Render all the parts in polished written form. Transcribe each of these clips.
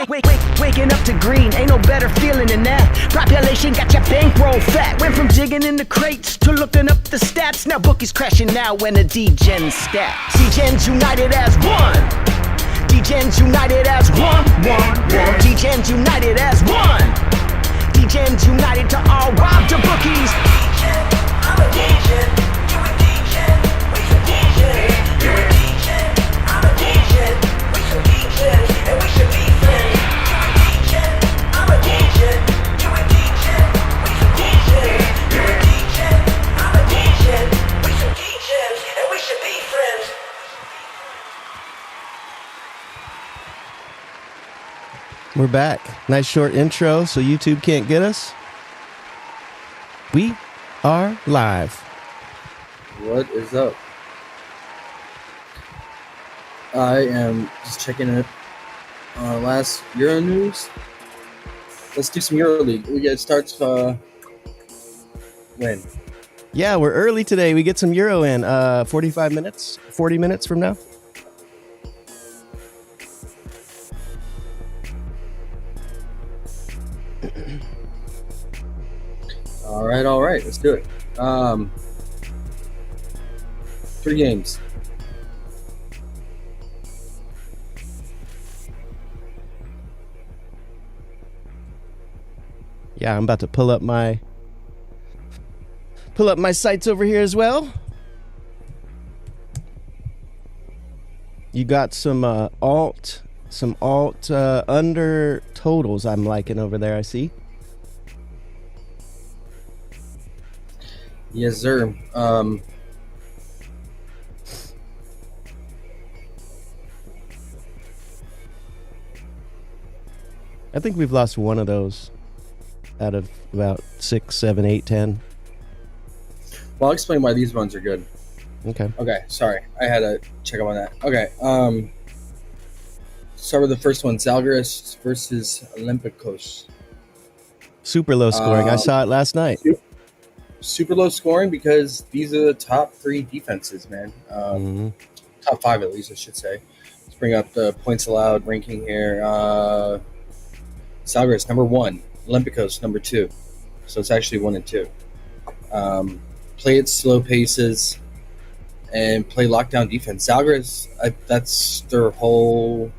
Waking up to green, ain't no better feeling than that. Population got your bankroll fat. Went from digging in the crates to looking up the stats. Now bookies crashing now when the Degens stat. Degens united as one. Degens united as one. Degens united as one. Degens united to all rob the bookies. I'm a Degen, you a Degen, we some Degen. You a Degen, I'm a Degen, we some Degen, and we should be friends. You a Degen, I'm a Degen, you a Degen, we some Degen. You a Degen, I'm a Degen, we some Degen, and we should be friends. We're back. Nice short intro so YouTube can't get us. We are live. What is up? I am just checking it on last Euro news. Let's do some Euro League. It starts when? Yeah, we're early today. We get some Euro in 45 minutes, 40 minutes from now. All right, let's do it. 3 games. Yeah, I'm about to pull up my sites over here as well. You got some alt under totals I'm liking over there, I see. Yes, sir. I think we've lost one of those out of about 6, 7, 8, 10. Well, I'll explain why these ones are good. Okay. Okay, sorry. I had to check up on that. Okay. Start with the first one. Zalgiris versus Olympiacos. Super low scoring. I saw it last night. Super low scoring because these are the top 3 defenses, man. Top 5 at least, I should say. Let's bring up the points allowed ranking here. Zalgiris number 1, Olympiacos number 2. So it's actually 1 and 2. Play at slow paces and play lockdown defense. Zalgiris, that's their whole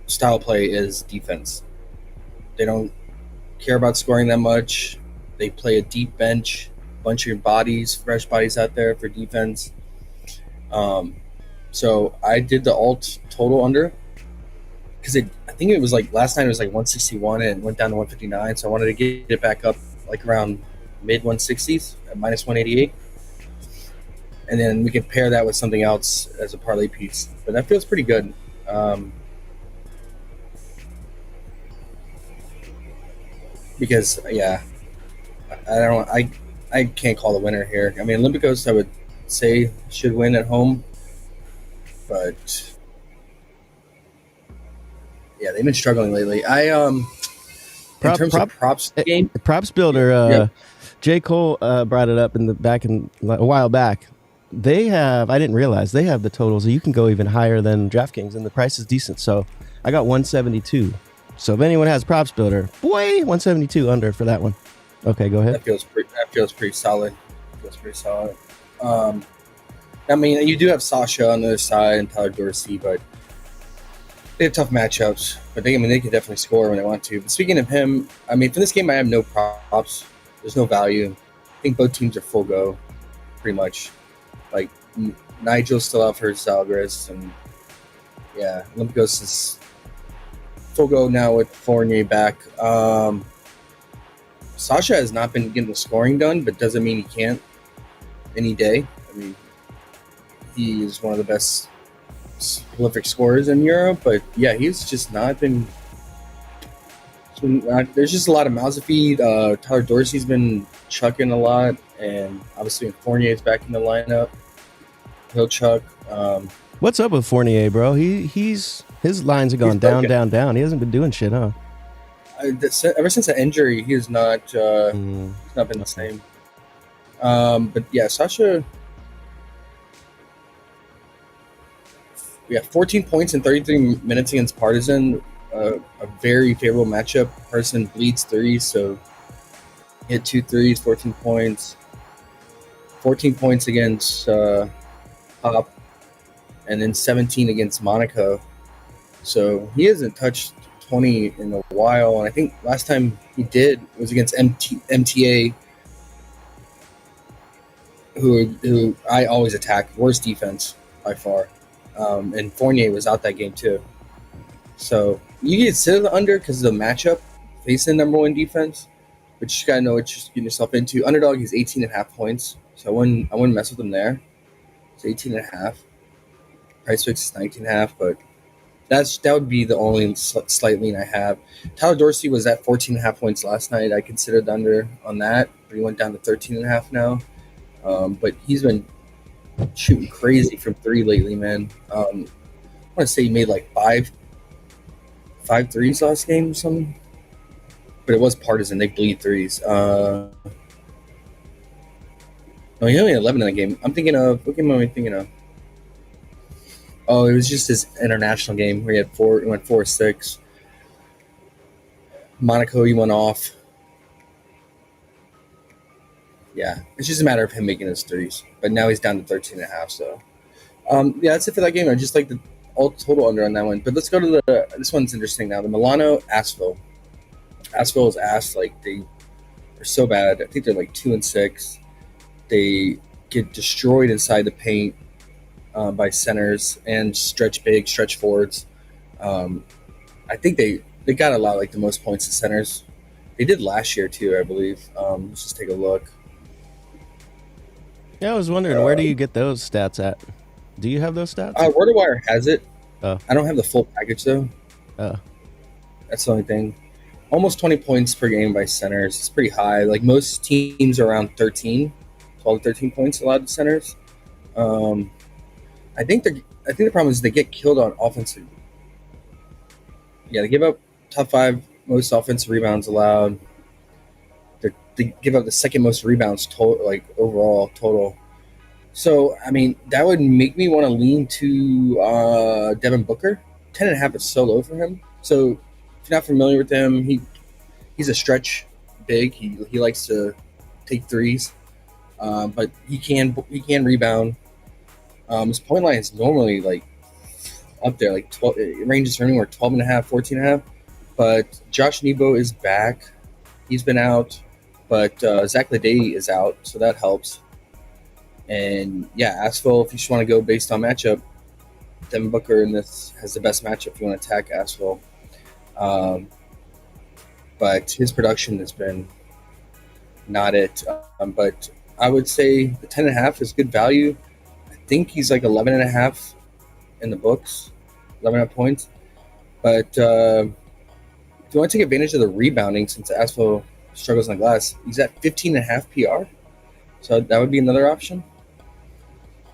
style of play is defense. They don't care about scoring that much. They play a deep bench, bunch of bodies, fresh bodies out there for defense. So I did the alt total under because I think it was like last night it was like 161 and went down to 159. So I wanted to get it back up like around mid 160s at minus 188. And then we can pair that with something else as a parlay piece. But that feels pretty good. Because, yeah. I can't call the winner here. I mean, Olympiacos, I would say, should win at home. But, yeah, they've been struggling lately. In terms of props game. Props builder, J. Cole brought it up a while back. They have, I didn't realize, they have the totals. You can go even higher than DraftKings, and the price is decent. So I got 172. So if anyone has props builder, 172 under for that one. Okay, go ahead. That feels pretty solid. I mean, you do have Sasha on the other side and Tyler Dorsey, but they have tough matchups. But they can definitely score when they want to. But speaking of him, I mean, for this game, I have no props. There's no value. I think both teams are full go, pretty much. Like Nigel's still out for Zalgiris, and yeah, Olympiacos is full go now with Fournier back. Sasha has not been getting the scoring done, but doesn't mean he can't any day. I mean, he is one of the best prolific scorers in Europe, but yeah, he's just not been. There's just a lot of mouths to feed. Tyler Dorsey's been chucking a lot, and obviously when Fournier's back in the lineup, he'll chuck. What's up with Fournier, bro? His lines have gone down. He hasn't been doing shit, huh? Ever since the injury, he has not been the same. But yeah, Sasha. We got 14 points in 33 minutes against Partizan. a very favorable matchup. Person bleeds threes, so hit 2 threes, 14 points. 14 points against Pop, and then 17 against Monaco. So he hasn't touched 20 in a while, and I think last time he did was against MTA, who I always attack. Worst defense by far. And Fournier was out that game too. So you get sit under because of the matchup facing number one defense, but you just gotta know what you're getting yourself into. Underdog is 18.5 points, so I wouldn't mess with him there. It's 18.5. PrizePicks is 19.5, but that would be the only slight lean I have. Tyler Dorsey was at 14.5 points last night. I considered under on that, but he went down to 13.5 now. But he's been shooting crazy from three lately, man. I want to say he made like five threes last game or something. But it was partisan. They bleed threes. No, he only had 11 in the game. I'm thinking of, what game am I thinking of? Oh, it was just his international game where he went 4-6. Monaco, he went off. Yeah, it's just a matter of him making his threes. But now he's down to 13.5. So, yeah, that's it for that game. I just like the all total under on that one. But let's go to this one's interesting now. The Milano Asheville. Asheville is ass. Like, they are so bad. I think they're like 2-6. They get destroyed inside the paint by centers and stretch forwards. I think they got a lot like the most points to centers. They did last year too, I believe. Let's just take a look. Yeah, I was wondering, where do you get those stats at? Do you have those stats? WordWire has it. Oh. I don't have the full package though. Oh. That's the only thing. Almost 20 points per game by centers. It's pretty high. Like most teams are around 12 to 13 points allowed to centers. I think the problem is they get killed on offensive. Yeah, they give up top 5 most offensive rebounds allowed. They give up the second most rebounds overall total. So I mean that would make me want to lean to Devin Booker. 10.5 is so low for him. So if you're not familiar with him, he's a stretch big. He likes to take threes, but he can rebound. His point line is normally like up there, like 12. It ranges from anywhere 12.5, 14.5. But Josh Nebo is back. He's been out, but Zach Ledee is out, so that helps. And yeah, Asheville, if you just want to go based on matchup, Devin Booker in this has the best matchup if you want to attack Asheville. But his production has been not it. But I would say the 10.5 is good value. I think he's like 11.5 in the books, 11.5 points. But if you want to take advantage of the rebounding, since Asheville struggles on the glass, he's at 15.5 PR. So that would be another option.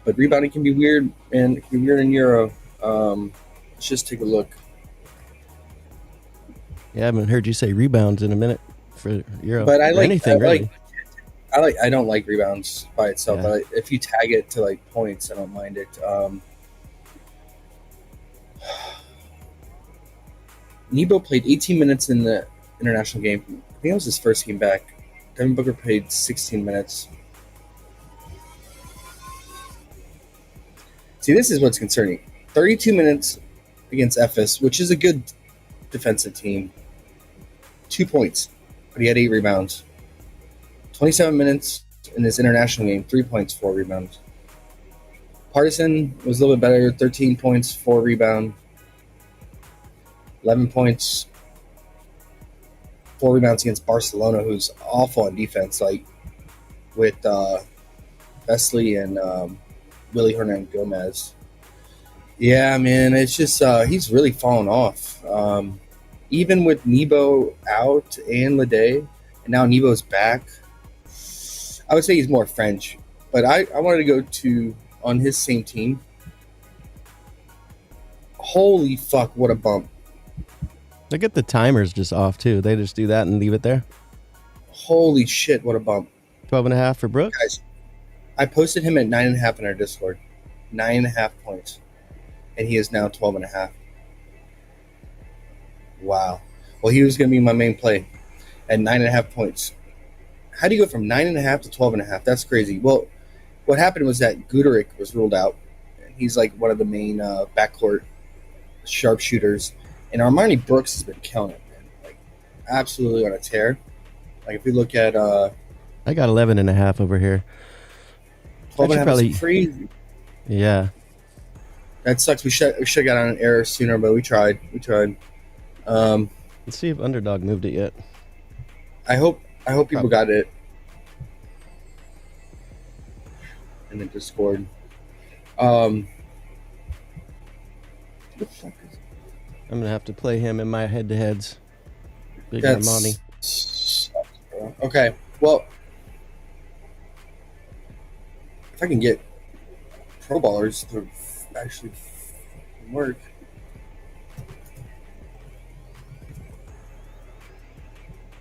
But rebounding can be weird, and it can be weird in Euro. Let's just take a look. Yeah, I haven't heard you say rebounds in a minute for Euro. But I don't like rebounds by itself. Yeah. But if you tag it to like points, I don't mind it. Nebo played 18 minutes in the international game. I think it was his first game back. Devin Booker played 16 minutes. See, this is what's concerning. 32 minutes against FS, which is a good defensive team. 2 points, but he had 8 rebounds. 27 minutes in his international game, 3 points, 4 rebounds. Partisan was a little bit better, 13 points, 4 rebounds. 11 points, 4 rebounds against Barcelona, who's awful on defense, like with Vesley and Willie Hernan Gomez. Yeah, man, it's just he's really fallen off. Even with Nebo out and Ledee, and now Nebo's back, I would say he's more French. But I wanted to go to on his same team. Holy fuck, what a bump. They get the timers just off too. They just do that and leave it there. Holy shit, what a bump. 12.5 for Brooks. Guys, I posted him at 9.5 in our Discord. 9.5 points. And he is now 12.5. Wow. Well, he was going to be my main play at 9.5 points. How do you go from 9.5 to 12.5? That's crazy. Well, what happened was that Guderick was ruled out. He's like one of the main backcourt sharpshooters, and Armani Brooks has been killing it, man. Like absolutely on a tear. Like if we look at I got 11.5 over here. 12.5 is crazy. Yeah. That sucks. We should have got on an error sooner, but we tried. Let's see if Underdog moved it yet. I hope people got it. And then just scored. What the fuck is I'm gonna have to play him in my head-to-heads. Big Armani. Sucks, bro. Okay, well, if I can get pro ballers to actually work.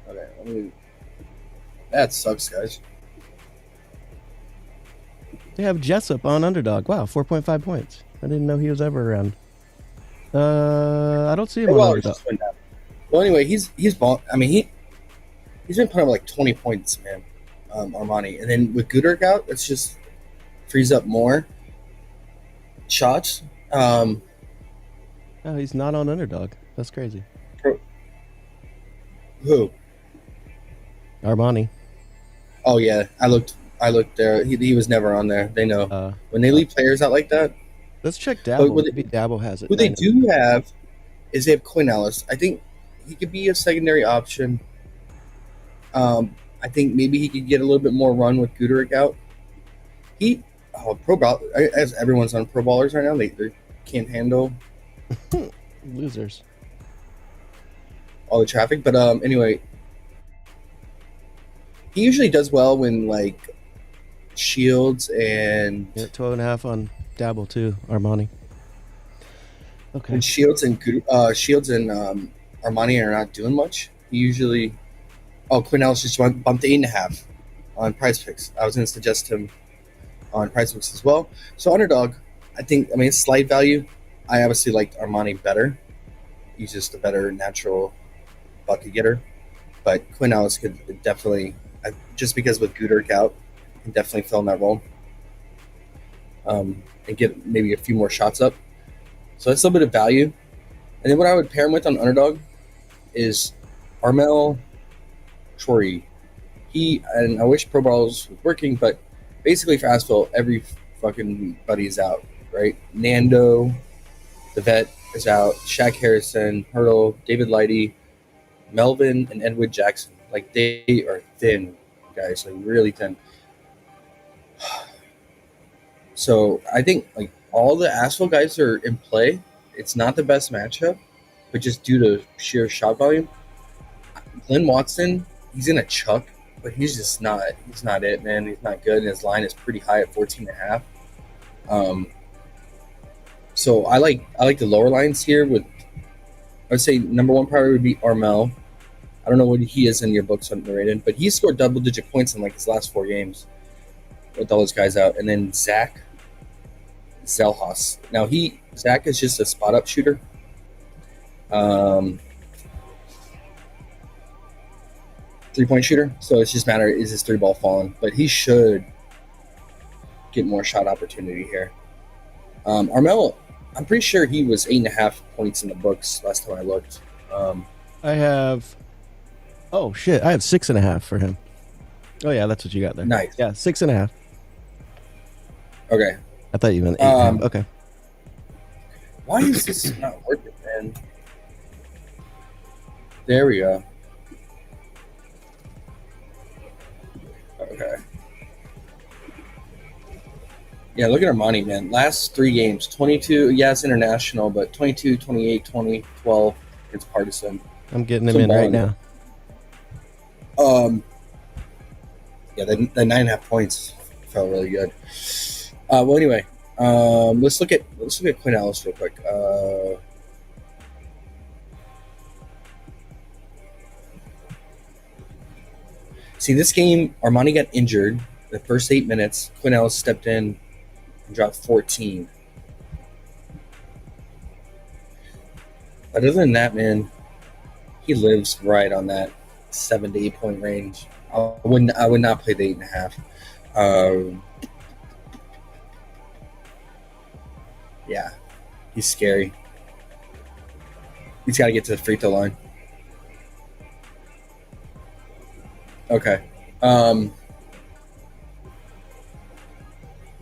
Okay, that sucks, guys. They have Jessup on Underdog. Wow, 4.5 points. I didn't know he was ever around. I don't see him on Underdog. Well, anyway, he's ball. I mean, he's been putting up like 20 points, man. Armani, and then with Guderick out, it's just frees up more shots. Oh, he's not on Underdog. That's crazy. Who? Armani. Oh yeah, I looked there. He was never on there. They know when they leave players out like that. Let's check Dabble. Maybe Dabble has it. What they do have is they have Quinn Ellis. I think he could be a secondary option. I think maybe he could get a little bit more run with Guderick out. As everyone's on pro ballers right now, they can't handle losers all the traffic. But anyway, he usually does well when like Shields and 12.5 on Dabble too. Armani. Okay. When Shields and Armani are not doing much, he usually. Oh, Quinn Ellis just bumped to 8.5 on PrizePicks. I was going to suggest him on PrizePicks as well. So Underdog, it's slight value. I obviously liked Armani better. He's just a better natural bucket getter. But Quinn Ellis could definitely, just because with Guderick out, can definitely fill in that role. And get maybe a few more shots up. So that's a little bit of value. And then what I would pair him with on Underdog is Armel Trory. And I wish Pro Balls was working, but basically for Asphalt, every fucking buddy is out, right? Nando, the vet, is out. Shaq Harrison, Hurdle, David Lighty, Melvin, and Edward Jackson. Like, they are thin, guys, like really thin. So I think like all the Asphalt guys are in play. It's not the best matchup, but just due to sheer shot volume. Glenn Watson, he's in a chuck, but he's not it, man. He's not good, and his line is pretty high at 14.5. So I like the lower lines here with, I would say number one priority would be Armel. I don't know what he is in your books underrated, but he scored double-digit points in like his last 4 games with all those guys out. And then Zach Zelhas. Now Zach is just a spot-up shooter. 3-point shooter. So it's just a matter, is his 3-ball falling? But he should get more shot opportunity here. Armel, I'm pretty sure he was 8.5 points in the books last time I looked. I have... Oh, shit. I have 6.5 for him. Oh, yeah, that's what you got there. Nice. Yeah, 6.5. Okay. I thought you meant 8. Okay. Why is this not working, man? There we go. Okay. Yeah, look at Armani, man. Last 3 games, 22. Yeah, it's international, but 22, 28, 20, 12. It's partisan. I'm getting him in right now. Yeah, the 9.5 points felt really good. Well, anyway, let's look at Quinn Ellis real quick. See, this game, Armani got injured the first 8 minutes. Quinn Ellis stepped in and dropped 14. But other than that, man, He lives right on that 7 to 8 point range. I would not play the 8.5. Yeah, he's scary. He's got to get to the free throw line. Okay.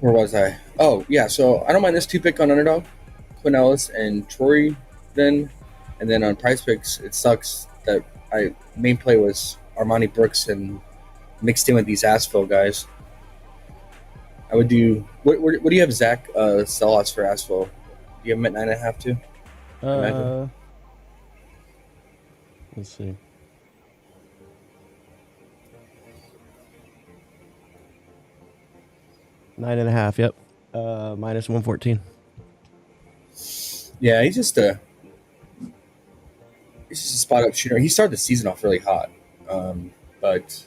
Where was I? Oh, yeah. So I don't mind this 2-pick on Underdog, Quinn Ellis and Troy. Then, and then on PrizePicks, it sucks that main play was Armani Brooks and mixed in with these Asphalt guys. I would do. What do you have Zach sell us for Asphalt? Do you have him at 9.5 too? Let's see. $9.5. Yep. Minus 114. Yeah, he's just a spot up shooter. He started the season off really hot, but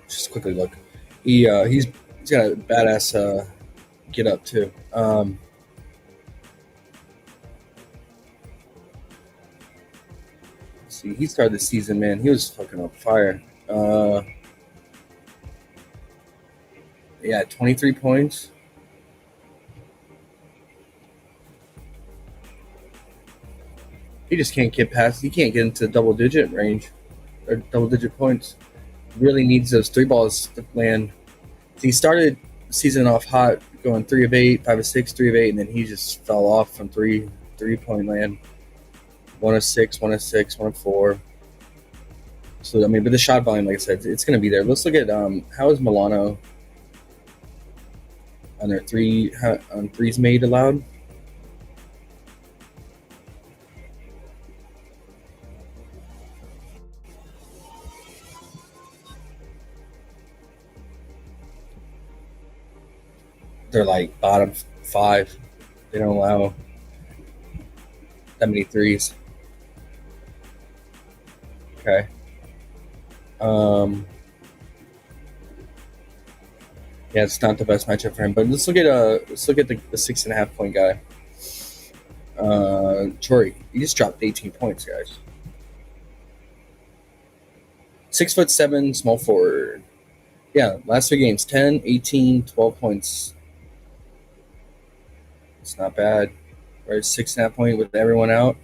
just quickly look. He's got a badass get up too. See, he started the season, man. He was fucking on fire. Yeah, 23 points. He just can't get past. He can't get into double-digit range or double-digit points. Really needs those 3 balls to land. He started the season off hot, going 3 of 8, 5 of 6, 3 of 8, and then he just fell off from three-point land. 1 of 6, 1 of 6, 1 of 4. So I mean, but the shot volume, like I said, it's going to be there. Let's look at how is Milano on their threes made allowed. They're like bottom 5. They don't allow that many threes. Okay. Yeah, it's not the best matchup for him. But let's look at the 6.5 point guy. Troy, he just dropped 18 points, guys. 6'7", small forward. Yeah, last 3 games, 10, 18, 12 points. It's not bad. Right, 6.5 point with everyone out.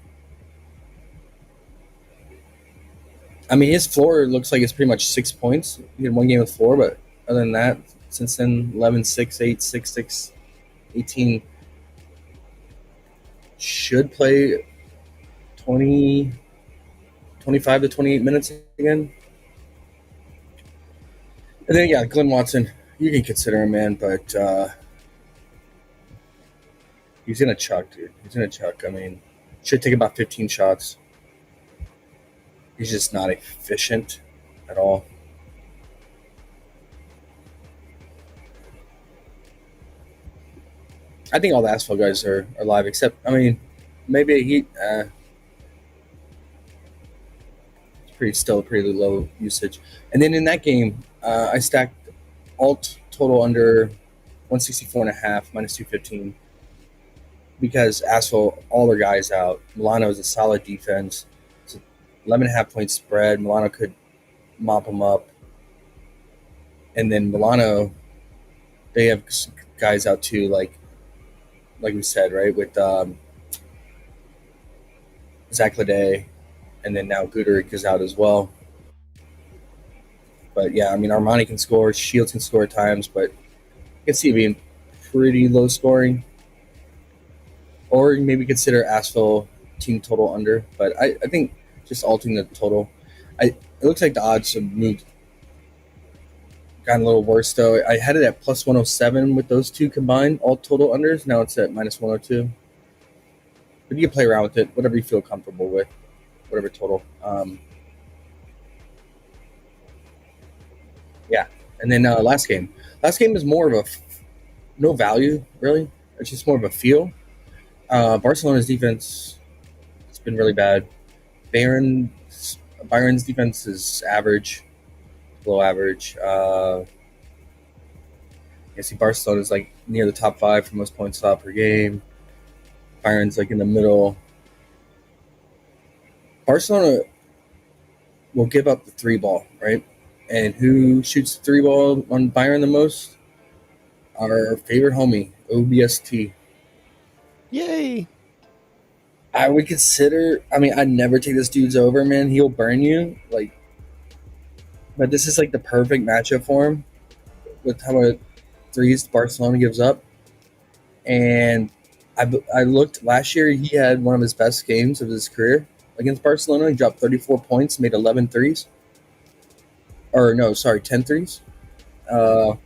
I mean, his floor looks like it's pretty much 6 points. He had 1 game with 4, but other than that, since then, 11, 6, 8, 6, 6, 18. Should play 20, 25 to 28 minutes again. And then, yeah, Glenn Watson, you can consider him, man, but he's going to chuck, dude. He's going to chuck. I mean, should take about 15 shots. He's just not efficient at all. I think all the Asphalt guys are live, except, I mean, maybe Heat. It's still pretty low usage. And then in that game, I stacked alt total under 164.5, minus 215, because Asphalt, all their guys out. Milano is a solid defense. It's 11.5 point spread. Milano could mop them up. And then Milano, they have guys out too, like we said, right, with Zach Leday, and then now Guderick is out as well. But yeah, I mean, Armani can score, Shields can score at times, but I can see it being pretty low scoring. Or maybe consider Asphalt team total under, but I think just altering the total. It looks like the odds have gotten a little worse though. I had it at plus 107 with those two combined, all total unders. Now it's at minus 102. But you can play around with it, whatever you feel comfortable with, whatever total. Yeah, and then last game. Last game is more of no value really. It's just more of a feel. Barcelona's defense, it's been really bad. Bayern's defense is average, below average. I see Barcelona's like near the top 5 for most points allowed per game. Bayern's like in the middle. Barcelona will give up the three ball, right? And who shoots the three ball on Bayern the most? Our favorite homie, OBST. Yay! I would consider. I mean, I'd never take this dude's over, man. He'll burn you, like. But this is like the perfect matchup for him with how much threes Barcelona gives up. And I looked last year. He had one of his best games of his career against Barcelona. He dropped 34 points, made 11 threes. Or no, sorry, 10 threes. Uh,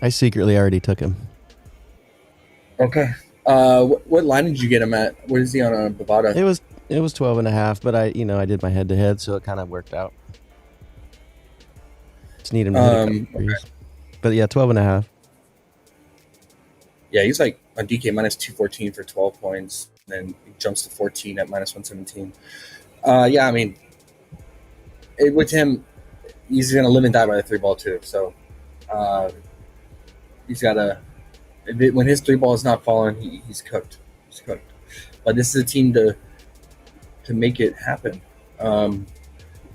I secretly already took him. okay. What line did you get him at? What is he on Bovada? It was 12.5, but I did my head to head, so it kind of worked out. Just need him to hit a couple threes. Okay. But yeah, 12.5. Yeah, he's like on DK minus 214 for 12 points. And then he jumps to 14 at minus 117. Yeah, I mean, with him, he's going to live and die by the three ball too. So he's got to, when his three ball is not falling, he's cooked. He's cooked. But this is a team to make it happen. If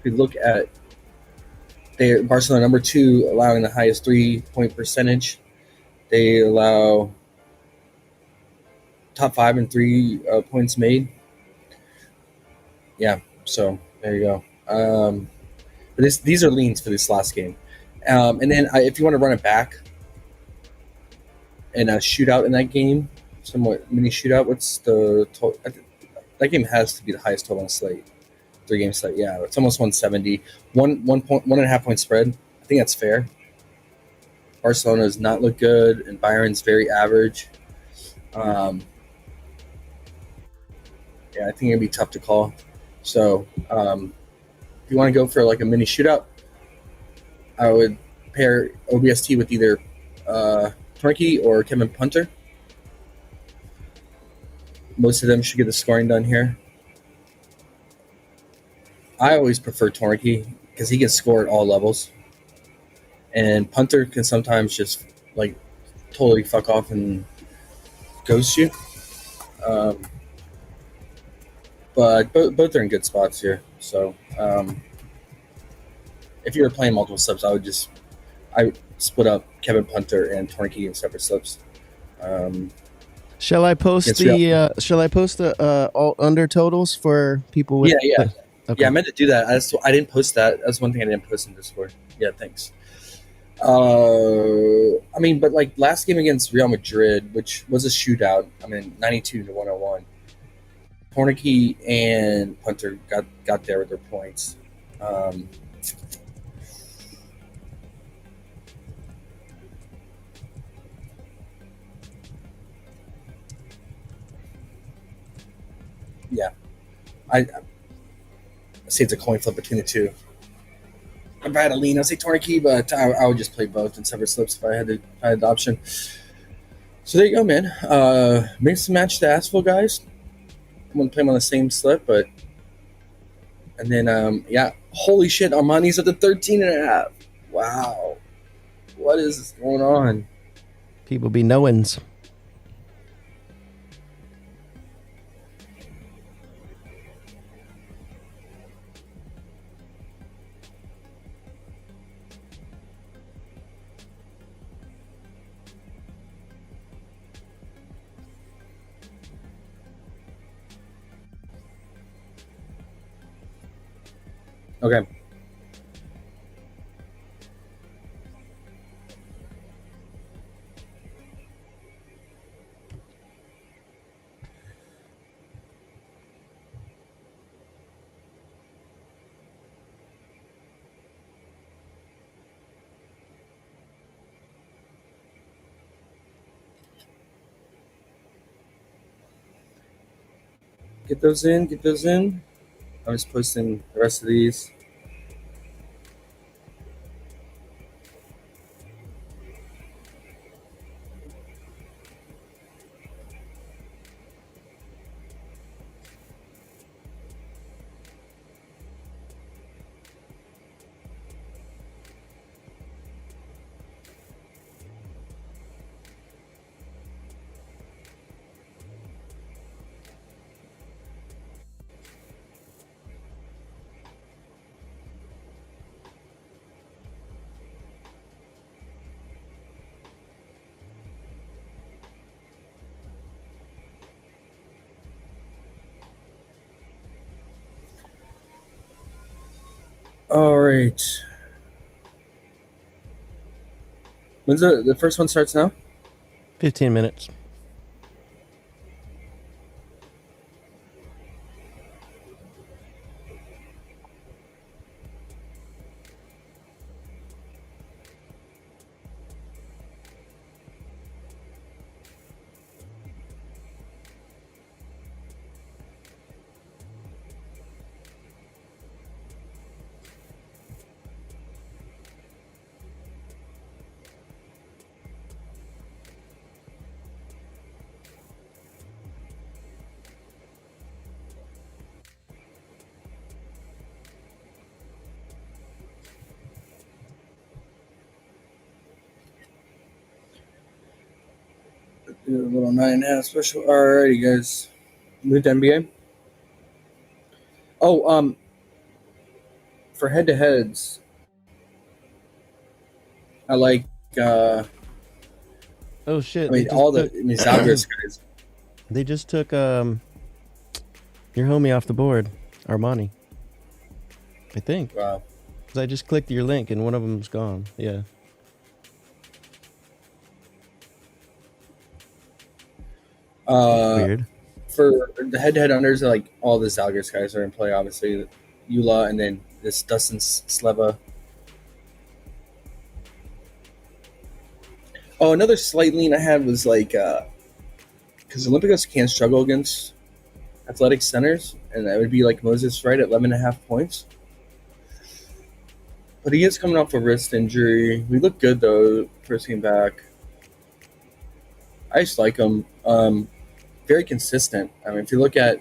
you look at Barcelona number 2, allowing the highest 3-point percentage. They allow top 5 in 3 points made. Yeah, so there you go. But these are leans for this last game. And then if you want to run it back and a shootout in that game, somewhat mini shootout, what's the total? That game has to be the highest total on the slate. 3-game slate, yeah. It's almost 170. 1.5 point spread. I think that's fair. Barcelona does not look good, and Bayern's very average. Yeah, I think it'd be tough to call. So, if you want to go for like a mini shootout, I would pair OBST with either Tornke or Kevin Punter. Most of them should get the scoring done here. I always prefer Tornke because he can score at all levels. And Punter can sometimes just like totally fuck off and ghost you. But both are in good spots here. So if you were playing multiple slips, I would split up Kevin Punter and Tornke in separate slips. Shall I post the all under totals for people with? Yeah. Okay. Yeah, I meant to do that. I didn't post that. That's one thing I didn't post in Discord. Yeah, thanks. I mean, but like last game against Real Madrid, which was a shootout. I mean, 92-101. Tornke and Punter got there with their points. Yeah, I say it's a coin flip between the two. If I had a lean, I'd say Tornke, but I would just play both in separate slips if I had the option. So there you go, man. Mixed match the Asphalt guys. I'm gonna play them on the same slip, and then yeah, holy shit, Armani's at the 13.5. Wow, what is going on? People be knowings. Okay. Get those in. I'm just posting the rest of these. All right. When's the first one starts now? 15 minutes. Do a little 9.5 special. Alrighty, guys. Move to NBA. Oh, for head-to-heads, I like. Oh shit! I mean, all the Zalgiris guys. They just took your homie off the board, Armani. I think. Wow. 'Cause I just clicked your link and one of them's gone. Yeah. Weird. For the head-to-head unders, like all the Zalgiris guys are in play. Obviously, Eula, and then this Dustin Sleva. Oh, another slight lean I had was like because Olympiacos can struggle against athletic centers, and that would be like Moses Wright at 11.5 points. But he is coming off a wrist injury. We look good though, first game back. I just like him. Very consistent. I mean, if you look at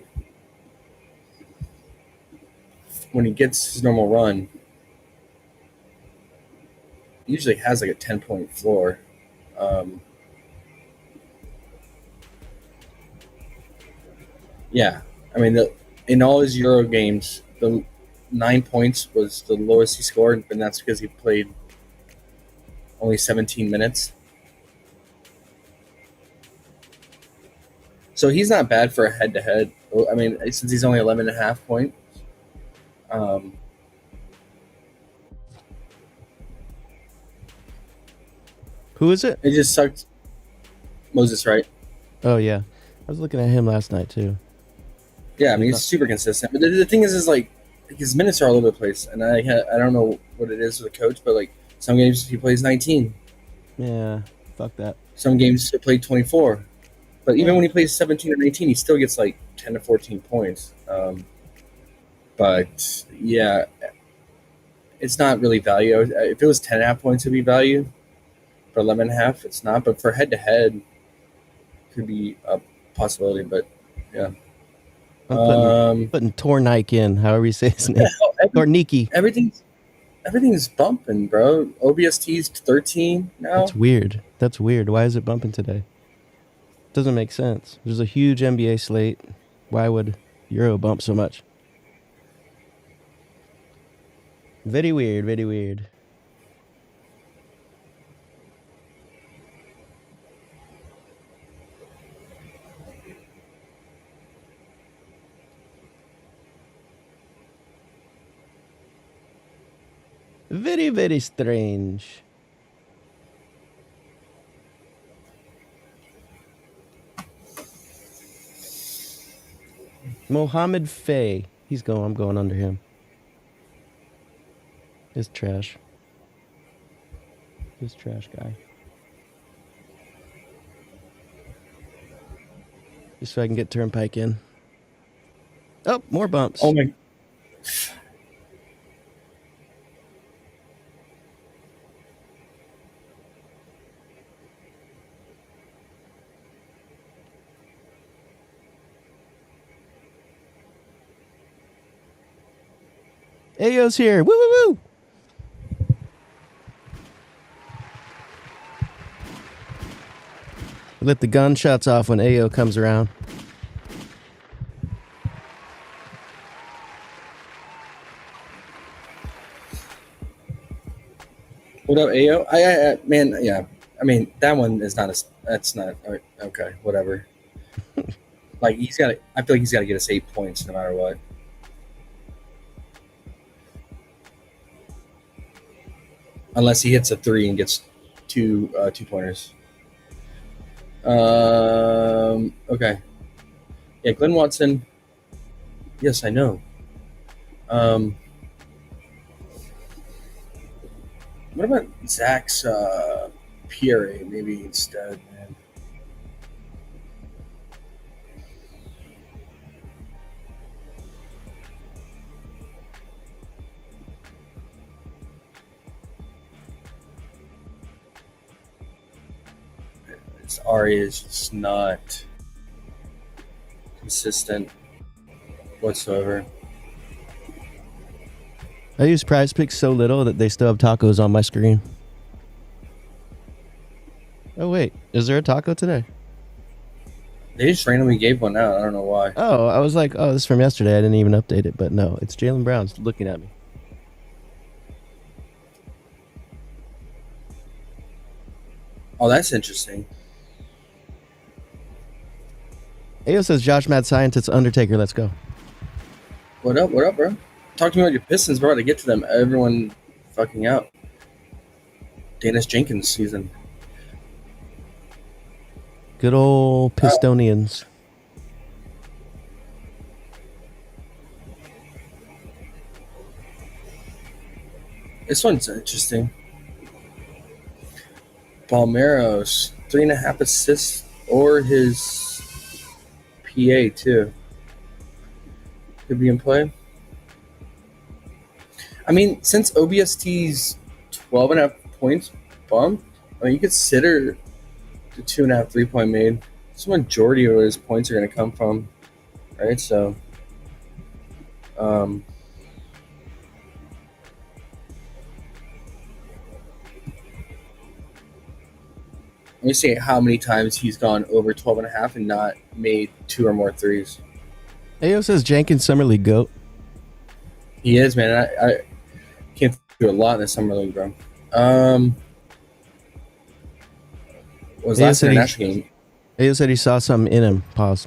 when he gets his normal run, he usually has like a 10-point floor. Yeah, I mean, in all his Euro games, the 9 points was the lowest he scored, and that's because he played only 17 minutes. So he's not bad for a head-to-head. I mean, since he's only 11.5 points. Who is it? It just sucked. Moses Wright. Oh yeah, I was looking at him last night too. Yeah, I mean, he's super consistent. But the thing is like his minutes are all over the place, and I don't know what it is with the coach, but like some games he plays 19. Yeah, fuck that. Some games he played 24. But even when he plays 17 or 19, he still gets like 10 to 14 points. But yeah, it's not really value. If it was 10.5 points, it'd be value. For 11.5, it's not. But for head-to-head, could be a possibility. But yeah. I'm putting Tornike in, however you say his name. Tornike. Everything's bumping, bro. OBST's 13 now. That's weird. Why is it bumping today? Doesn't make sense. There's a huge NBA slate. Why would Euro bump so much? Very weird, very weird. Very, very strange. Mohammed Faye. I'm going under him. His trash. This trash guy. Just so I can get Turnpike in. Oh, more bumps. Oh my. Ayo's here. Woo, woo, woo. Let the gunshots off when Ayo comes around. What up, Ayo? I man, yeah. I mean, that one is not that's not okay. Whatever. Like I feel like he's got to get us 8 points no matter what. unless he hits a three and gets two pointers. Okay. Yeah, Glenn Watson. Yes, I know. What about Zach's Pierre maybe instead, man? His Ari is just not consistent whatsoever. I use PrizePicks so little that they still have tacos on my screen. Oh wait, is there a taco today? They just randomly gave one out. I don't know why. Oh, I was like, oh, this is from yesterday. I didn't even update it, but no, it's Jaylen Brown's looking at me. Oh, that's interesting. Ayo says Josh Mad Scientist Undertaker. Let's go. What up, bro? Talk to me about your Pistons, bro. To get to them, everyone fucking out. Dennis Jenkins season. Good old Pistonians. This one's interesting. Balmeros, 3.5 assists, or his PA too. Could be in play. I mean, since OBST's 12.5 points bump, I mean, you consider the 2.5 3-point made. That's the majority of where his points are going to come from, right? So, let me see how many times he's gone over 12.5 and not made 2 or more threes. Ayo says Jenkins Summer League GOAT. He is, man. I came through a lot in the summer league, bro. Was Ayo last said international game. Ayo said he saw something in him. Pause.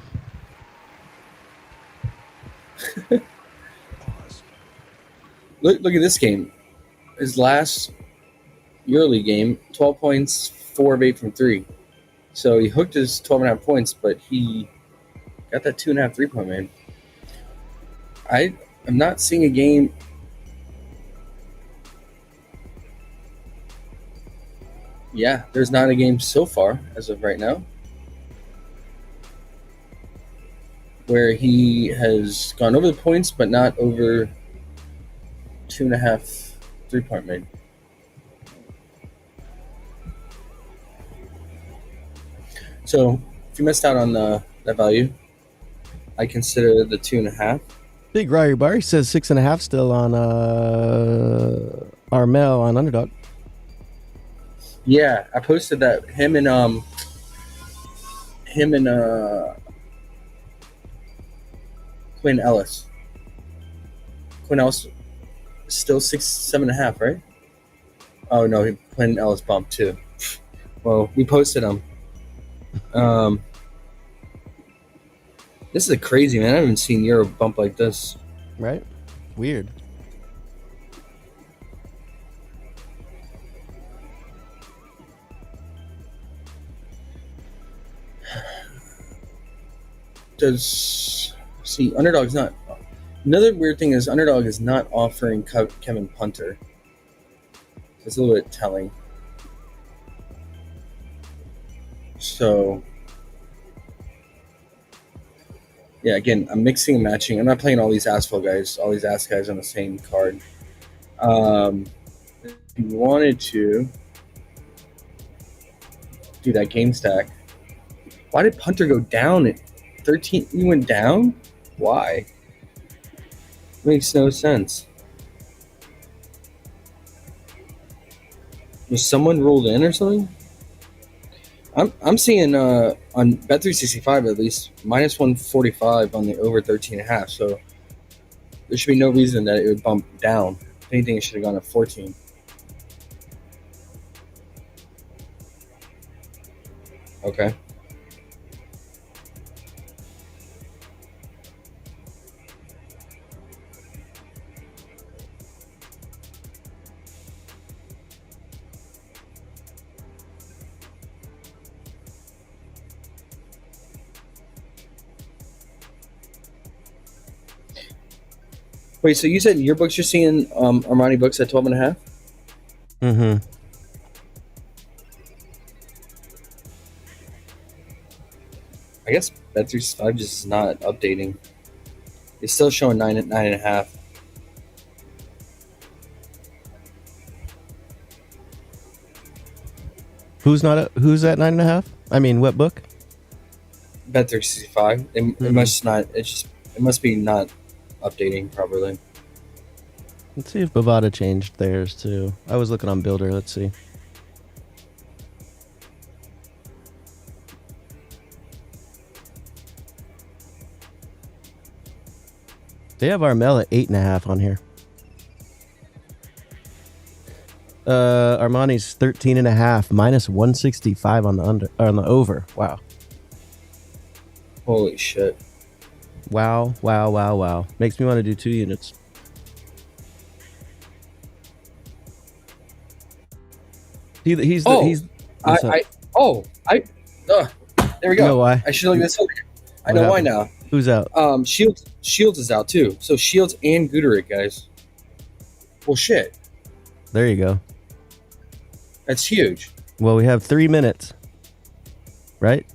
Look at this game. His last EuroLeague game, 12 points, 4 of 8 from 3. So he hooked his 12.5 points, but he got that 2.5 3-point man. I'm not seeing a game. Yeah, there's not a game so far as of right now where he has gone over the points, but not over 2.5 3-point made. So if you missed out on that value, I consider the 2.5. Big Ryrie Barry says 6.5 still on Armel on Underdog. Yeah, I posted that him and Quinn Ellis. Quinn Ellis still 6, 7.5, right? Oh no, Quinn Ellis bumped too. Well, we posted him. This is crazy, man. I haven't seen Euro bump like this. Right? Weird. Underdog's not. Another weird thing is Underdog is not offering Kevin Punter. It's a little bit telling. So, yeah, again, I'm mixing and matching. I'm not playing all these ass guys on the same card. If you wanted to do that game stack, why did Punter go down at 13? He went down? Why? Makes no sense. Was someone rolled in or something? I'm seeing on Bet365 at least -145 on the over 13.5. So there should be no reason that it would bump down. If anything, it should have gone at 14. Okay. Wait, so you said in your books you're seeing Armani books at 12.5? Mm-hmm. I guess Bet365 just is not updating. It's still showing 9.5. Who's at 9.5? I mean, what book? Bet365. It must not. It must be not updating properly. Let's see if Bovada changed theirs too. I was looking on Builder. Let's see. They have Armel at 8.5 on here. Armani's 13.5, minus 165 on the over. Wow. Holy shit. Wow. Makes me want to do 2 units. There we go. You know why? I should look this up. I know why now. Who's out? Shields is out too. So Shields and Guderick, guys. Well, shit. There you go. That's huge. Well, we have 3 minutes, right?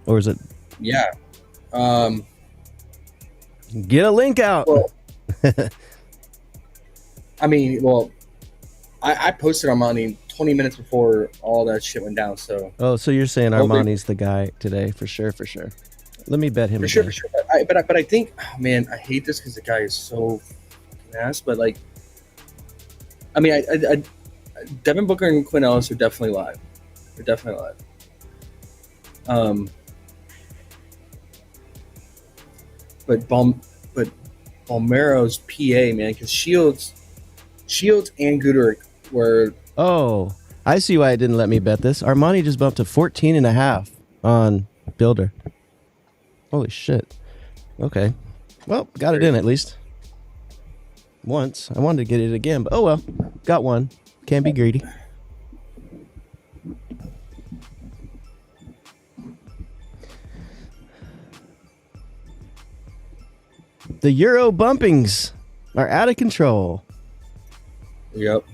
Or is it? Yeah. Get a link out. Well, I mean, I posted Armani 20 minutes before all that shit went down. So. Oh, so you're saying Armani's the guy today for sure. Let me bet him. For sure. But I think, oh, man, I hate this because the guy is so fucking ass. But like, I mean, I Devin Booker and Quinn Ellis are definitely live. They're definitely live. But Balmero's PA, man, because Shields and Guderick were. Oh, I see why it didn't let me bet this. Armani just bumped to 14.5 on Builder. Holy shit. Okay. Well, got it in at least. Once. I wanted to get it again, but oh well. Got one. Can't be greedy. The Euro bumpings are out of control. Yep.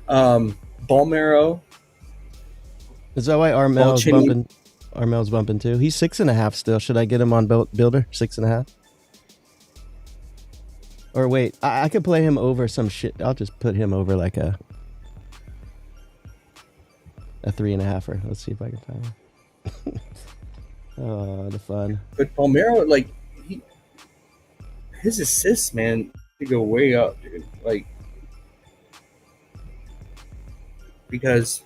Balmero. Is that why Armel's bumping? Armel's bumping too. He's 6.5 still. Should I get him on Builder? 6.5. Or wait, I could play him over some shit. I'll just put him over like a 3.5er. Let's see if I can find him. Oh, the fun. But Balmero, like, his assists, man, they go way up, dude. Like, because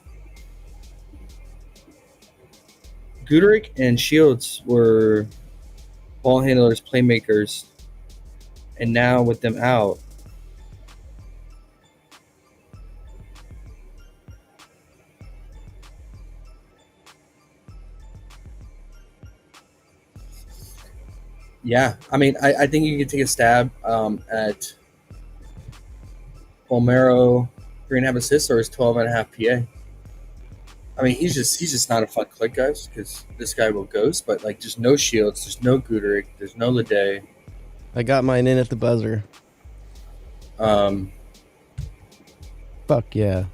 Guderick and Shields were ball handlers, playmakers, and now with them out, yeah, I mean, I think you could take a stab at Balmero 3.5 assists or his 12.5 PA. I mean, he's just not a fun click, guys, because this guy will ghost. But like, just no Shields, there's no Guderick, there's no Leday. I got mine in at the buzzer. Fuck yeah.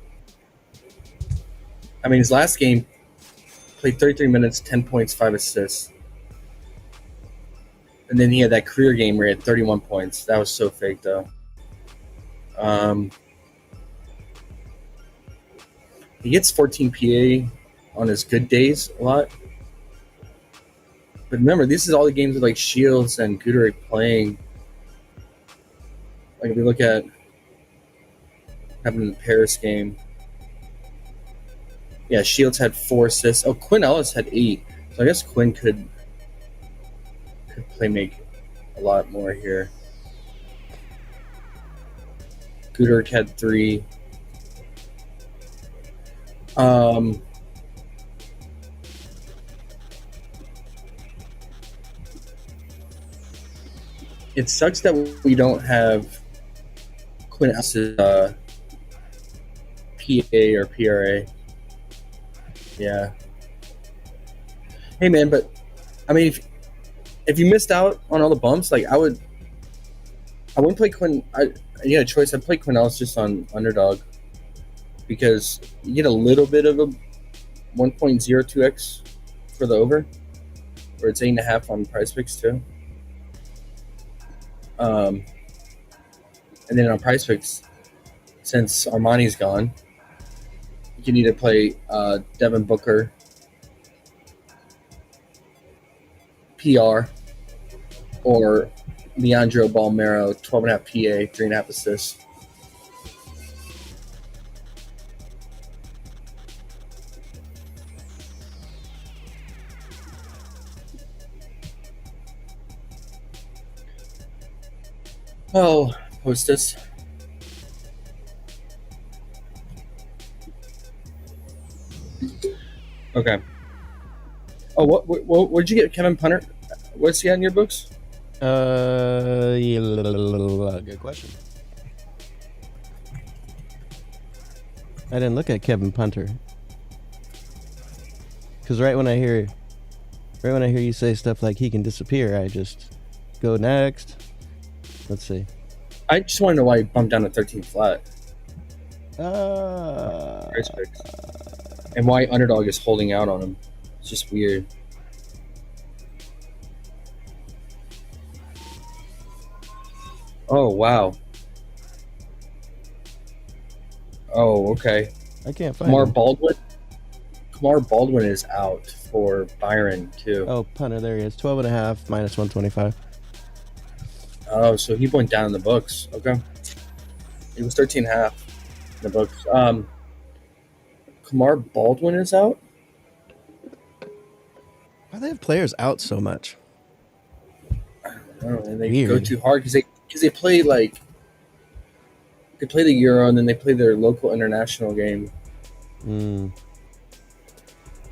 I mean, his last game played 33 minutes, 10 points, 5 assists. And then he had that career game where he had 31 points. That was so fake, though. He gets 14 PA on his good days a lot. But remember, this is all the games with like Shields and Guderick playing. Like if we look at having the Paris game. Yeah, Shields had 4 assists. Oh, Quinn Ellis had 8. So I guess Quinn could play make a lot more here. Guderick had 3. It sucks that we don't have Quinn Ellis's PA or PRA. Yeah. Hey man, but I mean, if you missed out on all the bumps, like I wouldn't play Quinn. You had a choice. I'd play Quinnell's just on Underdog because you get a little bit of a 1.02x for the over, or it's 8.5 on PrizePicks too. And then on PrizePicks, since Armani's gone, you can either play Devin Booker, PR, or Leandro Balmero, 12.5 PA, 3.5 assists. Oh, hostess. Okay. Oh, what'd you get, Kevin Punter? What's he on your books? Yeah, good question. I didn't look at Kevin Punter because right when I hear you say stuff like he can disappear, I just go next. Let's see. I just want to know why he bumped down to 13 flat. And why Underdog is holding out on him. It's just weird. Oh, wow. Oh, okay. I can't find him. Kamar Baldwin is out for Byron, too. Oh, Punter, there he is. 12.5 minus 125. Oh, so he went down in the books. Okay. It was 13.5 in the books. Kamar Baldwin is out? Why do they have players out so much? I don't know, and they Weird. go too hard because they play like they play the Euro and then they play their local international game.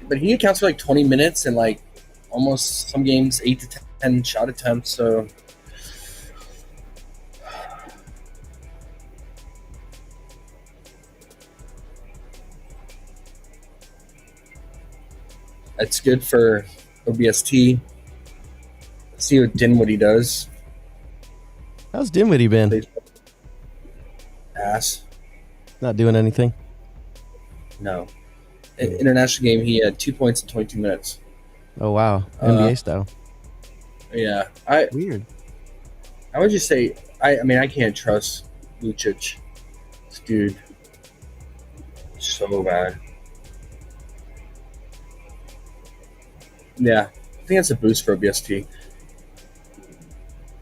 But he accounts for like 20 minutes and like almost some games 8 to 10 shot attempts. So that's good for OBST. See what Dinwiddie does. How's Dinwiddie been? Ass. Not doing anything. No. International game, he had 2 points in 22 minutes. Oh wow, NBA style. Yeah, Weird. I would just say, I mean, I can't trust Lucic. This dude, so bad. Yeah, I think that's a boost for OBST.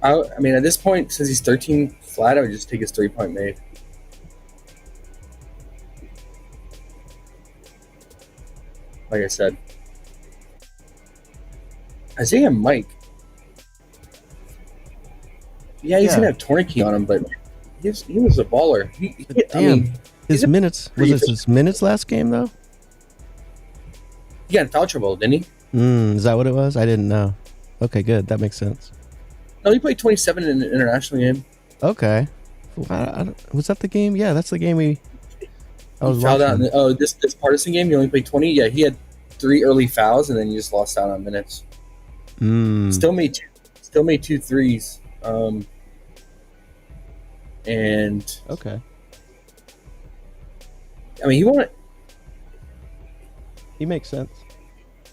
I mean, at this point, since he's 13 flat, I would just take his 3-point made. Like I said. Isaiah Mike. Yeah, he's going to have tourniquet on him, but he was a baller. Damn. I mean, his minutes. Was it his minutes last game, though? He got in foul trouble, didn't he? Is that what it was? I didn't know. Okay, good. That makes sense. No, he played 27 in an international game. Okay. Was that the game? Yeah, that's the game I was fouled out. watching. This partisan game, he only played 20. Yeah, he had 3 early fouls, and then he just lost out on minutes. Still made 2 threes. And okay. I mean, He makes sense.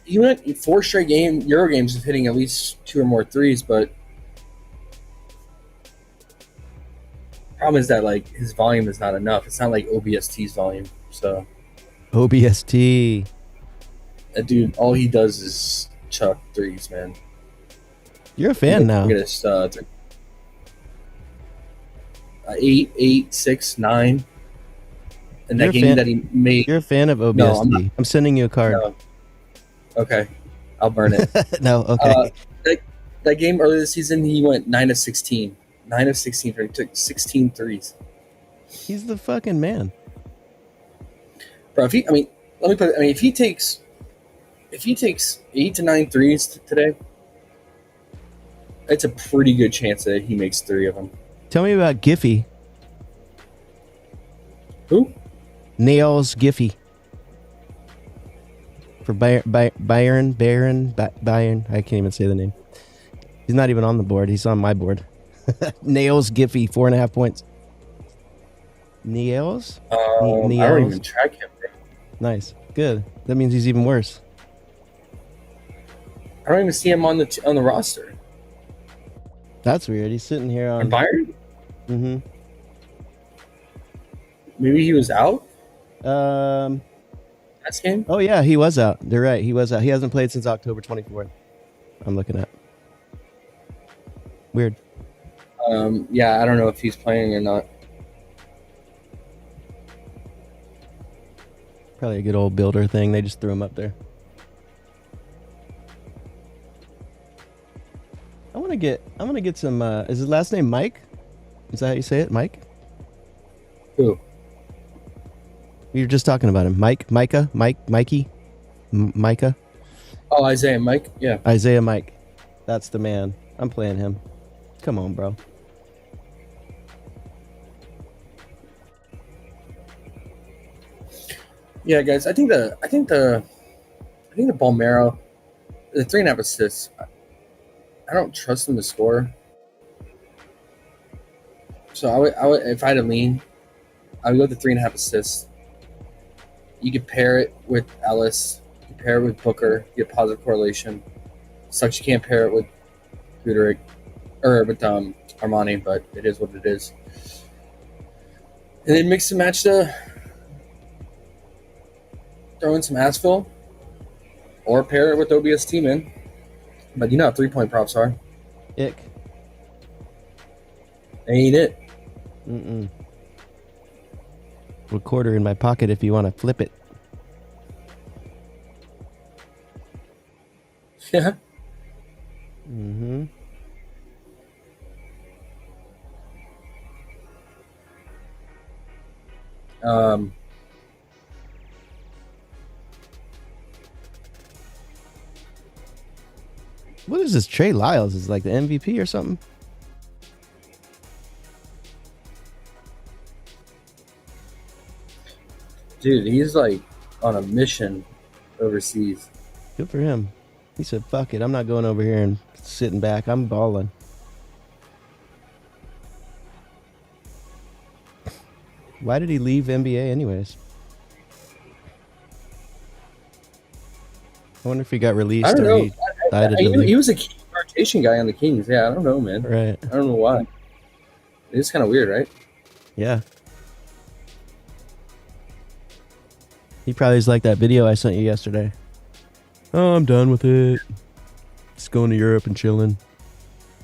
He went 4 straight Euro games of hitting at least 2 or more threes, but problem is that like his volume is not enough. It's not like OBST's volume. So OBST. That dude, all he does is chuck threes, man. You're a fan now. Look at this. 8, 6, 9. And that game that he made. You're a fan of OBST. No, I'm sending you a card. No. Okay. I'll burn it. No, okay. That game earlier this season, he went 9 of 16. 9 of 16. He took 16 threes. He's the fucking man. Bro, if he takes 8 to 9 threes today, it's a pretty good chance that he makes 3 of them. Tell me about Giffy. Who? Nails Giffy. for Bayern. I can't even say the name. He's not even on the board. He's on my board. Nails Giffy, 4.5 points. Nails? I don't even track him, bro. Nice. Good. That means he's even worse. I don't even see him on the roster. That's weird. He's sitting here on Bayern? Mm-hmm. Maybe he was out? Um That's game? Oh yeah, he was out. They're right. He was out. He hasn't played since October 24th. I'm looking at. Weird. Yeah, I don't know if he's playing or not. Probably a good old builder thing. They just threw him up there. I want to get some is his last name Mike? Is that how you say it? Mike? Who? We were just talking about him. Micah? Mikey? Micah? Oh, Isaiah Mike? Yeah. Isaiah Mike. That's the man. I'm playing him. Come on, bro. Yeah, guys. I think the Balmero, the 3.5 assists. I don't trust him to score. So I would if I had to lean, I would go with the 3.5 assists. You could pair it with Ellis. You could pair it with Booker. You get positive correlation. Sucks you can't pair it with Guderick or with Armani, but it is what it is. And then mix and match throw in some Asphalt or pair it with OBST, man. But you know how 3-point props are. Ick. Ain't it? Mm-mm. A quarter in my pocket if you want to flip it. Yeah. Mm-hmm. What is this? Trey Lyles is like the MVP or something? Dude, he's like on a mission overseas. Good for him. He said, fuck it. I'm not going over here and sitting back. I'm balling. Why did he leave NBA anyways? I wonder if he got released I don't or know. he decided to leave. He was a key rotation guy on the Kings. Yeah, I don't know, man. Right. I don't know why. It's kind of weird, right? Yeah. He probably is like that video I sent you yesterday. Oh, I'm done with it. Just going to Europe and chilling.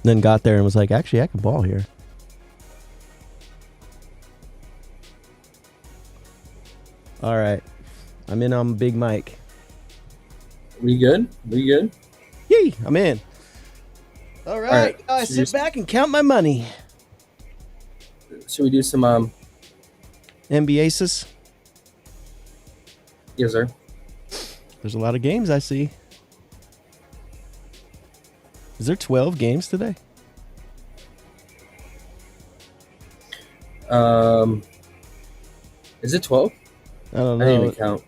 Then got there and was like, actually, I can ball here. All right. I'm in on Big Mike. We good? We good? Yee, I'm in. All right. I sit back and count my money. Should we do some NBA's? Yes, sir. There's a lot of games I see. Is there 12 games today? Is it 12? I don't I know. didn't even count.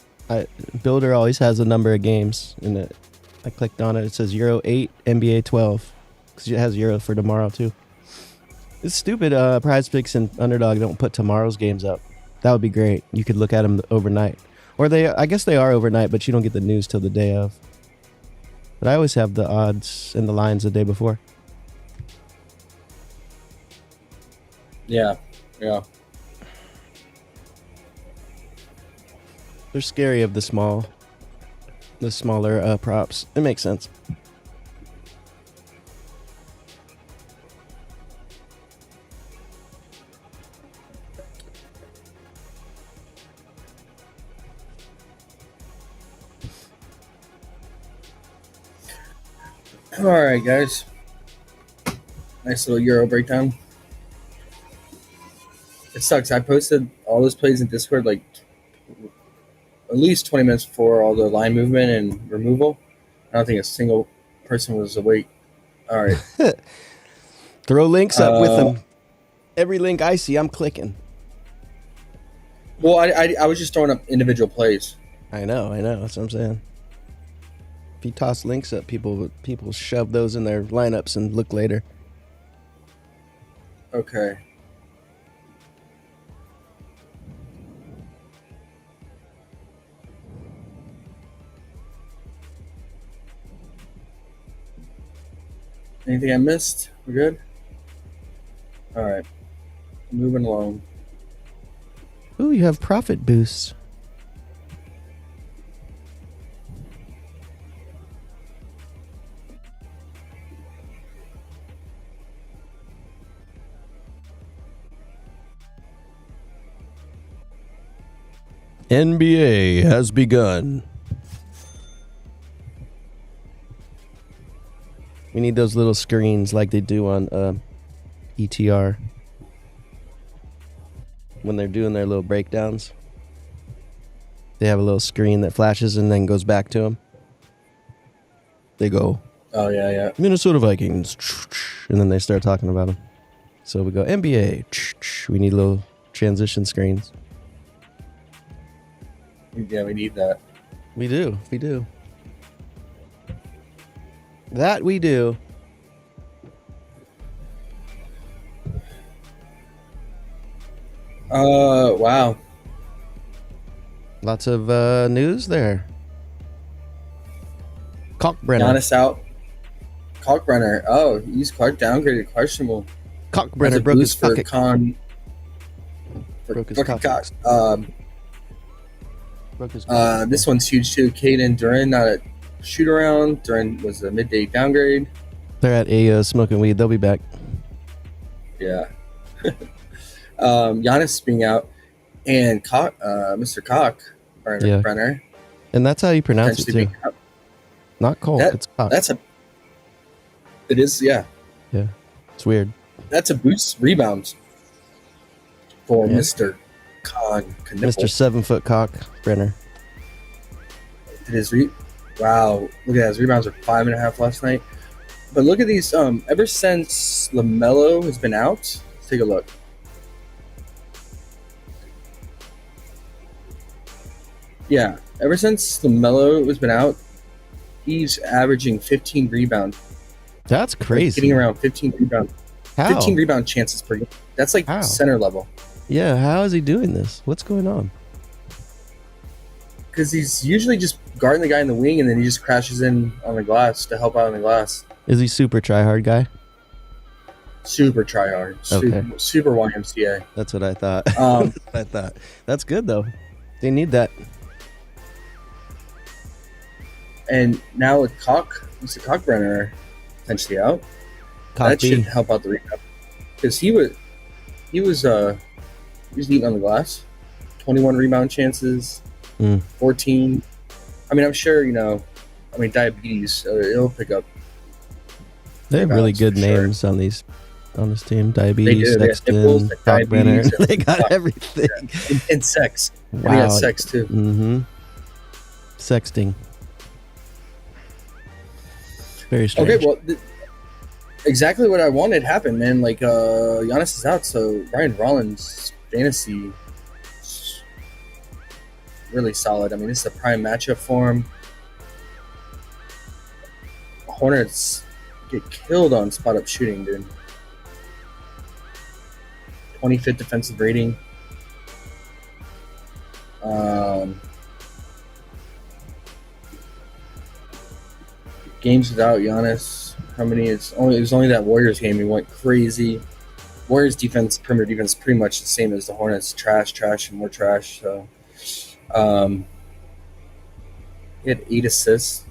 Builder always has a number of games in it. I clicked on it. It says Euro 8, NBA 12. Because it has Euro for tomorrow, too. It's stupid PrizePicks and Underdog don't put tomorrow's games up. That would be great. You could look at them overnight. Or I guess they are overnight, but you don't get the news till the day of. But I always have the odds and the lines the day before. Yeah. Yeah. They're scary of the smaller props. It makes sense. All right, guys. Nice little Euro breakdown. It sucks. I posted all those plays in Discord like at least 20 minutes before all the line movement and removal. I don't think a single person was awake. All right. Throw links up with them. Every link I see, I'm clicking. Well, I was just throwing up individual plays. I know. That's what I'm saying. you toss links up, people shove those in their lineups and look later. Okay. Anything I missed? We're good? All right. Moving along. Ooh, you have profit boosts. NBA has begun. We need those little screens like they do on ETR when they're doing their little breakdowns. They have a little screen that flashes and then goes back to them. They go, Oh, yeah. Minnesota Vikings, and then they start talking about them. So we go, NBA. We need little transition screens. Yeah, we need that. We do. That we do. Wow. Lots of news there. Cockbrenner. Giannis out. Kalkbrenner. Oh, he's quite downgraded, questionable. Cockbrenner broke his for pocket. Broke his coccyx. Broke his coccyx. This one's huge too. Caden Duran not a shoot around. Duran was a midday downgrade. They're at a smoking weed. They'll be back. Yeah. Giannis being out, and Mr. Brenner. And that's how you pronounce it potentially too. being out. Not Colt. It's Cock. It is, yeah. Yeah. It's weird. That's a boost rebounds for Yeah. Mr. Con Knipple. Mr. 7 foot cock Brenner. It is wow, look at that. His rebounds are 5.5 last night. But look at these. Ever since LaMelo has been out, let's take a look. Yeah, ever since LaMelo has been out, he's averaging 15 rebounds. That's crazy. Getting around 15 rebounds. How? 15 rebound chances per game. That's like How? center level. Yeah, how is he doing this? What's going on? Because he's usually just guarding the guy in the wing, and then he just crashes in on the glass to help out on the glass. Is he super try hard guy? Super try hard. Okay. Super YMCA. That's what I thought. I thought. That's good though. They need that. And now with Mr. Cockbrenner potentially out, Cock that B. should help out the rebound. Because he was eating on the glass. 21 rebound chances, 14. I mean, I'm sure, diabetes, it'll pick up. They have really rebounds good for sure. names on this team. Diabetes, They do. They have Sexton, nipples, Cockbrenner. diabetes. They got everything. And sex. Wow. And he got sex too. Mm-hmm. Sexting. Very strange. Okay, well, exactly what I wanted happened, man. Like, Giannis is out, so Ryan Rollins' fantasy is really solid. I mean, this is a prime matchup for him. Hornets get killed on spot-up shooting, dude. 25th defensive rating. Games without Giannis. How many? It was only that Warriors game. He went crazy. Warriors defense, perimeter defense, pretty much the same as the Hornets. Trash, and more trash. So, he had 8 assists.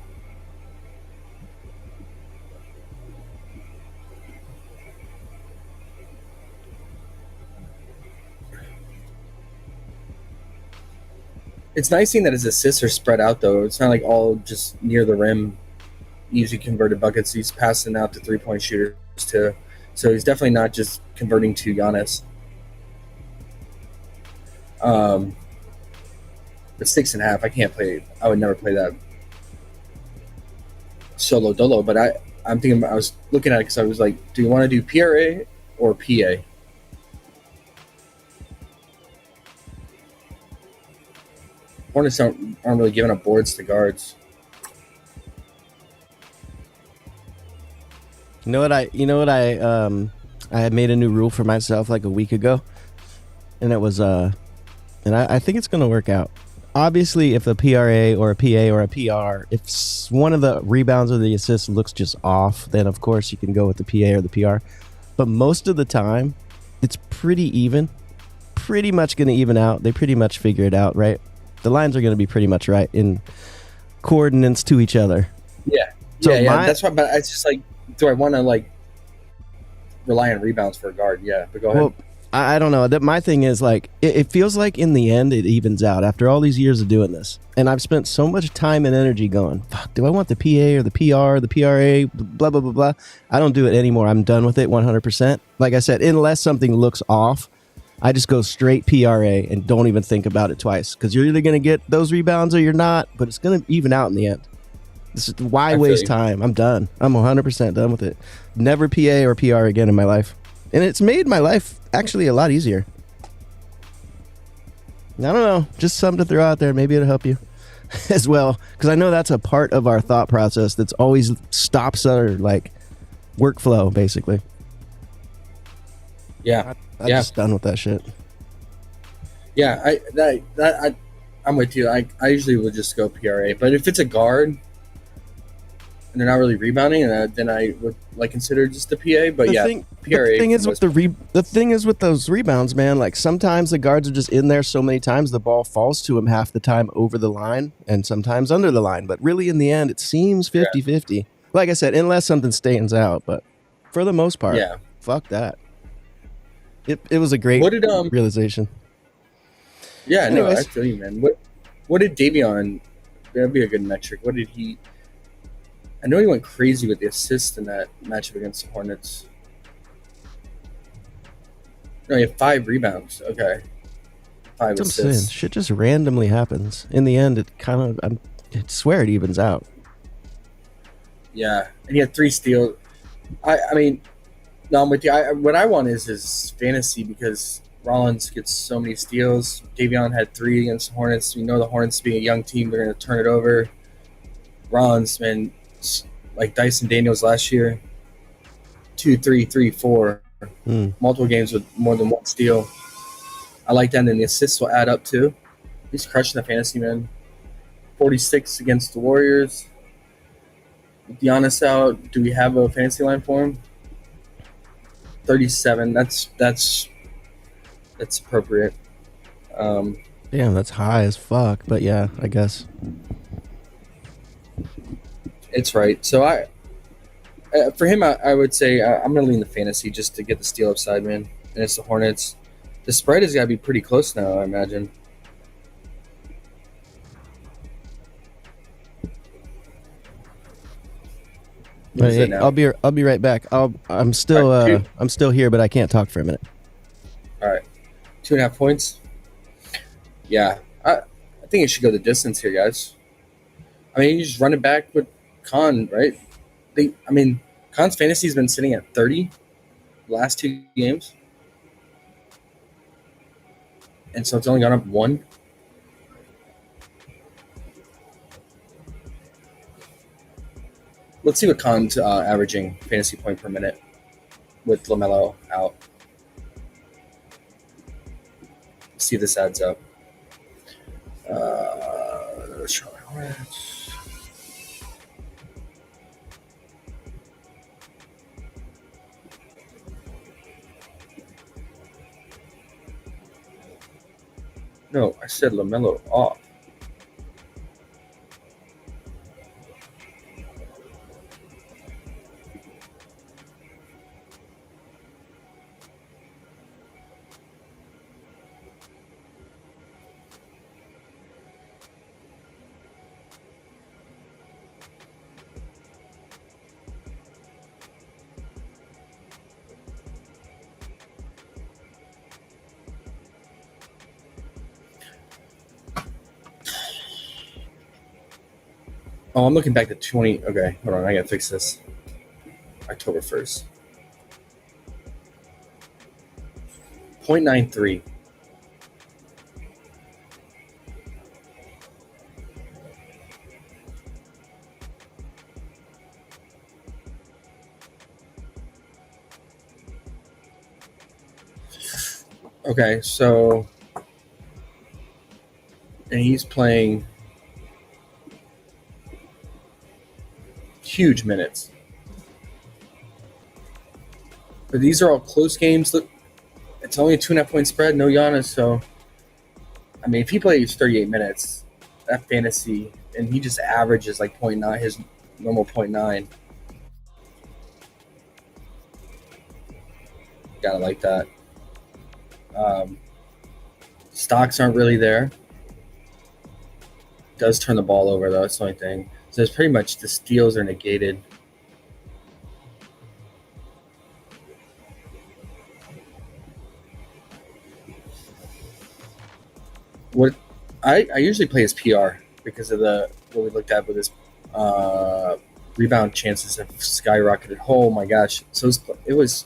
It's nice seeing that his assists are spread out, though. It's not like all just near the rim, easy converted buckets. He's passing out to three-point shooters, too. So he's definitely not just converting to Giannis. But 6.5, I can't play. I would never play that solo dolo. But I'm thinking. I was looking at it because I was like, do you want to do PRA or PA? Hornets aren't really giving up boards to guards. I had made a new rule for myself like a week ago, and it was and I think it's gonna work out. Obviously, if a PRA or a PA or a PR, if one of the rebounds or the assists looks just off, then of course you can go with the PA or the PR. But most of the time, it's pretty even. Pretty much going to even out. They pretty much figure it out, right? The lines are going to be pretty much right in coordinates to each other. Yeah. So Yeah. That's why, but it's just like, do I want to like rely on rebounds for a guard? Yeah, but go ahead. Well, I don't know. My thing is like it feels like in the end it evens out after all these years of doing this, and I've spent so much time and energy going, fuck, do I want the PA or the PR, the PRA, blah blah blah blah. I don't do it anymore. I'm done with it 100%. Like I said, unless something looks off, I just go straight PRA and don't even think about it twice, because you're either going to get those rebounds or you're not, but it's going to even out in the end. This is why waste time. I'm done. I'm 100% done with it. Never PA or PR again in my life. And it's made my life actually a lot easier. I don't know. Just something to throw out there. Maybe it'll help you as well. Because I know that's a part of our thought process that's always stops our like workflow, basically. Yeah. I'm just done with that shit. Yeah, I'm with you. I usually would just go PRA. But if it's a guard and they're not really rebounding, then I would like consider just the PA. But PRA. The thing is with the thing is with those rebounds, man. Like sometimes the guards are just in there so many times the ball falls to him half the time over the line and sometimes under the line. But really, in the end, it seems 50-50. Like I said, unless something stands out. But for the most part, fuck that. It was a great realization. Yeah, Anyways. no, I feel you, man. What did Davion? That'd be a good metric. What did he? I know he went crazy with the assist in that matchup against the Hornets. No, he had 5 rebounds. Okay, 5 That's assists. what I'm saying. Shit just randomly happens. In the end, it kind of, I swear it evens out. Yeah, and he had 3 steals. I mean, no, I'm with you. What I want is fantasy, because Rollins gets so many steals. Davion had 3 against the Hornets. We know the Hornets being a young team, they're going to turn it over. Rollins, man, like Dyson Daniels last year, 2, 3, 3, 4, multiple games with more than 1 steal. I like that, and then the assists will add up too. He's crushing the fantasy, man. 46 against the Warriors. With Giannis out, do we have a fantasy line for him? 37. That's appropriate. Damn, that's high as fuck. But yeah, I guess it's right. So for him, I would say I'm gonna lean the fantasy just to get the steal upside, man. And it's the Hornets. The spread has got to be pretty close now, I imagine. But hey, I'll be right back. I'm still here, but I can't talk for a minute. All right, 2.5 points. Yeah, I think it should go the distance here, guys. I mean, you just run it back with Khan, right? Khan's fantasy has been sitting at 30 the last 2 games, and so it's only gone up 1. Let's see what Khan's averaging fantasy point per minute with LaMelo out. Let's see if this adds up. Charlotte Hornets. No, I said LaMelo off. Oh, I'm looking back to 20. Okay, hold on. I gotta fix this. October 1st. 0.93. Okay, so and he's playing huge minutes. But these are all close games. Look, it's only a 2.5-point spread, no Giannis. So, I mean, if he plays 38 minutes, that fantasy, and he just averages like 0.9, his normal 0.9. Gotta like that. Stocks aren't really there. Does turn the ball over, though. That's the only thing. So it's pretty much the steals are negated. What I usually play his PR because of what we looked at with his rebound chances have skyrocketed. Oh my gosh. So it was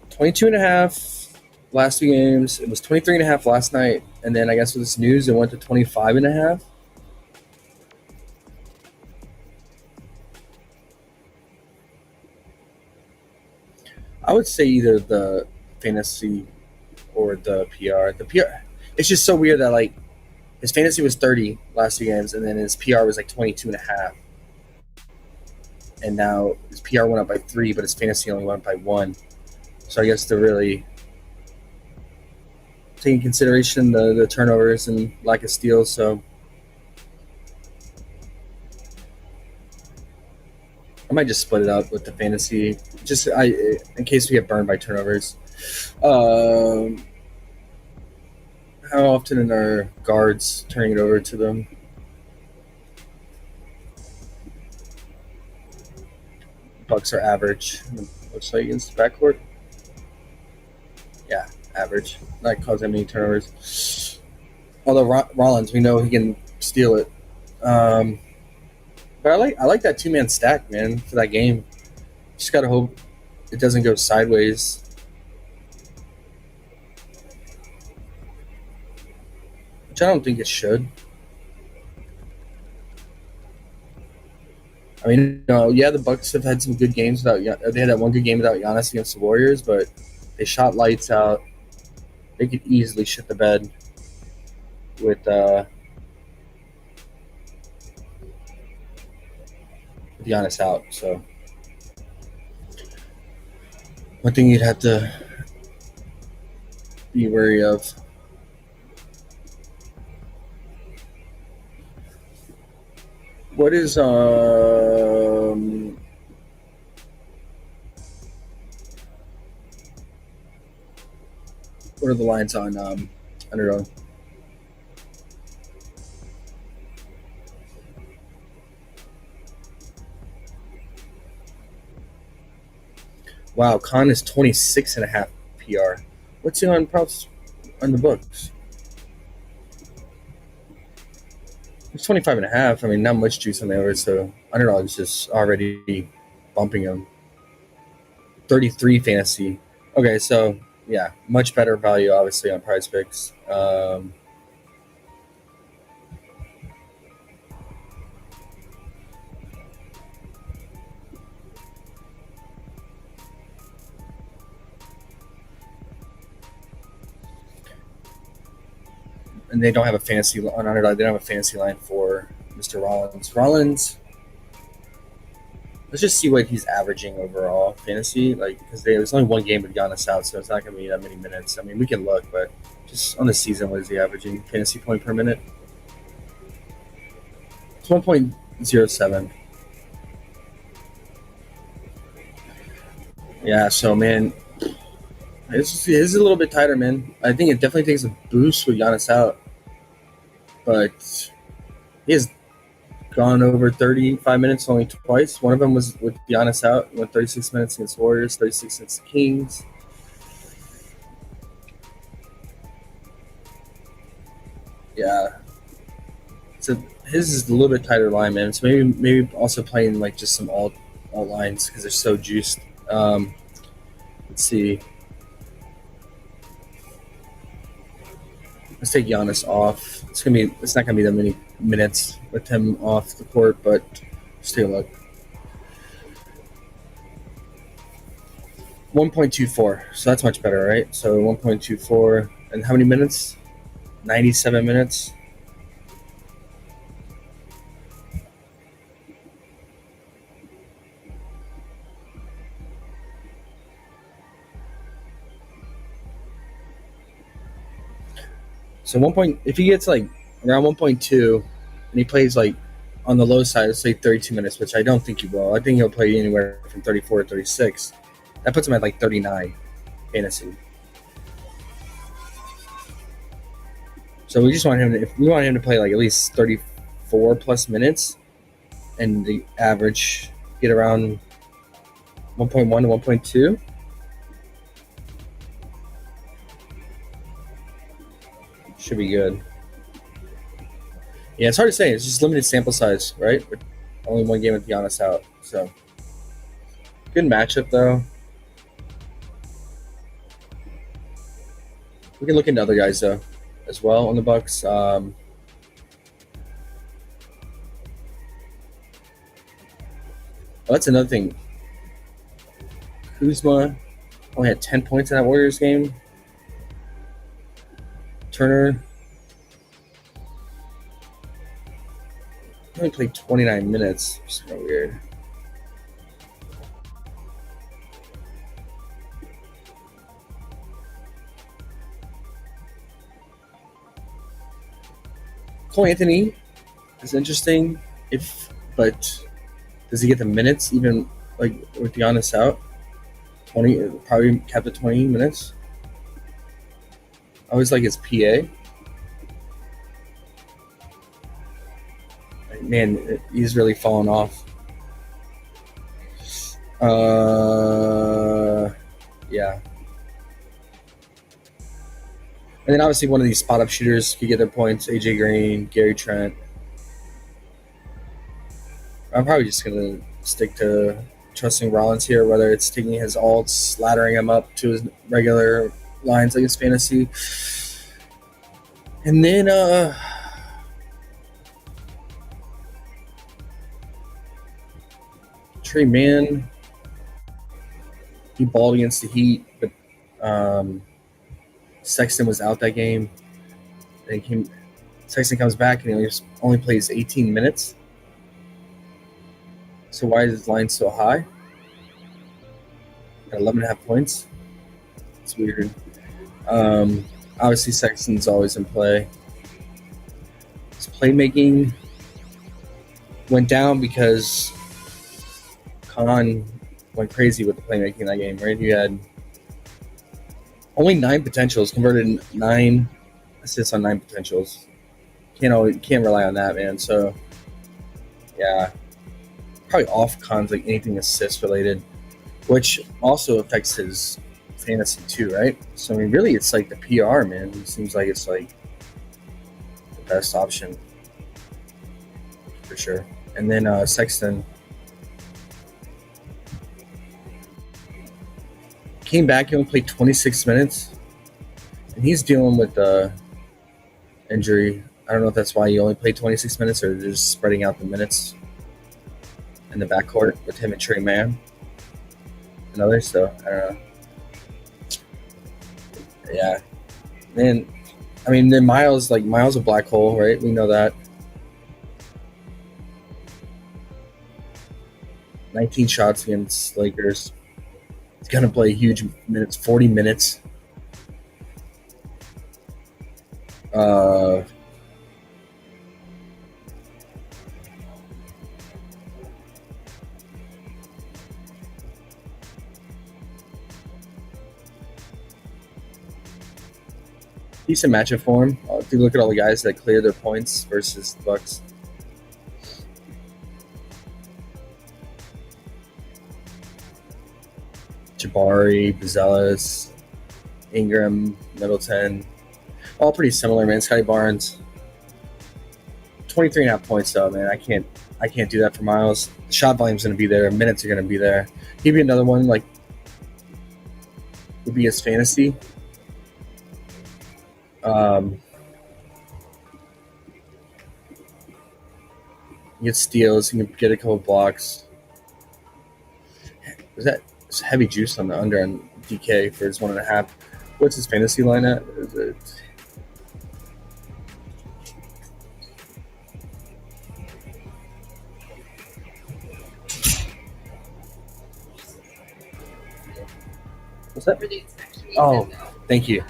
22.5 last 2 games. It was 23.5 last night. And then I guess with this news, it went to 25.5. I would say either the fantasy or the PR. The PR, it's just so weird that like his fantasy was 30 last 2 games, and then his PR was like 22.5. And now his PR went up by 3, but his fantasy only went up by 1. So I guess they're really taking consideration the turnovers and lack of steals. So I might just split it up with the fantasy, just in case we get burned by turnovers. How often are guards turning it over to them? Bucks are average. Looks like against the backcourt. Yeah, average. Not cause that many turnovers. Although Rollins, we know he can steal it. But I like that 2-man stack, man, for that game. Just gotta hope it doesn't go sideways. Which I don't think it should. I mean, yeah, the Bucks have had some good games without. They had that one good game without Giannis against the Warriors, but they shot lights out. They could easily shit the bed with Giannis out. So one thing you'd have to be wary of. What is what are the lines on Underdog? Wow, Khan is 26.5 PR. What's he on props on the books? It's 25.5. I mean, not much juice on the over, so Underdog is just already bumping him. 33 fantasy. Okay, so yeah, much better value, obviously, on PrizePicks. And they don't have a fantasy on Underdog. They don't have a fantasy line for Mr. Rollins. Rollins, let's just see what he's averaging overall fantasy. Like, because there's only one game with Giannis out, so it's not going to be that many minutes. I mean, we can look, but just on the season, what is he averaging fantasy point per minute? It's 1.07. Yeah, so man, this is a little bit tighter, man. I think it definitely takes a boost with Giannis out, but he has gone over 35 minutes only twice. One of them was with Giannis out. He went 36 minutes against Warriors, 36 against the Kings. Yeah. So his is a little bit tighter line, man. So maybe also playing like just some alt lines because they're so juiced. Let's see. Let's take Giannis off. It's not gonna be that many minutes with him off the court, but just take a look. 1.24. So that's much better, right? So 1.24. And how many minutes? 97 minutes. So if he gets like around 1.2 and he plays like on the low side, let's say 32 minutes, which I don't think he will. I think he'll play anywhere from 34 to 36. That puts him at like 39 fantasy. So we just want him to, if we want him to play like at least 34 plus minutes and the average get around 1.1 to 1.2. Should be good. Yeah, it's hard to say. It's just limited sample size, right? With only one game with Giannis out. So good matchup though. We can look into other guys though as well on the Bucks. That's another thing. Kuzma only had 10 points in that Warriors game. Turner only played 29 minutes. It's kind of weird. Cole Anthony is interesting, but does he get the minutes even like with Giannis out? 20, probably capped at 20 minutes. I always like his PA. Man, he's really fallen off. Yeah. And then obviously one of these spot up shooters could get their points. AJ Green, Gary Trent. I'm probably just gonna stick to trusting Rollins here, whether it's taking his alts, laddering him up to his regular lines like his fantasy. And then Trey Mann, he balled against the Heat, but Sexton was out that game. Sexton comes back and he only plays 18 minutes. So why is his line so high? At 11.5 points. It's weird. Obviously, Sexton's always in play. His playmaking went down because Khan went crazy with the playmaking in that game, right? You had only 9 potentials, converted 9 assists on 9 potentials. Can't rely on that, man. So, yeah. Probably off Khan's like anything assist related, which also affects his fantasy too, right? So I mean, really, it's like the PR, man. It seems like it's like the best option for sure. And then Sexton came back. He only played 26 minutes, and he's dealing with the injury. I don't know if that's why he only played 26 minutes, or they're just spreading out the minutes in the backcourt with him and Trey Mann and others. So I don't know. Yeah, man. I mean, then Miles a black hole, right? We know that. 19 shots against Lakers. He's gonna play huge minutes, 40 minutes. Decent matchup for him. If you look at all the guys that cleared their points versus the Bucks. Jabari, Bazelis, Ingram, Middleton. All pretty similar, man. Scotty Barnes. 23.5 points though, man. I can't do that for Miles. The shot volume's gonna be there, minutes are gonna be there. He'd be another one like would be his fantasy. He gets steals, he can get a couple blocks. Is that heavy juice on the under on DK for his 1.5. What's his fantasy line at? Is it? What's that? Oh, thank you.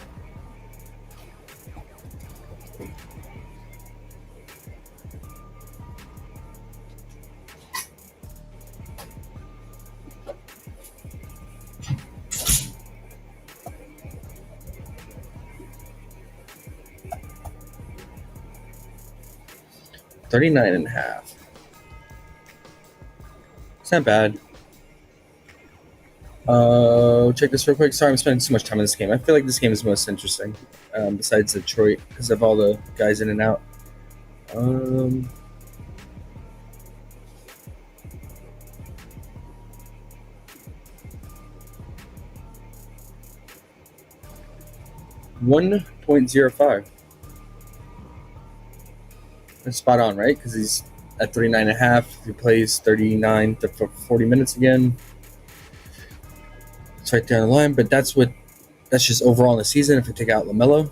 $39.5. It's not bad. Check this real quick. Sorry, I'm spending too much time on this game. I feel like this game is most interesting, besides Detroit, because of all the guys in and out. 1.05. That's spot on, right? Because he's at 39.5. He plays 39 to 40 minutes again. It's right down the line, but that's just overall in the season if we take out LaMelo.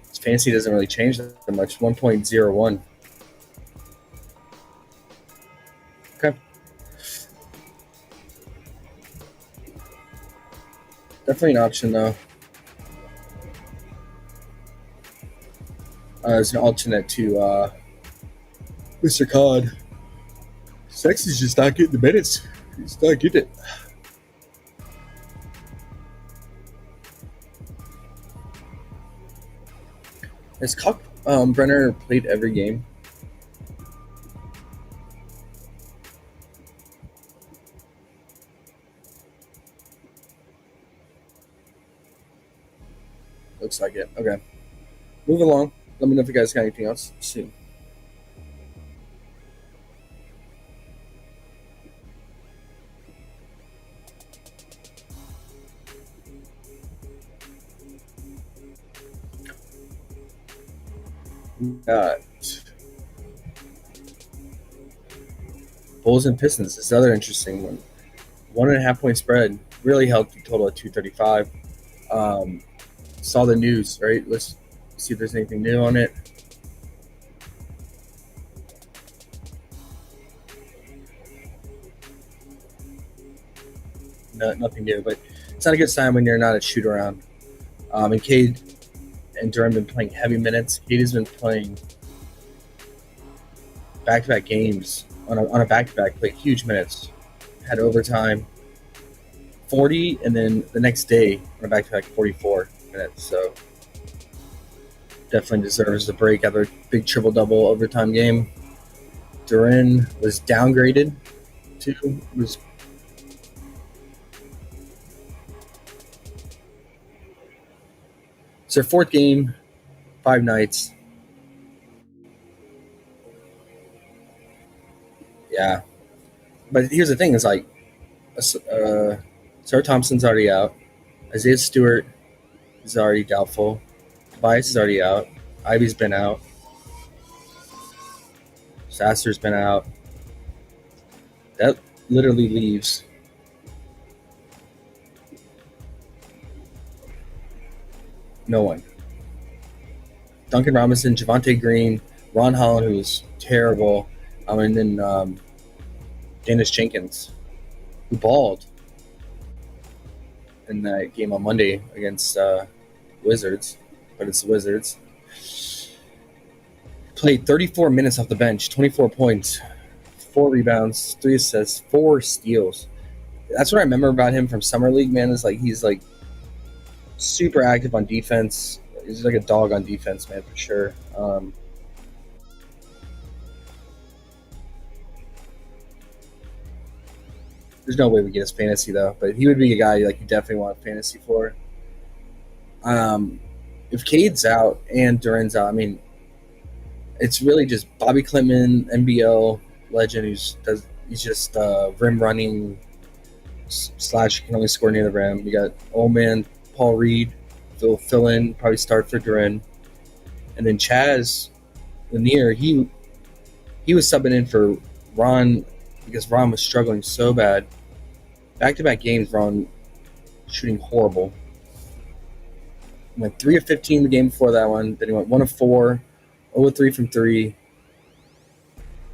His fantasy doesn't really change that much. 1.01. Okay. Definitely an option, though. As an alternate to Mr. Cod. Sexy's just not getting the minutes. He's not getting it. Has Brenner played every game? Looks like it. Okay. Move along. Let me know if you guys got anything else soon. Got Bulls and Pistons. This is another interesting one. 1.5 point spread. Really helped the total at 235. Saw the news, right? Let's see if there's anything new on it. No, nothing new, but it's not a good sign when you're not a shoot around. And Cade and Durham been playing heavy minutes. Cade has been playing back-to-back games on a back-to-back, played huge minutes. Had overtime, 40, and then the next day on a back-to-back 44 minutes. So definitely deserves the break after a big triple-double overtime game. Duran was downgraded to It's their fourth game, 5 nights. Yeah. But here's the thing, is like Sarah Thompson's already out. Isaiah Stewart is already doubtful. Tobias is already out. Ivy's been out. Sasser's been out. That literally leaves no one. Duncan Robinson, Javonte Green, Ron Holland, who was terrible, and then Dennis Jenkins, who balled in that game on Monday against Wizards, but it's the Wizards. Played 34 minutes off the bench, 24 points, 4 rebounds, 3 assists, 4 steals. That's what I remember about him from Summer League, man, is like he's like super active on defense. He's like a dog on defense, man, for sure. There's no way we get his fantasy, though. But he would be a guy like you definitely want fantasy for. If Cade's out and Duran's out, I mean, it's really just Bobby Klintman, NBL legend, he's just rim running / can only score near the rim. You got old man Paul Reed, will fill in, probably start for Duran. And then Chaz Lanier, he was subbing in for Ron, because Ron was struggling so bad. Back-to-back games, Ron shooting horrible. Went 3 of 15 the game before that one. Then he went 1 of 4, 0 of 3 from 3.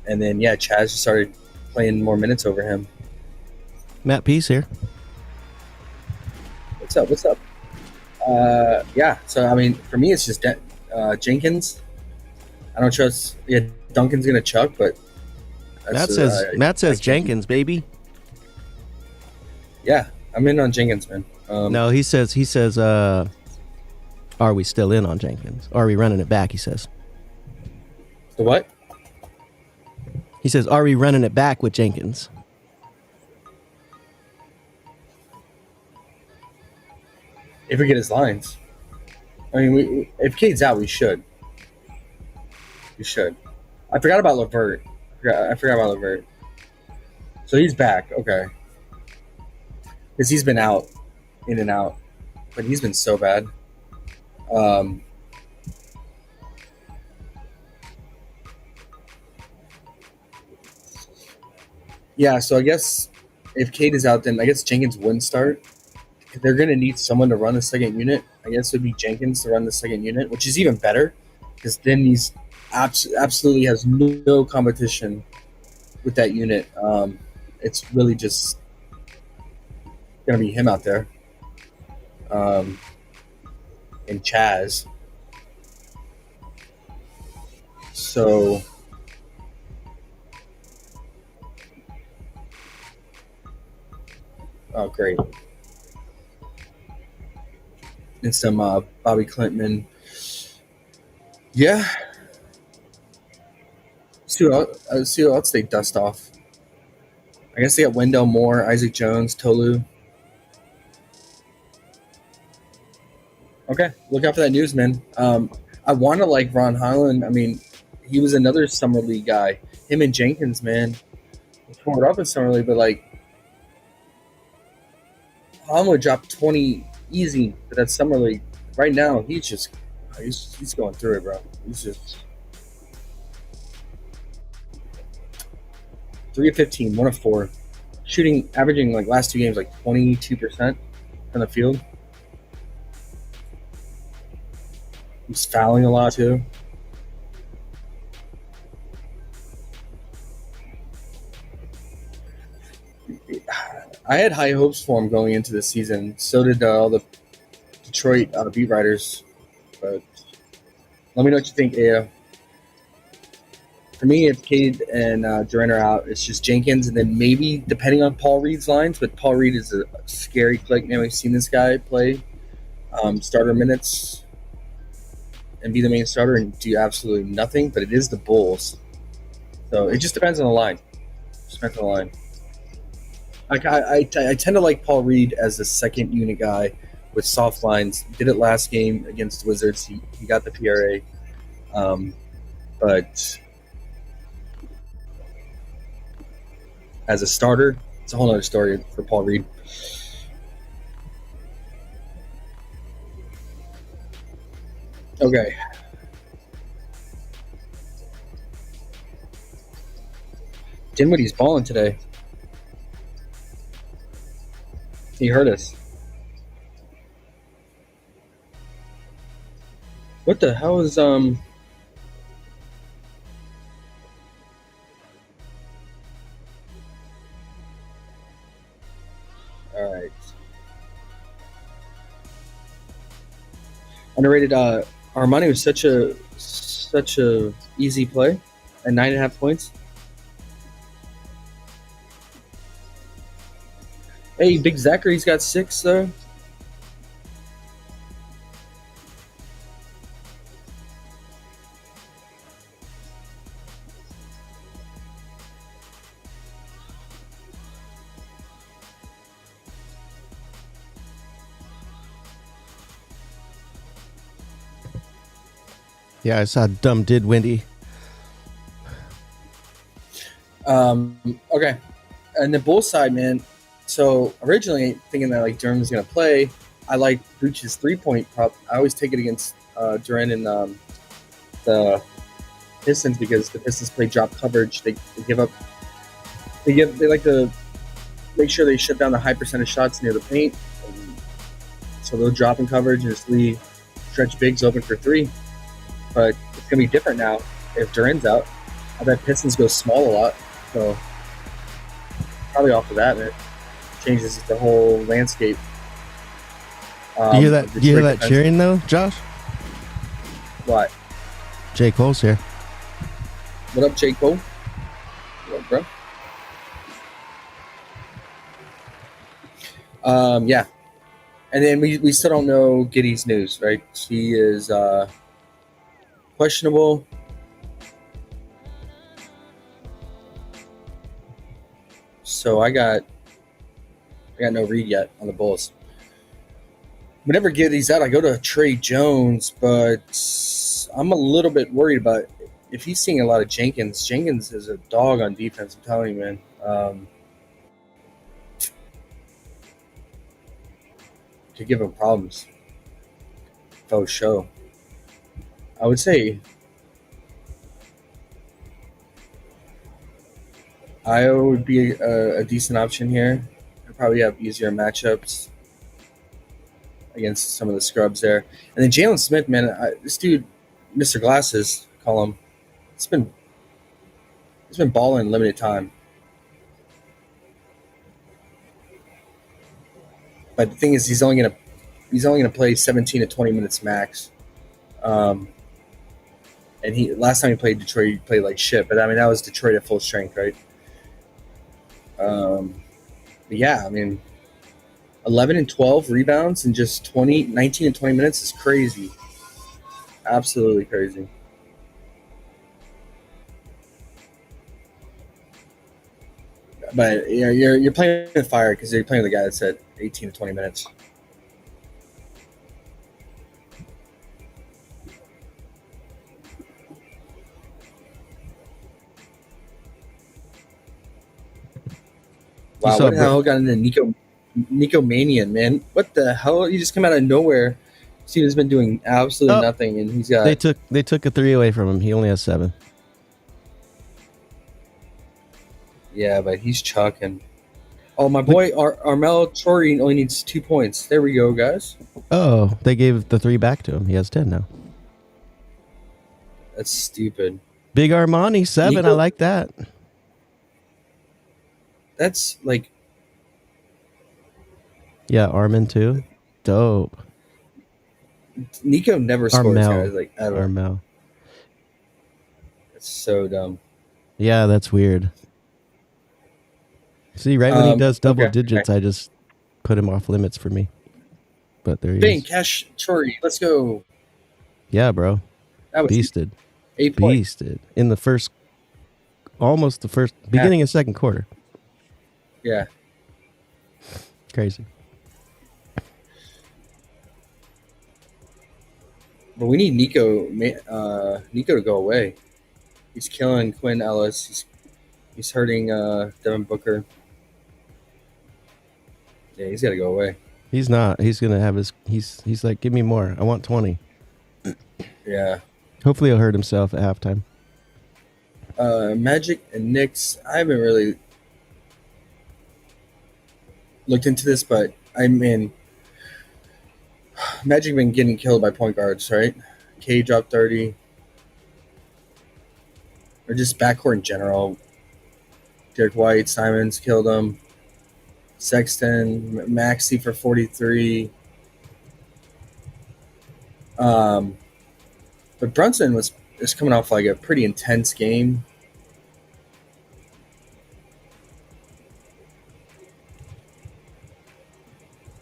And then, yeah, Chaz just started playing more minutes over him. Matt Peace here. What's up? What's up? Yeah, so, I mean, for me, it's just Jenkins. I don't trust. Yeah, Duncan's going to chuck, but. Matt says Jenkins, baby. Yeah, I'm in on Jenkins, man. No, he says, are we still in on Jenkins? Or are we running it back, he says. The what? He says, are we running it back with Jenkins? If we get his lines. I mean, if Cade's out, we should. We should. I forgot about LeVert. I forgot about LeVert. So he's back. Okay. Because he's been out, in and out. But he's been so bad. Yeah, so I guess if Cade is out, then I guess Jenkins wouldn't start. They're going to need someone to run the second unit. I guess it would be Jenkins to run the second unit, which is even better because then he's absolutely has no competition with that unit. It's really just going to be him out there. And Chaz. So oh, great. And some Bobby Clinton. Yeah. See what else they dust off. I guess they got Wendell Moore, Isaac Jones, Tolu. Okay, look out for that news, man. I want to like Ron Holland. I mean, he was another Summer League guy. Him and Jenkins, man. He tore it up in Summer League, but like, Holland would drop 20 easy for that Summer League. Right now, he's going through it, bro. He's just 3 of 15, 1 of 4. Shooting, averaging like last 2 games, like 22% from the field. He's fouling a lot too. I had high hopes for him going into the season. So did all the Detroit beat writers. But let me know what you think, Aya. For me, if Cade and Durant are out, it's just Jenkins, and then maybe depending on Paul Reed's lines. But Paul Reed is a scary click. Man, we've seen this guy play starter minutes and be the main starter and do absolutely nothing. But it is the Bulls, so it just depends on the line. I tend to like Paul Reed as the second unit guy with soft lines. Did it last game against the Wizards. He got the PRA, but as a starter, it's a whole other story for Paul Reed. Okay. Dinwiddie's balling today. He hurt us. What the hell is All right. Underrated. Armani was such a easy play at 9.5 points. Hey, Big Zachary's got 6 though. Yeah, I saw dumb did Windy. Okay. And the Bulls side, man. So originally thinking that like Durant was gonna play, I like Vooch's 3-point prop. I always take it against Durant and the Pistons because the Pistons play drop coverage. They give up They like to make sure they shut down the high percentage shots near the paint. So they'll drop in coverage and just leave stretch bigs open for three. But it's gonna be different now if Duran's out. I bet Pistons go small a lot. So probably off of that, it changes the whole landscape. Do you hear that? Do you hear that cheering though, Josh? What? J. Cole's here. What up, J. Cole? What up, bro? Yeah. And then we still don't know Giddey's news, right? He is questionable. So I got no read yet on the Bulls. Whenever Giddey's out, I go to Trey Jones, but I'm a little bit worried about if he's seeing a lot of Jenkins. Jenkins is a dog on defense, I'm telling you, man. Could give him problems. Faux show. I would say Io would be a decent option here. He'll probably have easier matchups against some of the scrubs there. And then Jalen Smith, man, this dude, Mr. Glasses, call him. It's been balling limited time. But the thing is, he's only gonna play 17 to 20 minutes max. And last time he played Detroit, he played like shit. But I mean, that was Detroit at full strength, right? But yeah, I mean, 11 and 12 rebounds in just 19 and 20 minutes is crazy. Absolutely crazy. But you're playing with fire because you're playing with a guy that said 18 to 20 minutes. Wow, what the hell got into Nico Manian, man? What the hell? You just come out of nowhere. Steven's been doing absolutely nothing, and he's got. They took a 3 away from him. He only has 7. Yeah, but he's chucking. Oh, my boy Armel Tori only needs 2 points. There we go, guys. Oh, they gave the 3 back to him. He has 10 now. That's stupid. Big Armani 7. I like that. That's like. Yeah, Armin too. Dope. Nico never scores, guys. Like ever. Armel. It's so dumb. Yeah, that's weird. See, right when he does double digits, I just put him off limits for me. But there he is. Cash Tori, let's go. Yeah, bro. That was Beasted. 8 points. Beasted. In the beginning of second quarter. Yeah. Crazy. But we need Nico to go away. He's killing Quinn Ellis. He's hurting Devin Booker. Yeah, he's got to go away. He's not. He's gonna have his. He's like, give me more. I want 20. Yeah. Hopefully, he'll hurt himself at halftime. Magic and Knicks. I haven't really looked into this, but I mean, Magic been getting killed by point guards, right? K dropped 30, or just backcourt in general. Derek White, Simons killed him. Sexton, Maxey for 43. But Brunson is coming off like a pretty intense game.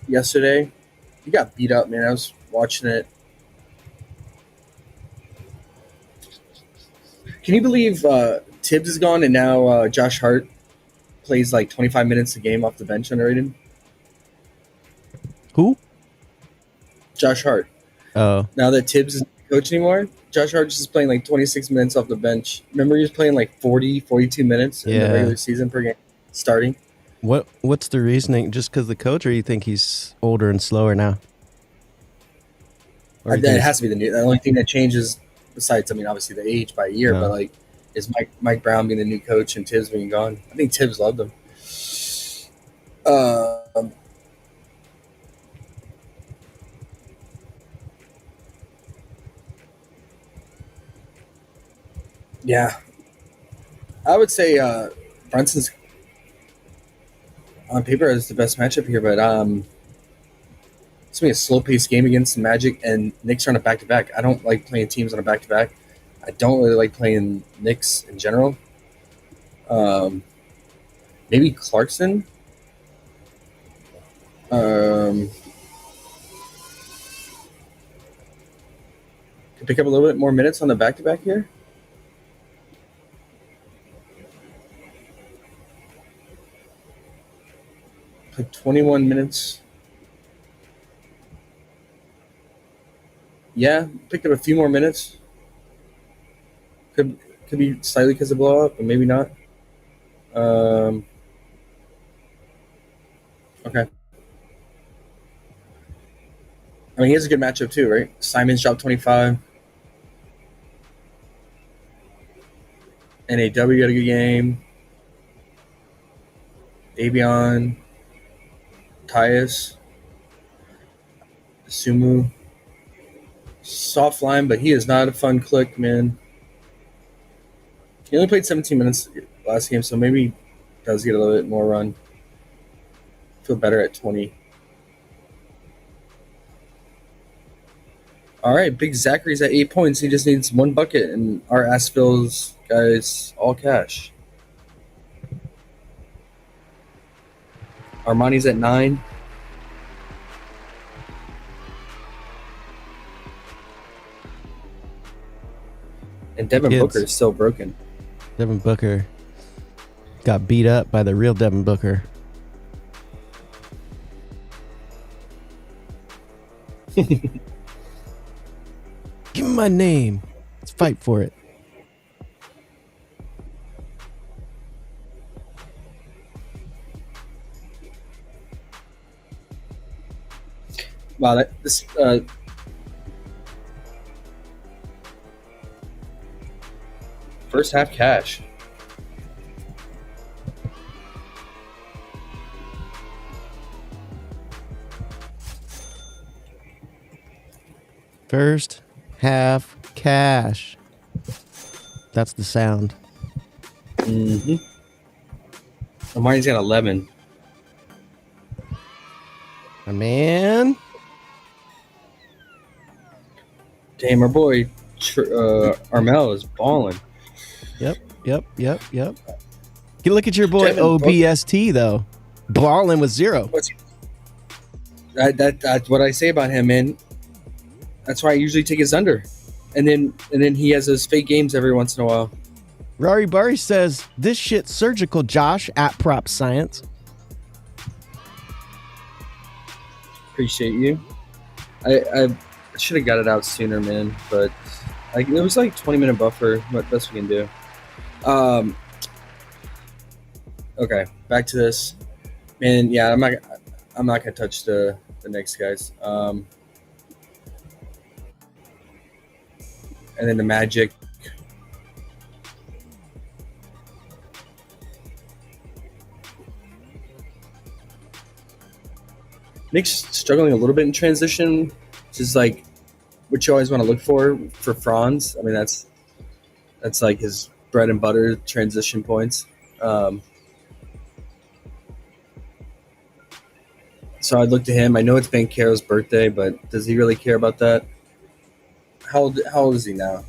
Yesterday, he got beat up, man. I was watching it. Can you believe Tibbs is gone and now Josh Hart plays like 25 minutes a game off the bench underrated? Who? Josh Hart. Oh. Now that Tibbs isn't the coach anymore, Josh Hart is playing like 26 minutes off the bench. Remember he was playing like 40, 42 minutes in the regular season per game starting? What's the reasoning? Just because the coach, or you think he's older and slower now? It has to be the only thing that changes besides, I mean, obviously the age by a year, but like Is Mike Brown being the new coach and Tibbs being gone? I think Tibbs loved him. Um, yeah, I would say Brunson's on paper is the best matchup here, but it's gonna be a slow paced game against the Magic, and Knicks are on a back to back. I don't like playing teams on a back to back. I don't really like playing Knicks in general. Um, maybe Clarkson. Could pick up a little bit more minutes on the back to back here. Like 21 minutes. Yeah, picked up a few more minutes. Could be slightly because of blowout, but maybe not. Okay. I mean, he has a good matchup too, right? Simon's dropped 25. NAW got a good game. Davion, Tyus, Sumu. Soft line, but he is not a fun click, man. He only played 17 minutes last game, so maybe he does get a little bit more run. Feel better at 20. All right, Big Zachary's at 8 points. He just needs one bucket, and our Asphil's guys all cash. Armani's at 9. And Devin Kids. Booker is still broken. Devin Booker got beat up by the real Devin Booker. Give me my name. Let's fight for it. Wow, this first half cash. First half cash. That's the sound. Mm-hmm. Armani's got 11. My man. Damn, our boy Armel is balling. Yep. You look at your boy Devin OBST though. Ballin with 0. That's what I say about him, man. That's why I usually take his under, and then he has those fake games every once in a while. Rari Bari says this shit's surgical, Josh, at Prop Science. Appreciate you. I should have got it out sooner, man, but it was like 20-minute buffer. What best we can do. Okay, back to this, man. Yeah, I'm not gonna touch the Knicks guys. And then the Magic. Knicks struggling a little bit in transition, which is like what you always want to look for Franz. I mean, that's like his bread and butter transition points. So I looked to him. I know it's Banchero's birthday, but does he really care about that? How old is he now?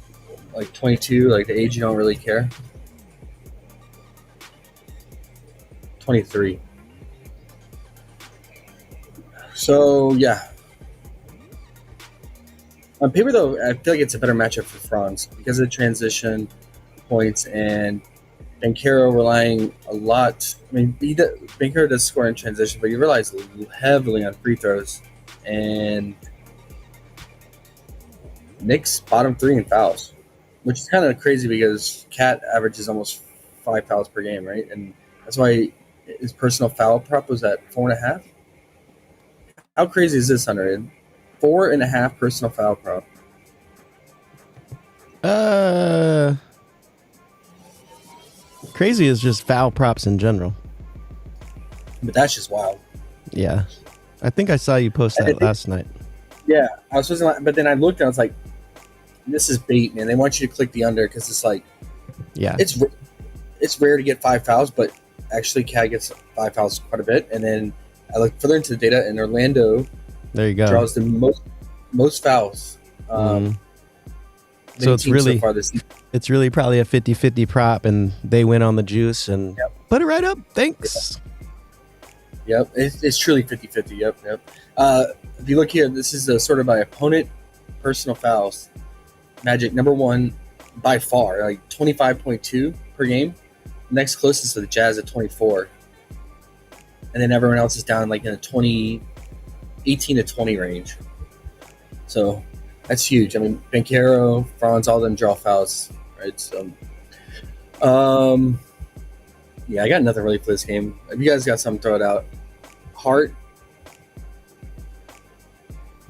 Like 22, like the age you don't really care? 23. So, yeah. On paper, though, I feel like it's a better matchup for Franz because of the transition points and Banchero relying a lot. I mean, Banchero does score in transition, but you realize heavily on free throws. And Knicks bottom 3 in fouls, which is kind of crazy because Cat averages almost 5 fouls per game, right? And that's why his personal foul prop was at 4.5. How crazy is this, Hunter? 4.5 personal foul prop. crazy is just foul props in general. But that's just wild. Yeah. I think I saw you post that last night. Yeah, I was supposed to, but then I looked and I was like, this is bait, man. They want you to click the under because it's like, Yeah. it's rare to get 5 fouls, but actually Cat gets 5 fouls quite a bit. And then I looked further into the data, and Orlando There you go. draws the most fouls. So it's really so far this season. It's really probably a 50-50 prop, and they win on the juice and put it right up. Thanks. Yep, it's truly 50-50. Yep. If you look here, this is sorted by opponent personal fouls. Magic number 1 by far, like 25.2 per game. Next closest to the Jazz at 24, and then everyone else is down like in the 18 to 20 range. So that's huge. I mean, Banchero, Franz, all of them draw fouls, right? So, yeah, I got nothing really for this game. If you guys got something, throw it out. Hart.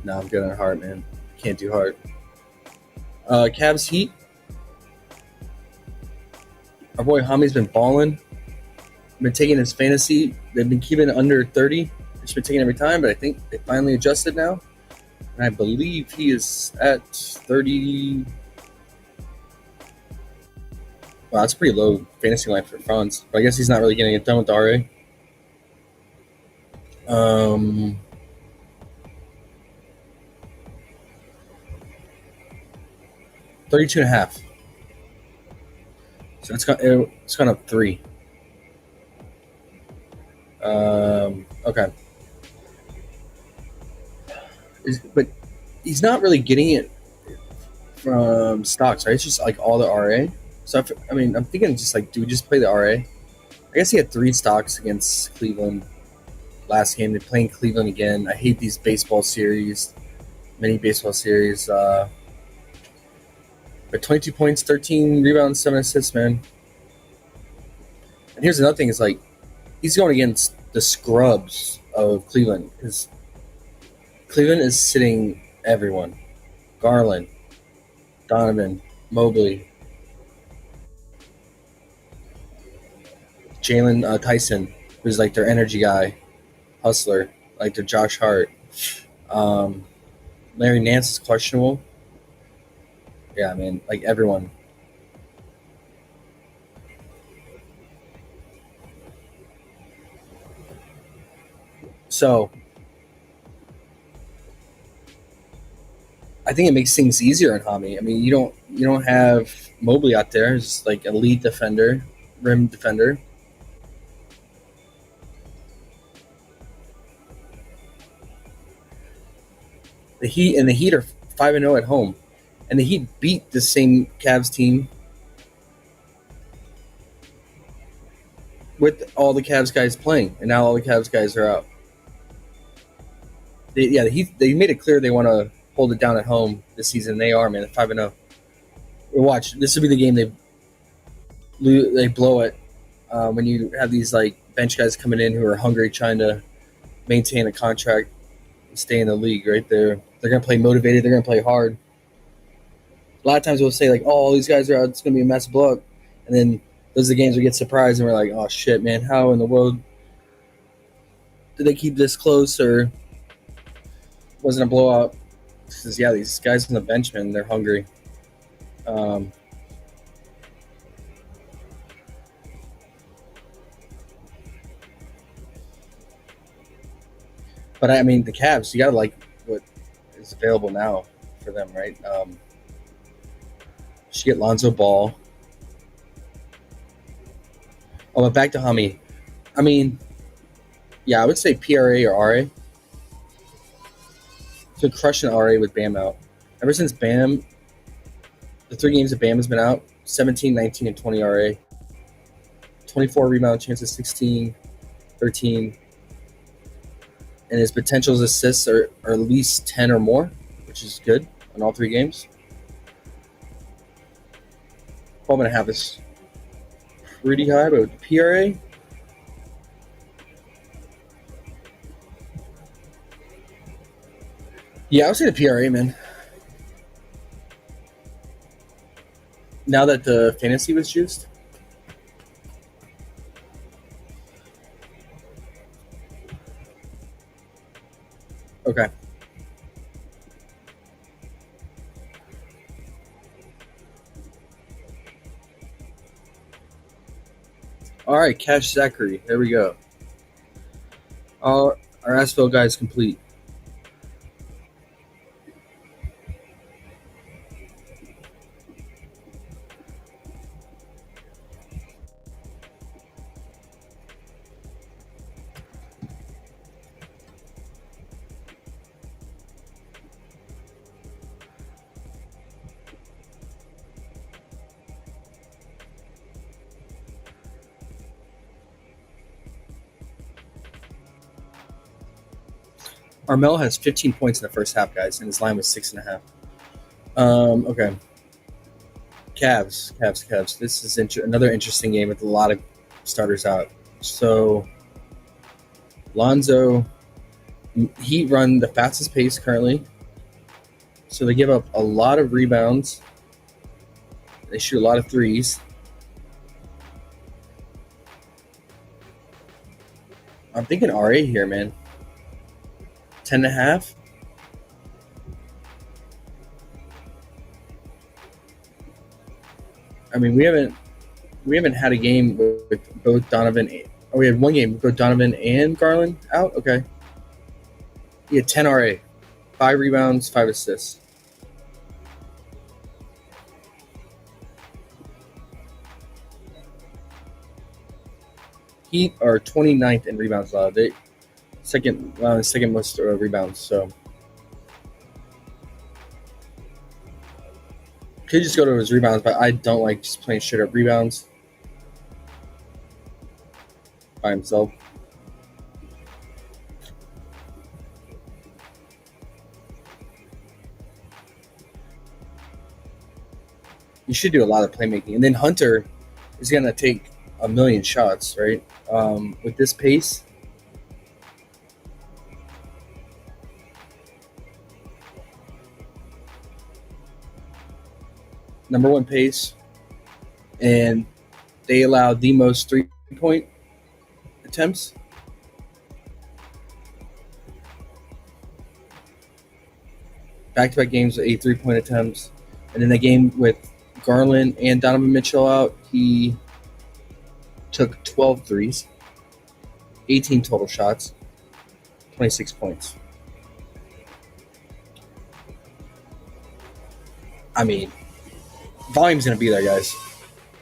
No, I'm good on Hart, man. Can't do Hart. Cavs Heat. Our boy Hami's been balling. Been taking his fantasy. They've been keeping it under 30. It's been taking every time, but I think they finally adjusted now. And I believe he is at 30. Wow, that's pretty low fantasy line for Franz. But I guess he's not really getting it done with the RA. 32.5. So it's gone up 3. Okay. But he's not really getting it from stocks, right? It's just like all the RA. So I'm thinking just like, do we just play the RA? I guess he had 3 stocks against Cleveland last game. They're playing Cleveland again. I hate these baseball series, mini baseball series. But 22 points, 13 rebounds, 7 assists, man. And here's another thing: is like he's going against the scrubs of Cleveland because Cleveland is sitting everyone: Garland, Donovan, Mobley, Jalen Tyson, who's like their energy guy, hustler, like their Josh Hart. Larry Nance is questionable. Yeah, I mean, like everyone. So I think it makes things easier on Hami. I mean, you don't have Mobley out there as like elite defender, rim defender. The Heat are 5-0 at home, and the Heat beat the same Cavs team with all the Cavs guys playing, and now all the Cavs guys are out. They made it clear they want to hold it down at home this season. They are, man. 5-0. Watch, this will be the game they blow it when you have these like bench guys coming in who are hungry, trying to maintain a contract and stay in the league. Right there, they're gonna play motivated. They're gonna play hard. A lot of times we'll say like, "Oh, all these guys are out. It's gonna be a massive blowout," and then those are the games we get surprised and we're like, "Oh shit, man! How in the world did they keep this close or wasn't a blowout?" Because these guys on the bench, man, they're hungry. But I mean, the Cavs, you gotta like what is available now for them, right? Should get Lonzo Ball. Oh, but back to Hami. I mean, yeah, I would say PRA or RA. So crushing RA with Bam out. Ever since Bam, the 3 games that Bam has been out, 17, 19, and 20 RA. 24 rebound chances, 16, 13. And his potential assists are at least 10 or more, which is good on all 3 games. 12.5 is pretty high, but with PRA, yeah, I would say the PRA, man. Now that the fantasy was juiced, Okay. All right, Cash Zachary. There we go. Our Asphalt guy is complete. Armel has 15 points in the first half, guys, and his line was 6.5. Okay. Cavs. This is another interesting game with a lot of starters out. So, Lonzo, Heat run the fastest pace currently. So they give up a lot of rebounds. They shoot a lot of threes. I'm thinking RA here, man. 10.5. I mean, we haven't had a game with both Donovan. We had one game with both Donovan and Garland out. Okay. He had 10 RA, 5 rebounds, 5 assists. Heat are 29th in rebounds allowed. They second most rebounds. So could just go to his rebounds, but I don't like just playing straight up rebounds by himself. You should do a lot of playmaking, and then Hunter is gonna take a million shots, right? With this pace. Number one pace, and they allow the most 3-point attempts. Back-to-back games with 8 3-point attempts, and in the game with Garland and Donovan Mitchell out, he took 12 threes, 18 total shots, 26 points. I mean, volume's going to be there, guys.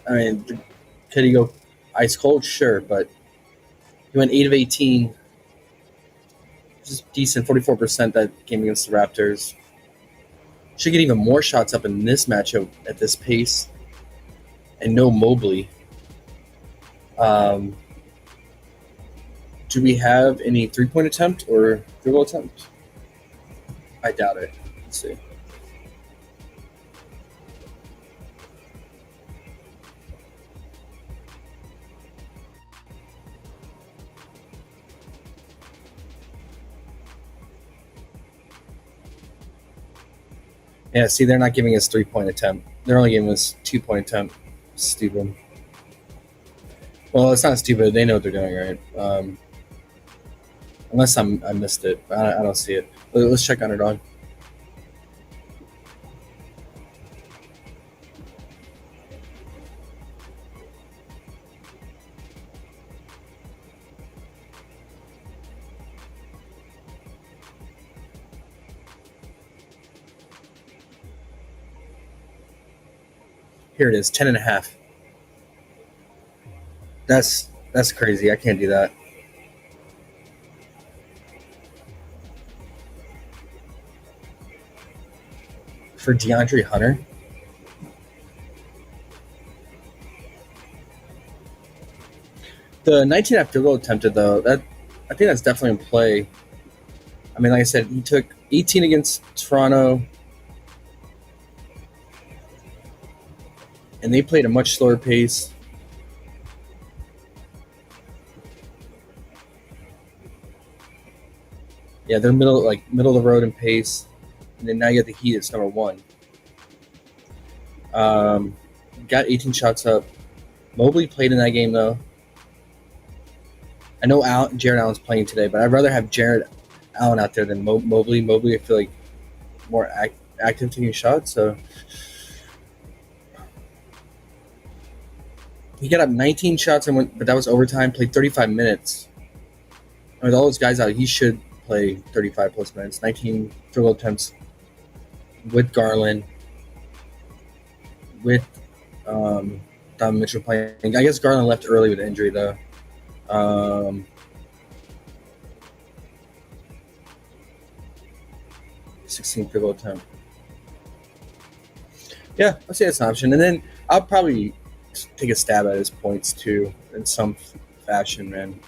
I mean, could he go ice cold? Sure, but he went 8 of 18. Just decent, 44% that game against the Raptors. Should get even more shots up in this matchup at this pace. And no Mobley. Do we have any 3-point attempt or field goal attempt? I doubt it. Let's see. Yeah, see, they're not giving us 3-point attempt. They're only giving us 2-point attempt. Stupid. Well, it's not stupid. They know what they're doing, right? Unless I missed it. I don't see it. Let's check Underdog. Here it is, 10.5. That's crazy. I can't do that. For DeAndre Hunter. The 19.5 field goal attempted, though, I think that's definitely in play. I mean, like I said, he took 18 against Toronto, and they played a much slower pace. Yeah, they're middle of the road in pace, and then now you got the Heat. It's number one. Got 18 shots up. Mobley played in that game though. I know Jared Allen's playing today, but I'd rather have Jared Allen out there than Mobley. Mobley, I feel like more active taking shots. So he got up 19 shots and went, but that was overtime. Played 35 minutes. With all those guys out, he should play 35 plus minutes. 19 field goal attempts with Garland, with Donovan Mitchell playing. I guess Garland left early with an injury though. 16 field goal attempt. Yeah, I'll say that's an option. And then I'll probably take a stab at his points too in some fashion, man.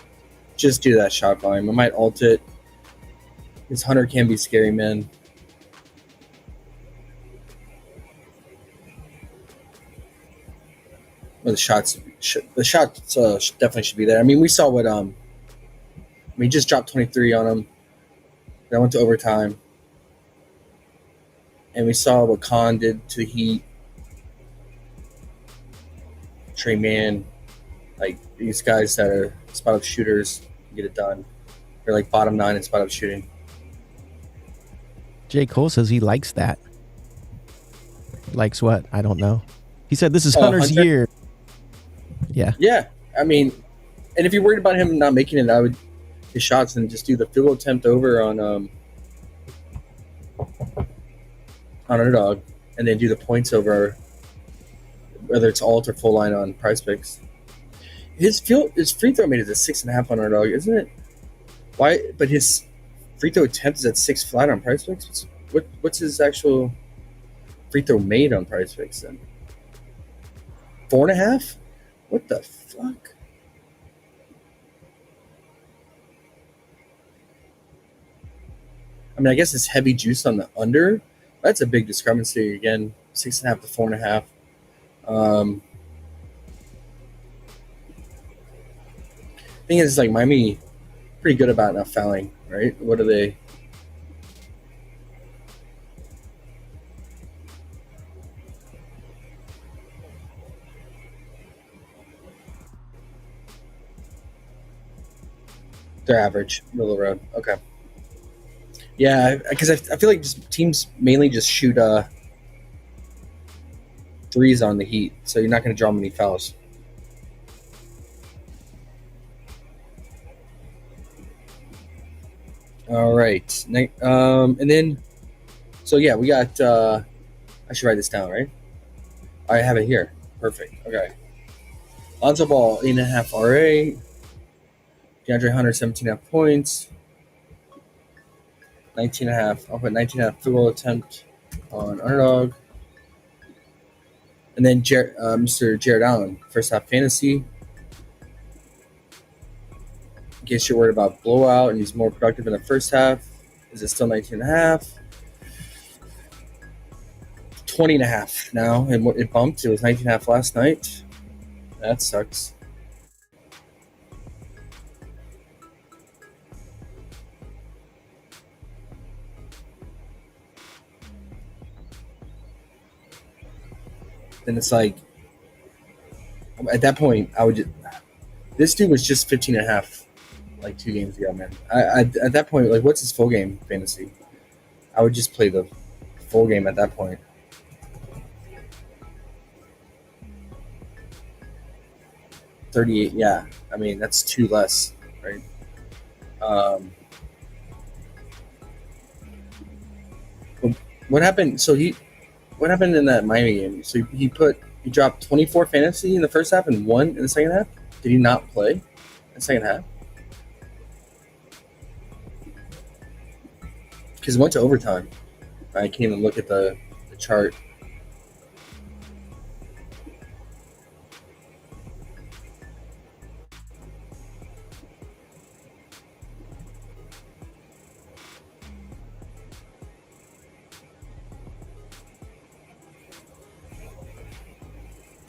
Just do that shot volume. I might alt it. His Hunter can be scary, man. Well, the shots definitely should be there. I mean, we saw what he just dropped 23 on him. That went to overtime. And we saw what Khan did to the Heat. Trey Mann, like these guys that are spot up shooters get it done. They're like bottom 9 in spot up shooting. J. Cole says he likes that. Likes what? I don't know. He said this is Hunter's Hunter? year. Yeah. Yeah, I mean, and if you're worried about him not making it, I would his shots and just do the field goal attempt over on Underdog, and then do the points over, whether it's alt or full line on PrizePicks. His free throw made it at 6.5 on Underdog, isn't it? Why? But his free throw attempt is at 6 flat on PrizePicks. What's his actual free throw made on PrizePicks then? 4.5? What the fuck? I mean, I guess it's heavy juice on the under. That's a big discrepancy again. 6.5 to 4.5. Thing is, like Miami, pretty good about not fouling, right? What are they? They're average, middle of the road. Okay. Yeah, because I feel like just teams mainly just shoot threes on the Heat, so you're not going to draw many fouls. All right. And then, so yeah, we got, I should write this down, right? I have it here. Perfect. Okay. Lonzo Ball, 8.5 RA. DeAndre Hunter, 17.5 points. 19.5. I'll put 19.5 field goal attempt on Underdog. And then Mr. Jared Allen, first half fantasy. In case you're worried about blowout and he's more productive in the first half, is it still 19.5? 20.5 now. It bumped. It was 19.5 last night. That sucks. Then it's like, at that point, I would just, this dude was just 15.5 like 2 games ago, man. At that point, like, what's his full game fantasy? I would just play the full game at that point. $38, yeah. I mean, that's 2 less, right? What happened? So what happened in that Miami game? So he dropped 24 fantasy in the first half and 1 in the second half. Did he not play in the second half? Because it went to overtime. I can't even look at the chart.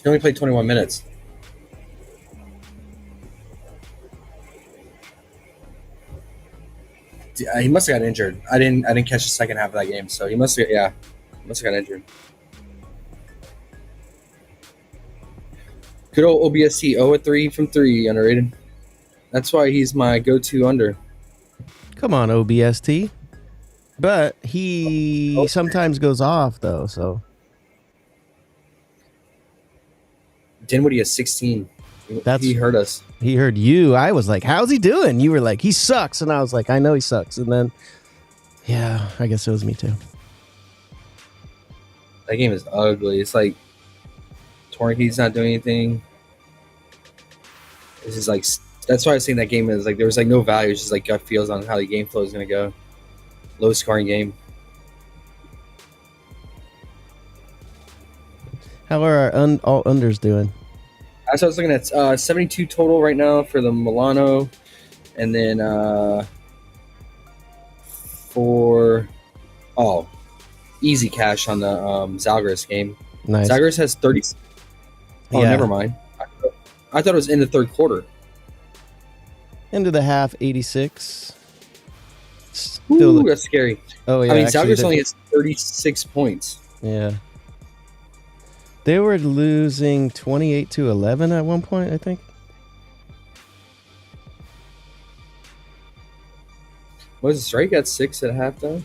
He only played 21 minutes. He must have got injured. I didn't catch the second half of that game, so he must have got injured. Good old OBSC 0-3 from 3, underrated. That's why he's my go-to under. Come on, OBST. But he sometimes goes off though, so Dinwiddie has 16. He heard us. He heard you. I was like, how's he doing? You were like, he sucks. And I was like, I know he sucks. And then, yeah, I guess it was me too. That game is ugly. It's like Tornke's not doing anything. This is like, that's why I was saying that game is like, there was like no value. It's just like gut feels on how the game flow is going to go. Low scoring game. How are our all unders doing? So I was looking at 72 total right now for the Milano, and then for easy cash on the Zalgiris game. Nice. Zalgiris has 30. Oh, Yeah. never mind. I thought it was in the third quarter. Into the half, 86. Ooh, that's scary. Oh yeah. I mean, actually, Zalgiris only has 36 points. Yeah. They were losing 28-11 at one point, I think. What is it? Strike at 6 at halftime.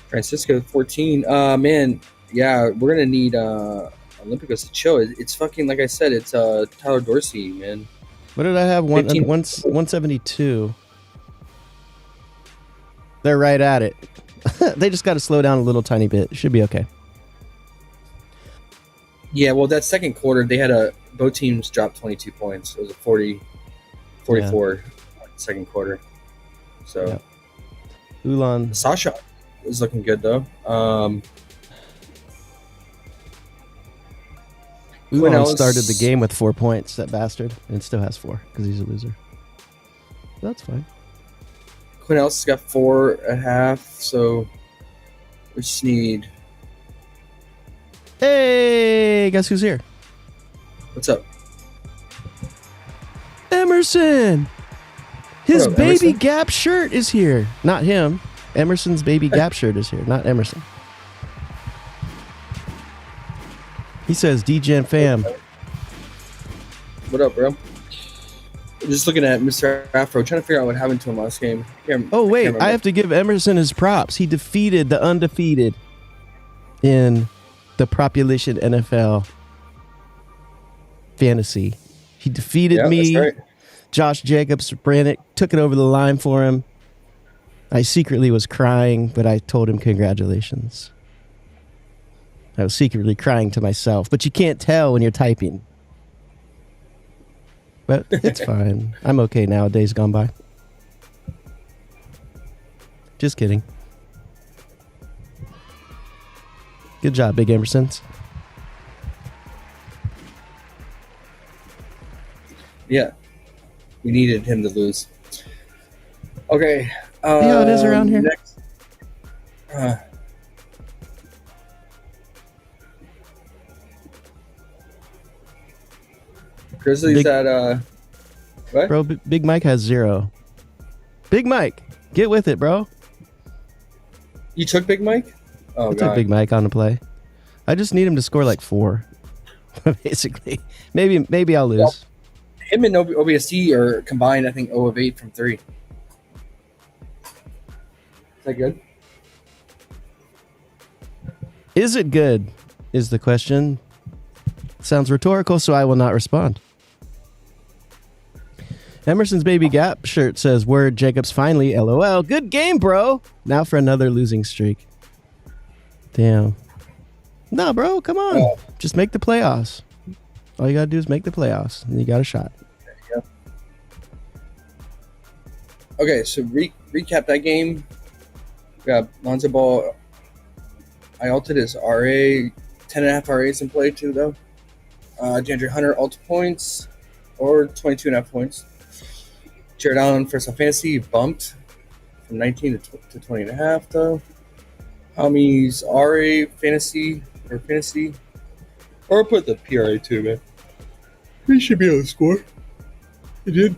Francisco 14. Man, yeah, we're gonna need Olympicos to chill. It's fucking like I said. It's Tyler Dorsey, man. What did I have? 172. They're right at it. They just got to slow down a little tiny bit. It should be okay. Yeah, well, that second quarter, they had both teams dropped 22 points. It was a 44 second quarter. So, Yeah. Ulan. Sasha is looking good, though. Ulan started the game with 4 points, that bastard, and still has 4 because he's a loser. That's fine. Quinn Ellis got 4 at half, so we just need... Hey, guess who's here? What's up? Emerson! His Hello, baby Emerson. Gap shirt is here. Not him. Emerson's baby Gap shirt is here, not Emerson. He says, Degen fam. What up, bro? I'm just looking at Mr. Afro, trying to figure out what happened to him last game. Oh, wait, I have to give Emerson his props. He defeated the undefeated in the Population NFL fantasy. He defeated me. That's right. Josh Jacobs ran it, took it over the line for him. I secretly was crying, but I told him congratulations. I was secretly crying to myself, but you can't tell when you're typing. But it's fine. I'm okay now. A day's gone by. Just kidding. Good job, Big Emersons. Yeah. We needed him to lose. Okay. See how it is around here? Next. Grizzlies at what? Bro, Big Mike has 0. Big Mike, get with it, bro. You took Big Mike? Oh, I took Big Mike on the play. I just need him to score like 4, basically. Maybe I'll lose. Well, him and OBST are combined, I think, 0 of 8 from 3. Is that good? Is it good? Is the question. Sounds rhetorical, so I will not respond. Emerson's baby Gap shirt says, word Jacobs finally, LOL. Good game, bro. Now for another losing streak. Damn. No, bro, come on. Just make the playoffs. All you got to do is make the playoffs, and you got a shot. There you go. Okay, so recap that game. We got Lonzo Ball. I ulted his RA. 10.5 RAs in play, too, though. DeAndre Hunter ult points, or 22.5 points. Jared Allen for some fantasy bumped from 19 to 20.5, though. Hami's RA fantasy. Or put the PRA too, man. He should be able to score. He did.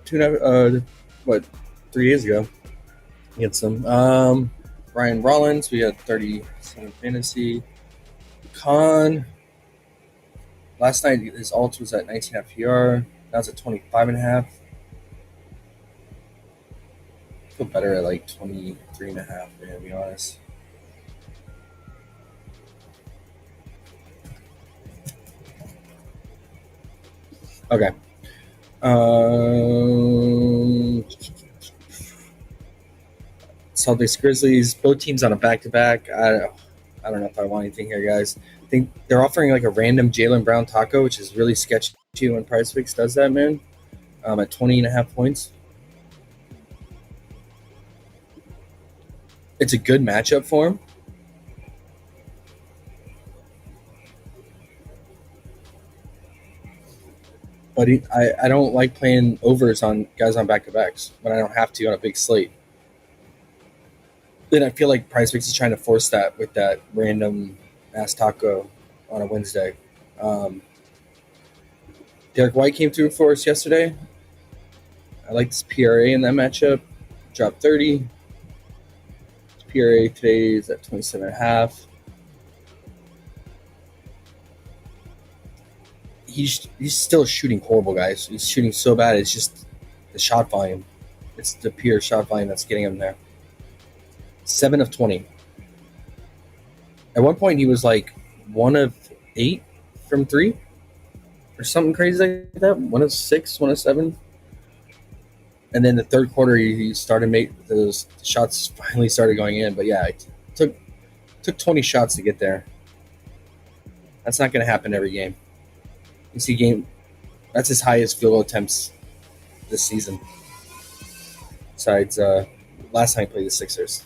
3 days ago against them. Ryan Rollins, we had 37 fantasy. Khan. Last night his ult was at 19.5 PR. Now it's at 25.5. feel better at like 23.5, man, to be honest. Okay. Celtics Grizzlies, both teams on a back-to-back. I don't know if I want anything here, guys. I think they're offering like a random Jaylen Brown taco, which is really sketchy when PrizePicks does that, man. At 20.5 points. It's a good matchup for him. But I don't like playing overs on guys on back-to-backs when I don't have to on a big slate. Then I feel like PrizePicks is trying to force that with that random ass taco on a Wednesday. Derek White came through for us yesterday. I like this PRA in that matchup. Dropped 30. PRA today is at 27.5. He's still shooting horrible, guys. He's shooting so bad. It's just the shot volume. It's the pure shot volume that's getting him there. 7 of 20. At one point, he was like 1 of 8 from 3 or something crazy like that. 1 of 6, 1 of 7. And then the third quarter, he started make those shots finally started going in. But yeah, it took 20 shots to get there. That's not going to happen every game. You see, that's his highest field goal attempts this season. Besides last time he played the Sixers.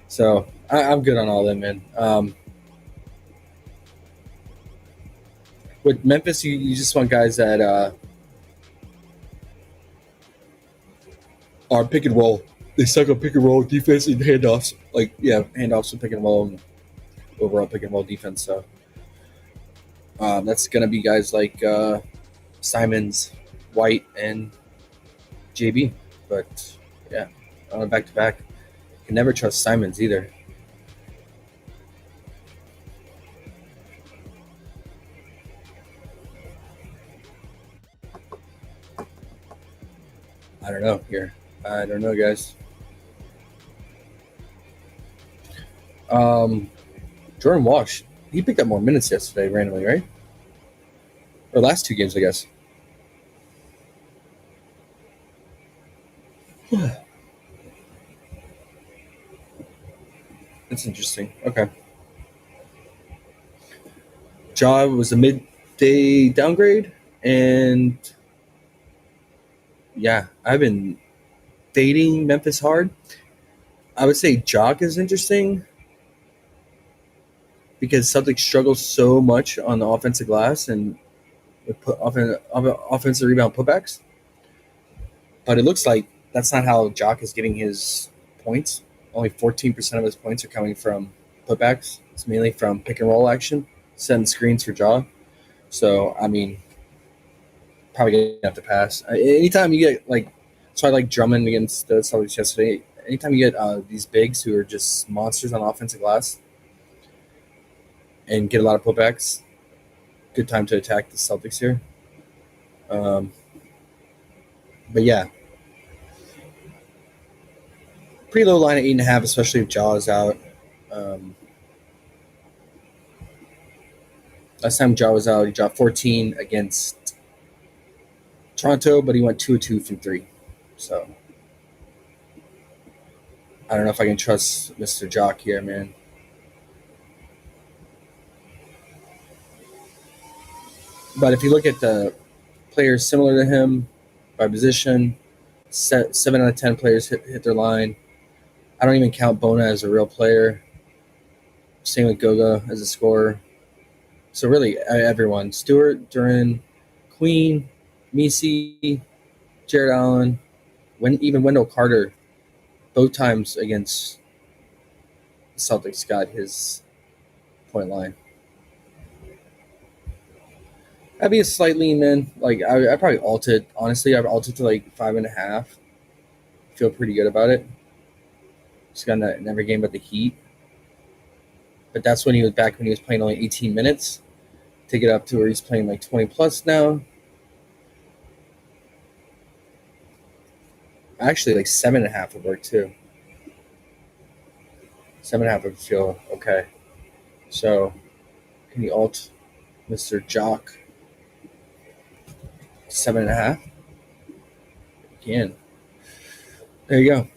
So I'm good on all of them, man. With Memphis, you just want guys that are pick and roll. They suck on pick and roll defense and handoffs. Handoffs and pick and roll and overall pick and roll defense. So that's going to be guys like Simons, White, and JB. But yeah, on a back-to-back. Can never trust Simons either. I don't know here. I don't know, guys. Jordan Walsh, he picked up more minutes yesterday randomly, right? Or last 2 games, I guess. That's interesting. Okay. Ja was a midday downgrade, and yeah, I've been fading Memphis hard. I would say Jock is interesting because Celtics struggle so much on the offensive glass and offensive rebound putbacks. But it looks like that's not how Jock is getting his points. Only 14% of his points are coming from putbacks. It's mainly from pick and roll action, setting screens for Ja. So, I mean, probably going to have to pass. Anytime you get, I like Drummond against the Celtics yesterday. Anytime you get these bigs who are just monsters on offensive glass and get a lot of putbacks, good time to attack the Celtics here. But yeah, pretty low line at 8.5, especially if Ja is out. Last time Ja was out, he dropped 14 against Toronto, but he went 2 of 2 from 3. So I don't know if I can trust Mr. Jock here, man. But if you look at the players similar to him by position, 7 out of 10 players hit their line. I don't even count Bona as a real player. Same with Goga as a scorer. So really, everyone: Stewart, Duran, Queen, Misi, Jared Allen, even Wendell Carter, both times against the Celtics got his point line. I'd be a slight lean, man. Like I probably alted. Honestly, I've alted to like 5.5. Feel pretty good about it. Just got in every game but the Heat. But that's when he was back when he was playing only 18 minutes. Take it up to where he's playing like 20 plus now. Actually, like 7.5 would work too. 7.5 would feel okay. So, can you alt Mr. Jock 7.5? You can. There you go.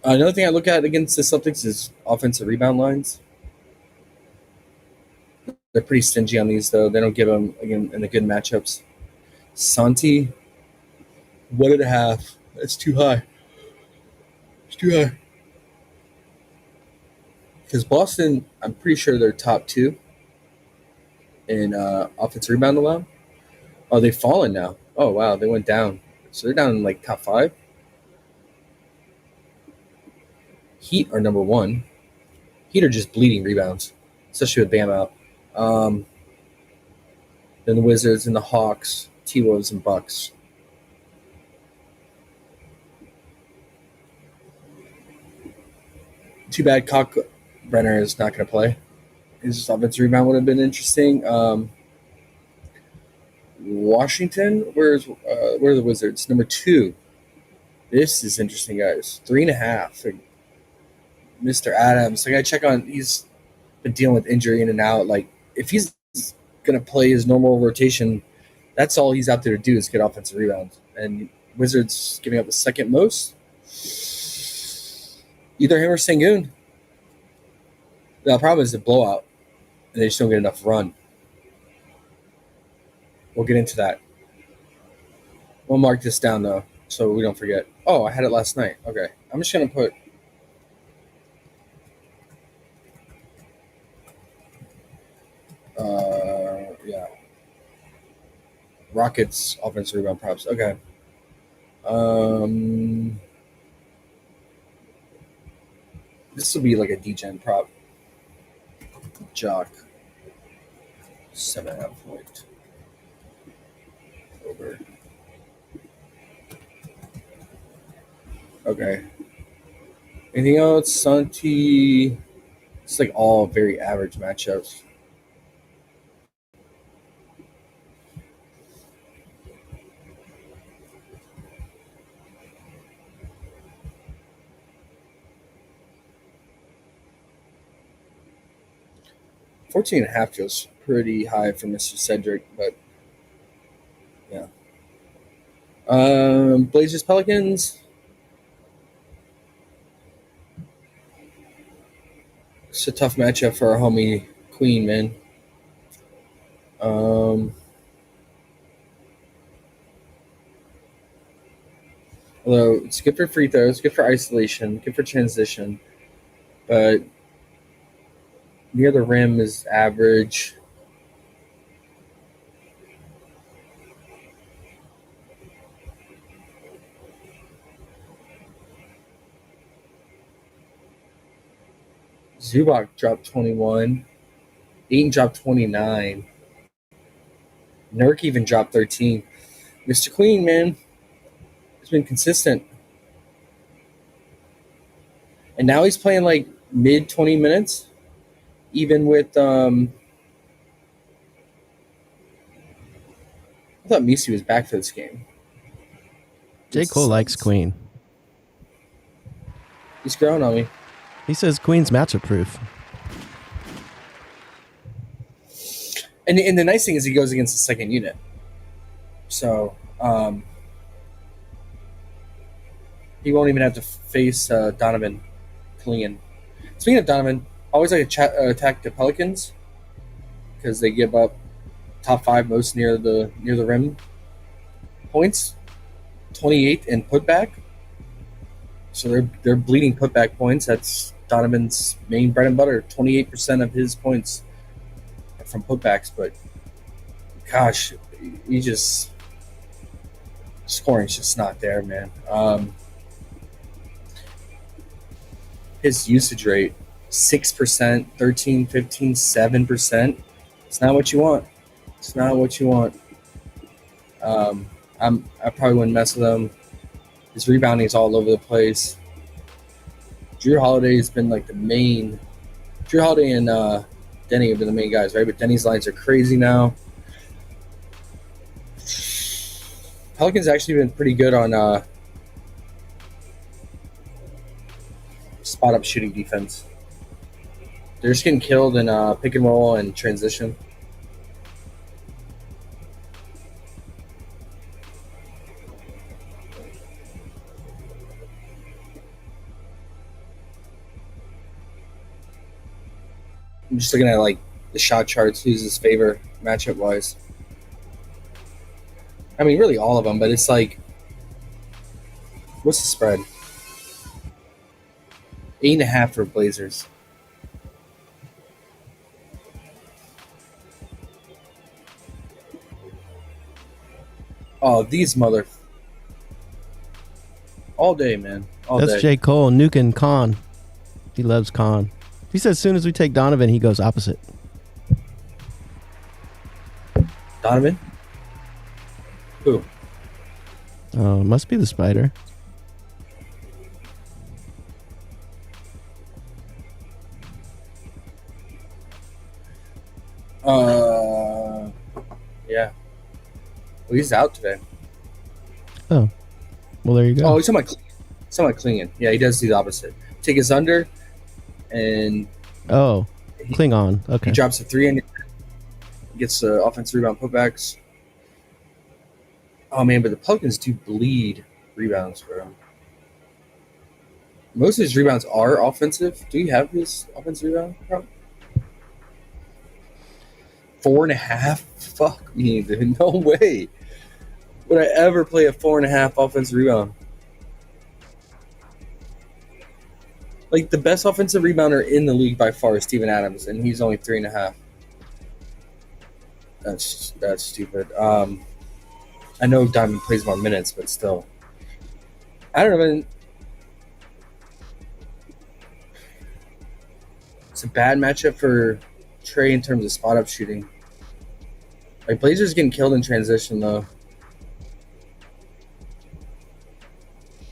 Another thing I look at against the Celtics is offensive rebound lines. They're pretty stingy on these, though. They don't give them, again, in the good matchups. Santi, 1.5. That's too high. It's too high. Because Boston, I'm pretty sure they're top 2 in offensive rebound allowed. Oh, they've fallen now. Oh, wow. They went down. So they're down in like top 5. Heat are number 1. Heat are just bleeding rebounds, especially with Bam out. Then the Wizards and the Hawks, T-Wolves and Bucks. Too bad Brenner is not going to play. His offensive rebound would have been interesting. Washington, where are the Wizards? Number 2. This is interesting, guys. 3.5. Mr. Adams. I got to check on. He's been dealing with injury in and out. Like, if he's going to play his normal rotation, that's all he's out there to do is get offensive rebounds. And Wizards giving up the second most. Either him or Sengun. The problem is the blowout, and they just don't get enough run. We'll get into that. We'll mark this down, though, so we don't forget. Oh, I had it last night. Okay. I'm just going to put yeah. Rockets offensive rebound props. Okay. This will be like a Degen prop. Jock. 7.5 point. Over. Okay. Anything else? Santi. It's like all very average matchups. $14.5 feels pretty high for Mr. Cedric, but yeah. Blazers Pelicans. It's a tough matchup for our homie Queen, man. Although it's good for free throws, good for isolation, good for transition, but near the rim is average. Zubac dropped 21. Ayton dropped 29. Nurk even dropped 13. Mr. Queen, man, has been consistent. And now he's playing like mid 20 minutes, even with I thought Misi was back for this game. J. Cole likes Queen. He's growing on me. He says Queen's matchup proof. And the nice thing is he goes against the second unit. So he won't even have to face Donovan Clean. Speaking of Donovan, I always like to attack the Pelicans because they give up top 5 most near the rim points, 28 in putback. So they're bleeding putback points. That's Donovan's main bread and butter. 28% of his points are from putbacks, but gosh, he just scoring's just not there, man. His usage rate 6%, 13, 15, 7%. It's not what you want. It's not what you want. I probably wouldn't mess with him. His rebounding is all over the place. Drew Holiday has been like the main. Drew Holiday and Denny have been the main guys, right? But Denny's lines are crazy now. Pelicans actually been pretty good on spot up shooting defense. They're just getting killed in pick and roll and transition. I'm just looking at like the shot charts. Who's his favorite matchup wise? I mean, really all of them, but it's like, what's the spread? 8.5 for Blazers. Oh, these mother. All day, man. All That's day. J. Cole nuking Khan. He loves Khan. He said as soon as we take Donovan, he goes opposite. Donovan? Who? Oh, must be the spider. Yeah. Well, he's out today. Oh, well, there you go. Oh, he's talking about Klingon. Yeah, he does the opposite. Take his under, and Oh, Klingon. he Okay. drops a 3 and gets the offensive rebound putbacks. Oh man, but the Pelicans do bleed rebounds, bro. Most of his rebounds are offensive. Do you have his offensive rebound? Bro? 4.5? Fuck me, dude. No way would I ever play a 4.5 offensive rebound. Like the best offensive rebounder in the league by far is Steven Adams, and he's only 3.5. That's stupid. I know Diamond plays more minutes, but still, I don't know, man. It's a bad matchup for Trey in terms of spot up shooting. Like Blazers getting killed in transition though,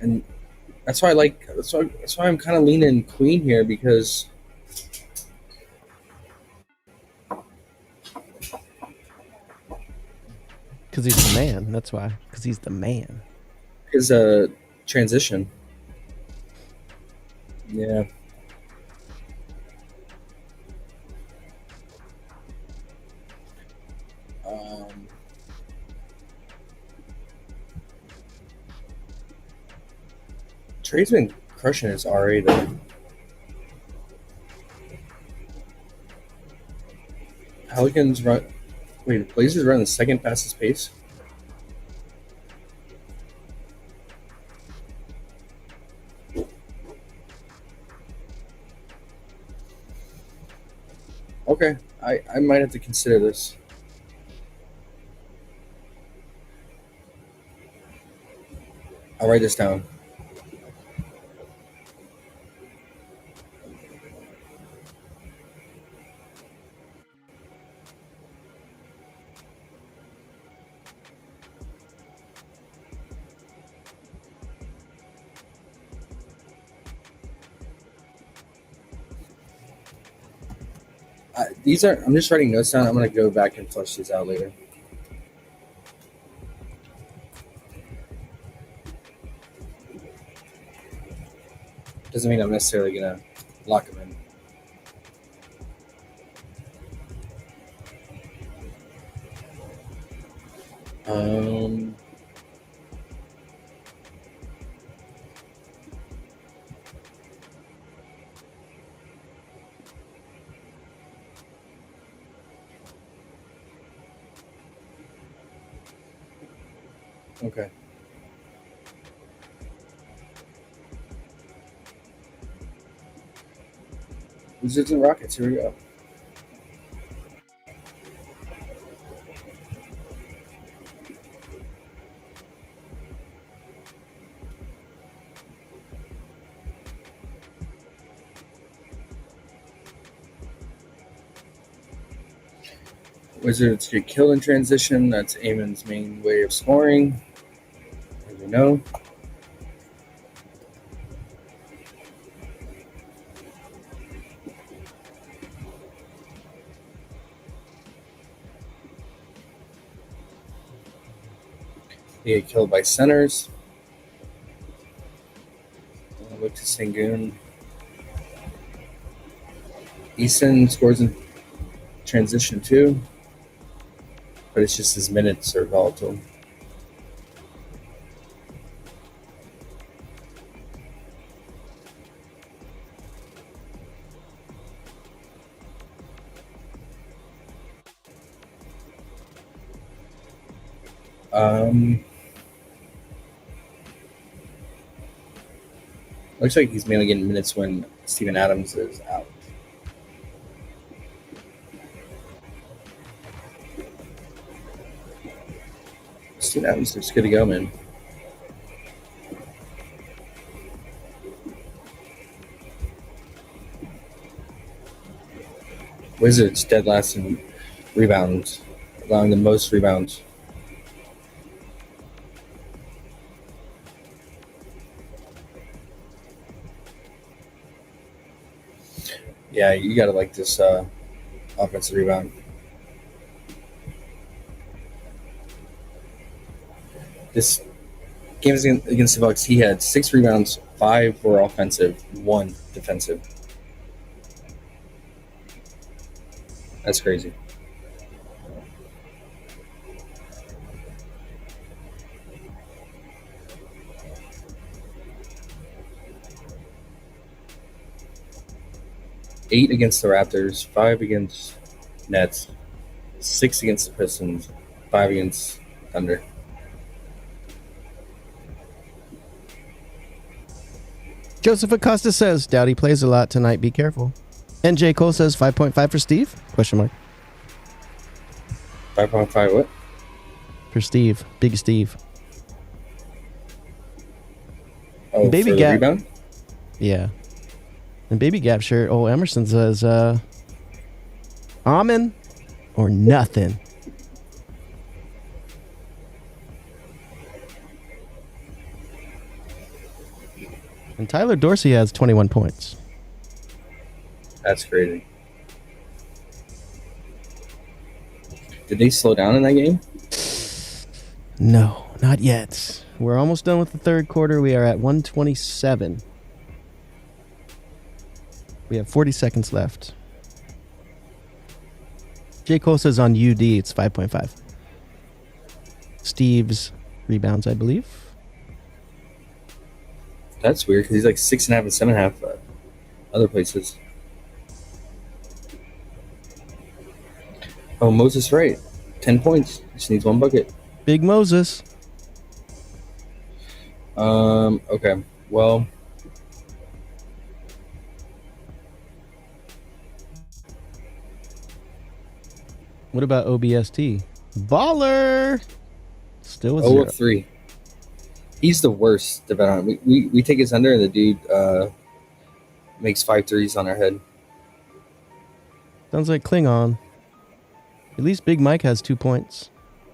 and that's why I like. That's why I'm kind of leaning Queen here because Because he's the man. That's why. Because he's the man. his transition. Yeah. Trey's been crushing his RA though. Pelicans run. Wait, Blazers run the second fastest pace. Okay, I might have to consider this. I'll write this down. These are. I'm just writing notes down. I'm gonna go back and flush these out later. Doesn't mean I'm necessarily gonna lock them in. Okay. Wizards and Rockets. Here we go. Wizards get killed in transition. That's Eamon's main way of scoring. As we know. They get killed by centers. Look to Sengun. Easton scores in transition too, but it's just his minutes are volatile. Looks like he's mainly getting minutes when Steven Adams is out. Steven Adams looks good to go, man. Wizards dead last in rebounds, allowing the most rebounds. Yeah, you gotta like this offensive rebound. This game against the Bucks, he had 6 rebounds, 5 were offensive, 1 defensive. That's crazy. Eight against the Raptors, 5 against Nets, 6 against the Pistons, 5 against Thunder. Joseph Acosta says, doubt he plays a lot tonight. Be careful. And J. Cole says 5.5 for Steve? Question mark. 5.5 what? For Steve. Big Steve. Oh, Baby for the Gap. rebound? Yeah. And Baby Gap shirt. Oh, Emerson says, Amen or nothing. And Tyler Dorsey has 21 points. That's crazy. Did they slow down in that game? No, not yet. We're almost done with the third quarter. We are at 127. We have 40 seconds left. J. Cole says on UD it's 5.5. Steve's rebounds, I believe. That's weird because he's like 6.5 and 7.5 other places. Oh, Moses right. 10 points. Just needs 1 bucket. Big Moses. Okay. Well, What about OBST? Baller. Still with 0 0. of 3. He's the worst to bet on. We take his under and the dude makes 5 threes on our head. Sounds like Klingon. At least Big Mike has 2 points.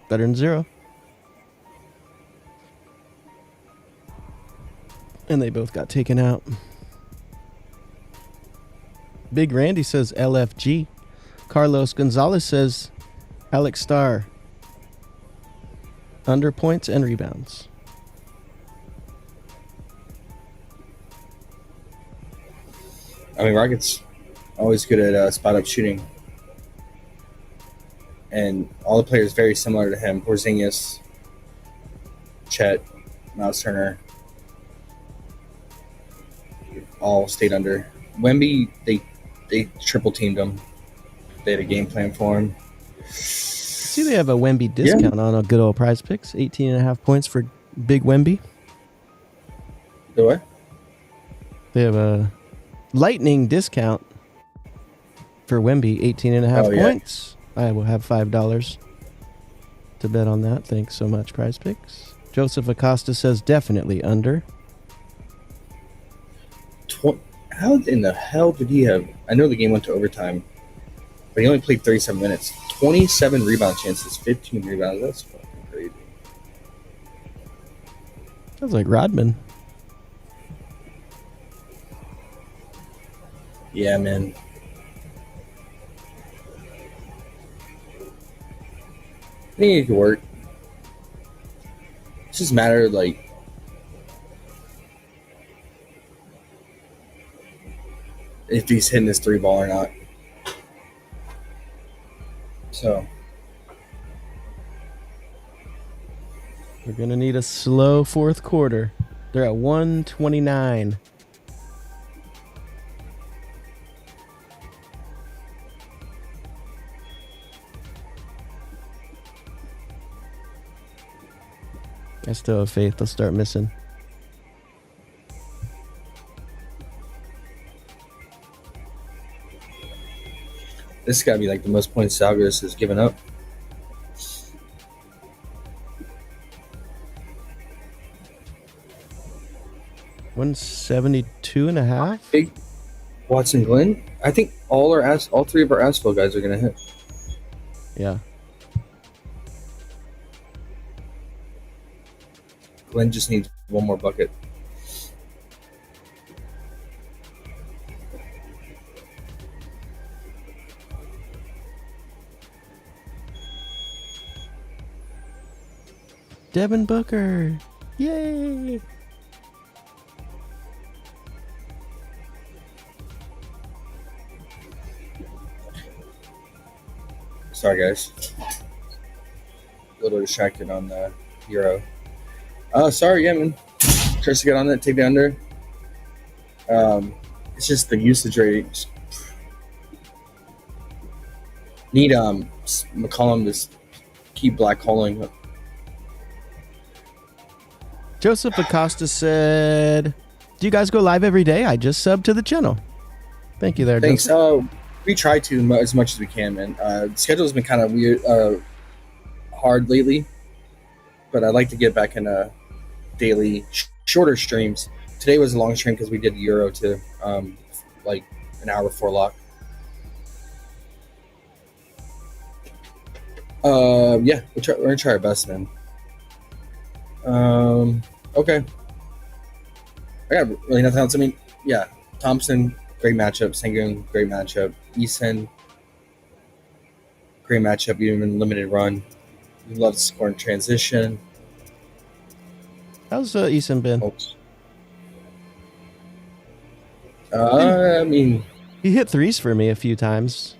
Better than 0. And they both got taken out. Big Randy says LFG. Carlos Gonzalez says Alex Starr. Under points and rebounds. I mean, Rockets always good at spot up shooting. And all the players very similar to him. Porzingis, Chet, Miles Turner. All stayed under. Wemby, they triple teamed him. They had a game plan for him. See, they have a Wemby discount on a good old PrizePicks. 18.5 points for Big Wemby. Do what? They have a lightning discount for Wemby. 18.5 points. I will have $5 to bet on that. Thanks so much, PrizePicks. Joseph Acosta says definitely under. How in the hell did he have? I know the game went to overtime, but he only played 37 minutes. 27 rebound chances, 15 rebounds. That's fucking crazy. Sounds like Rodman. Yeah, man. I think it could work. It's just a matter of, like, if he's hitting his 3-ball or not. So We're going to need a slow fourth quarter. They're at 129. I still have faith they'll start missing. this has got to be like the most points Zalgiris has given up. $172.5. Big Watson Glenn. I think all three of our asphalt guys are gonna hit. Yeah. Glenn just needs one more bucket. Devin Booker. Yay. Sorry, guys. A little distracted on the Euro. Sorry, yeah, man. Tries to get on that, take the under. It's just the usage rate. Need McCollum to keep black holing. Joseph Acosta said, "Do you guys go live every day? I just subbed to the channel." Thank you there, Thanks. Joseph. We try to as much as we can, man. The schedule's been kind of weird, hard lately, but I'd like to get back in daily, shorter streams. Today was a long stream because we did Euro to like an hour before lock. Yeah, we're gonna try our best, man. Okay. I got really nothing else. I mean, yeah, Thompson, great matchup. Sengun, great matchup. Eason, great matchup. Even limited run. We love to score in transition. How's Eason been? I mean, He hit threes for me a few times.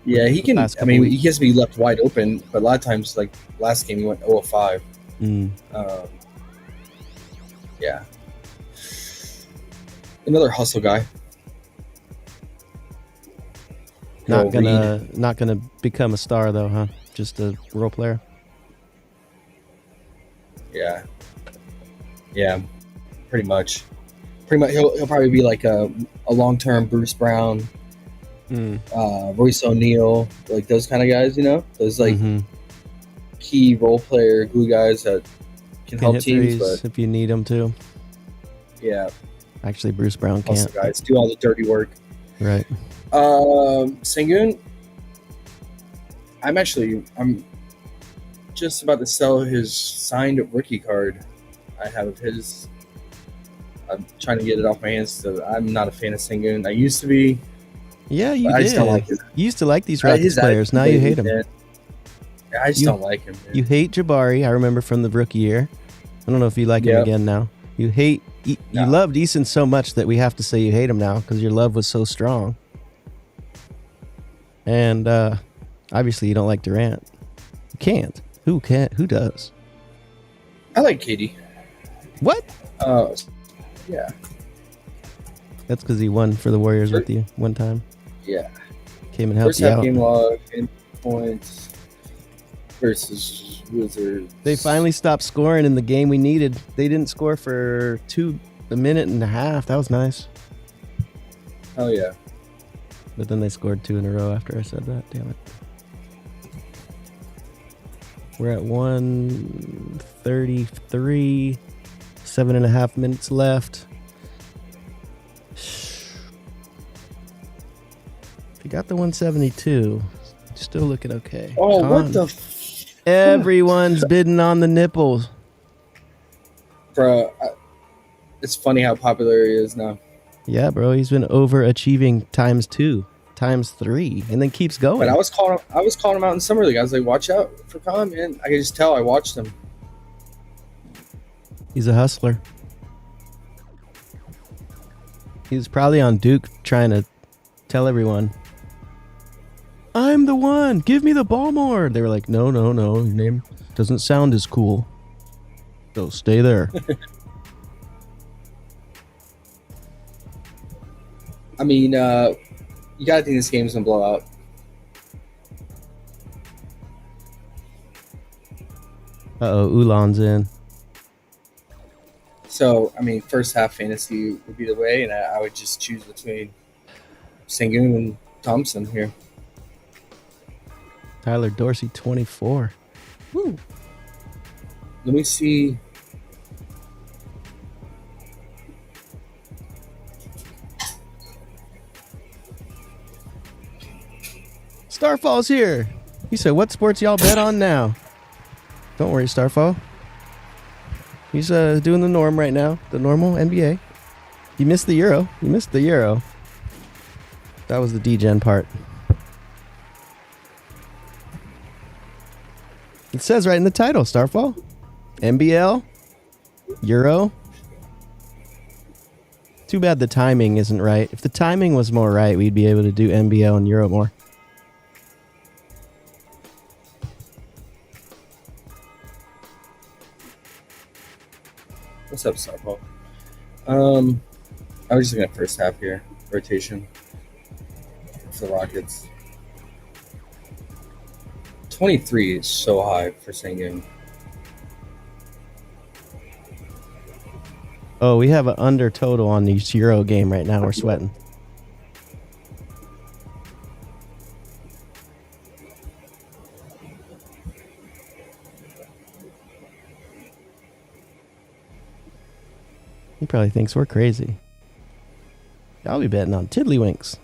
yeah, he can. Last I couple mean, weeks. he has to be left wide open, but a lot of times, like last game, he went 0 of 5. Yeah. Another hustle guy. Not Go gonna become a star though, huh? Just a role player. Yeah. Yeah. Pretty much. He'll probably be like a long-term Bruce Brown, Royce O'Neal, like those kind of guys, you know? Those like key role player glue guys that can help hit teams, threes but if you need him to. yeah, Actually, Bruce Brown hustle can't. guys do all the dirty work. Right. Sengun, I'm just about to sell his signed rookie card. I have of his. I'm trying to get it off my hands. So I'm not a fan of Sengun. I used to be. Yeah, you I did. just don't like it. You used to like these Rockets players. Now you hate them. I just don't like him. Man. You hate Jabari. I remember from the rookie year. I don't know if you like him again now. You hate. You loved Eason so much that we have to say you hate him now because your love was so strong. And obviously, you don't like Durant. You can't. Who can't? Who does? I like KD. What? Yeah. That's because he won for the Warriors with you one time. Yeah. Came and helped First you half out. game log, 10 points versus Wizards. They finally stopped scoring in the game we needed. They didn't score for a minute and a half. That was nice. Oh yeah. But then they scored 2 in a row after I said that. Damn it. We're at 133. 7.5 minutes left. If you got the 172, still looking okay. Oh, Con. what the? Everyone's bidding on the nipples. Bro, it's funny how popular he is now. Yeah, bro, he's been overachieving times 2, times 3, and then keeps going. But I was calling him out in summer league. I was like, watch out for Con, man. I could just tell. I watched him. He's a hustler. He's probably on Duke trying to tell everyone, I'm the one. Give me the ball more. They were like, no. Your name doesn't sound as cool. So stay there. I mean, you gotta think this game's gonna blow out. Uh-oh, Ulan's in. So, I mean, first half fantasy would be the way, and I would just choose between Sengun and Thompson here. Tyler Dorsey, 24. Woo. Let me see. Starfall's here. He said, what sports y'all bet on now? Don't worry, Starfall. He's doing the norm right now. The normal NBA. You missed the Euro. That was the D-Gen part. It says right in the title, Starfall. NBL. Euro. Too bad the timing isn't right. If the timing was more right, we'd be able to do NBL and Euro more. What's up, Starfall? I was just looking at first half here. Rotation for the Rockets. 23 is so high for Sengun. Oh, we have an under total on the Euro game right now. We're sweating. He probably thinks we're crazy. I'll be betting on Tiddlywinks.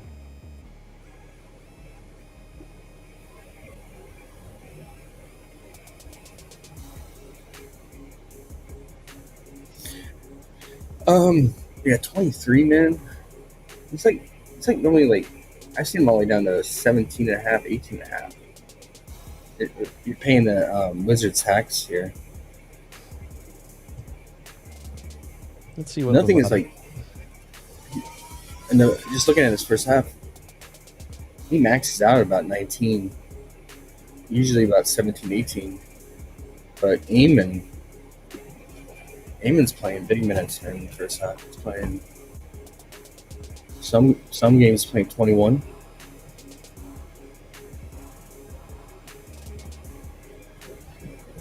Yeah, 23, man. It's like normally like I see them all the way down to 17 and a half, 18 and a half. You're paying the Wizards tax here. Let's see what Another thing is like, just looking at his first half, he maxes out at about 19, usually about 17, 18. But Eamon's playing big minutes in the first half. He's playing some games playing 21.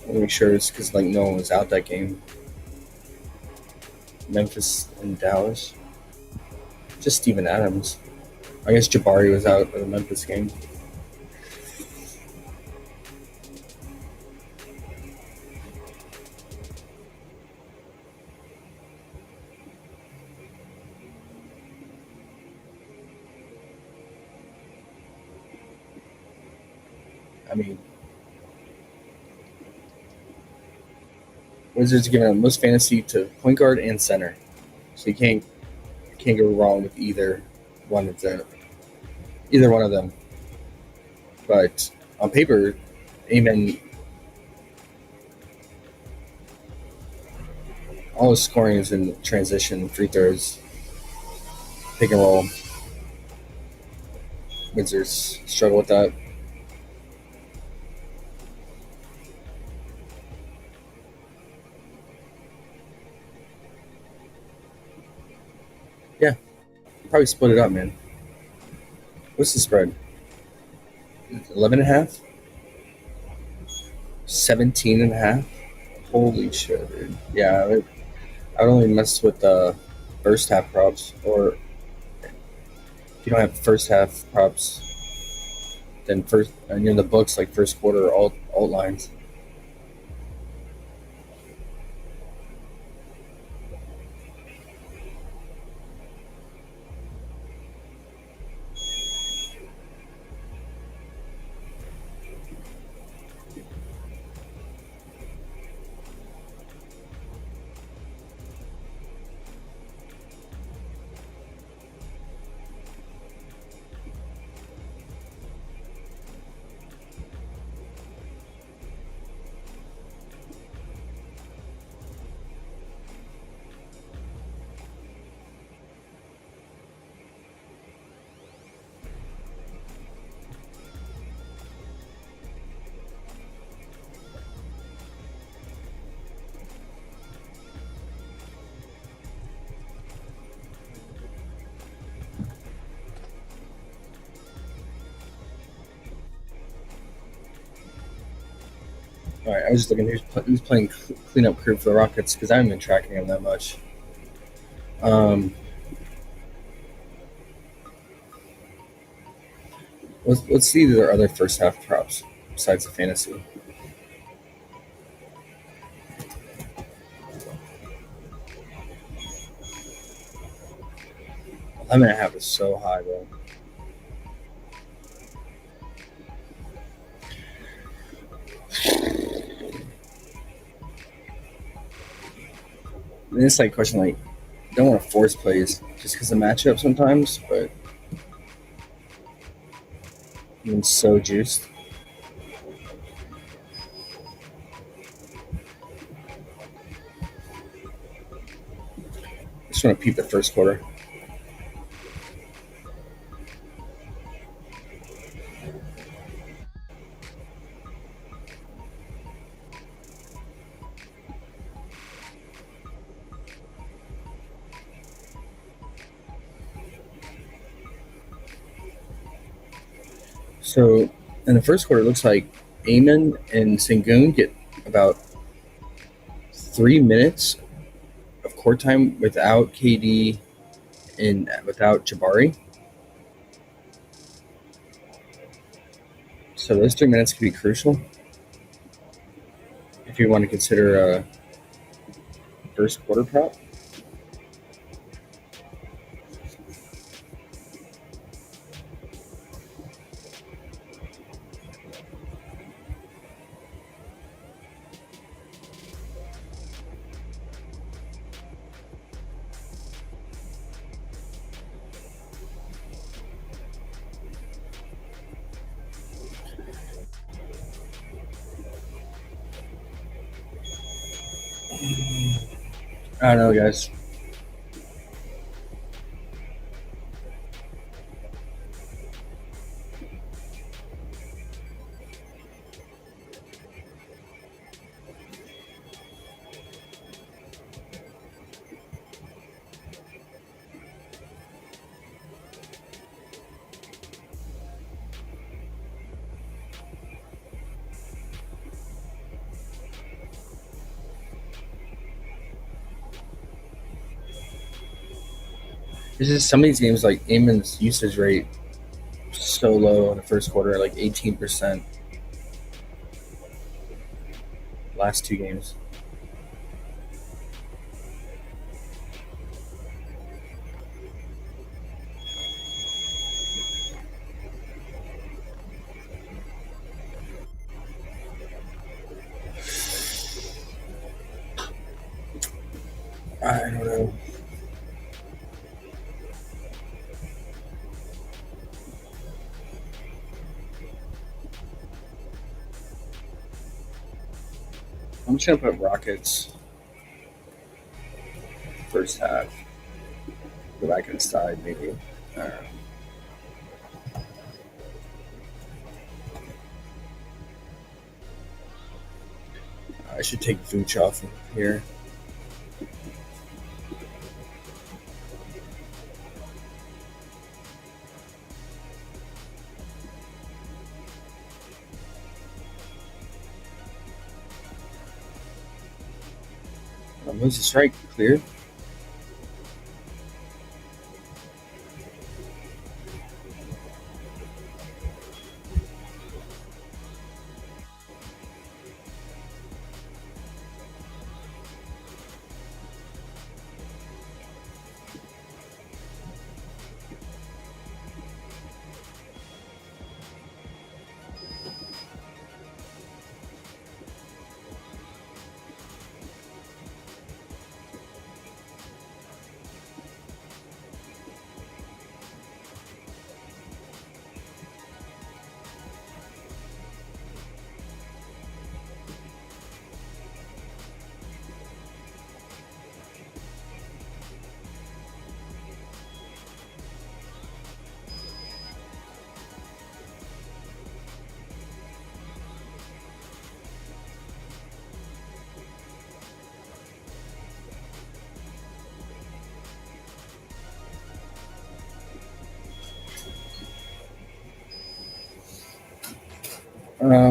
Let me make sure it's because like no one was out that game. Memphis and Dallas. Just Steven Adams. I guess Jabari was out of the Memphis game. I mean, Wizards are giving them most fantasy to point guard and center, so you can't go wrong with either one of them. But on paper, Amen, all his scoring is in transition, free throws, pick and roll. Wizards struggle with that. Yeah, probably split it up, man. What's the spread? 11 and a half? 17 and a half? Holy shit, dude. Yeah, I would only mess with the first half props, or if you don't have first half props, then and you're in the books like first quarter alt lines. All right, I was just looking who's playing cleanup crew for the Rockets because I haven't been tracking them that much. Let's see their other first half props besides the fantasy. 11.5 is so high, bro. And it's like a question like, don't want to force plays just because of matchup sometimes, but I'm so juiced. Just want to peep the first quarter. So in the first quarter, it looks like Amon and Sengun get about 3 minutes of court time without KD and without Jabari. So those 3 minutes could be crucial if you want to consider a first quarter prop. I don't know, guys. There's just some of these games like Amon's usage rate so low in the first quarter, like 18%. Last 2 games. I don't know. I'm just gonna put Rockets first half. Go back inside, maybe. I don't know. I should take Vooch off here. Moves the strike clear.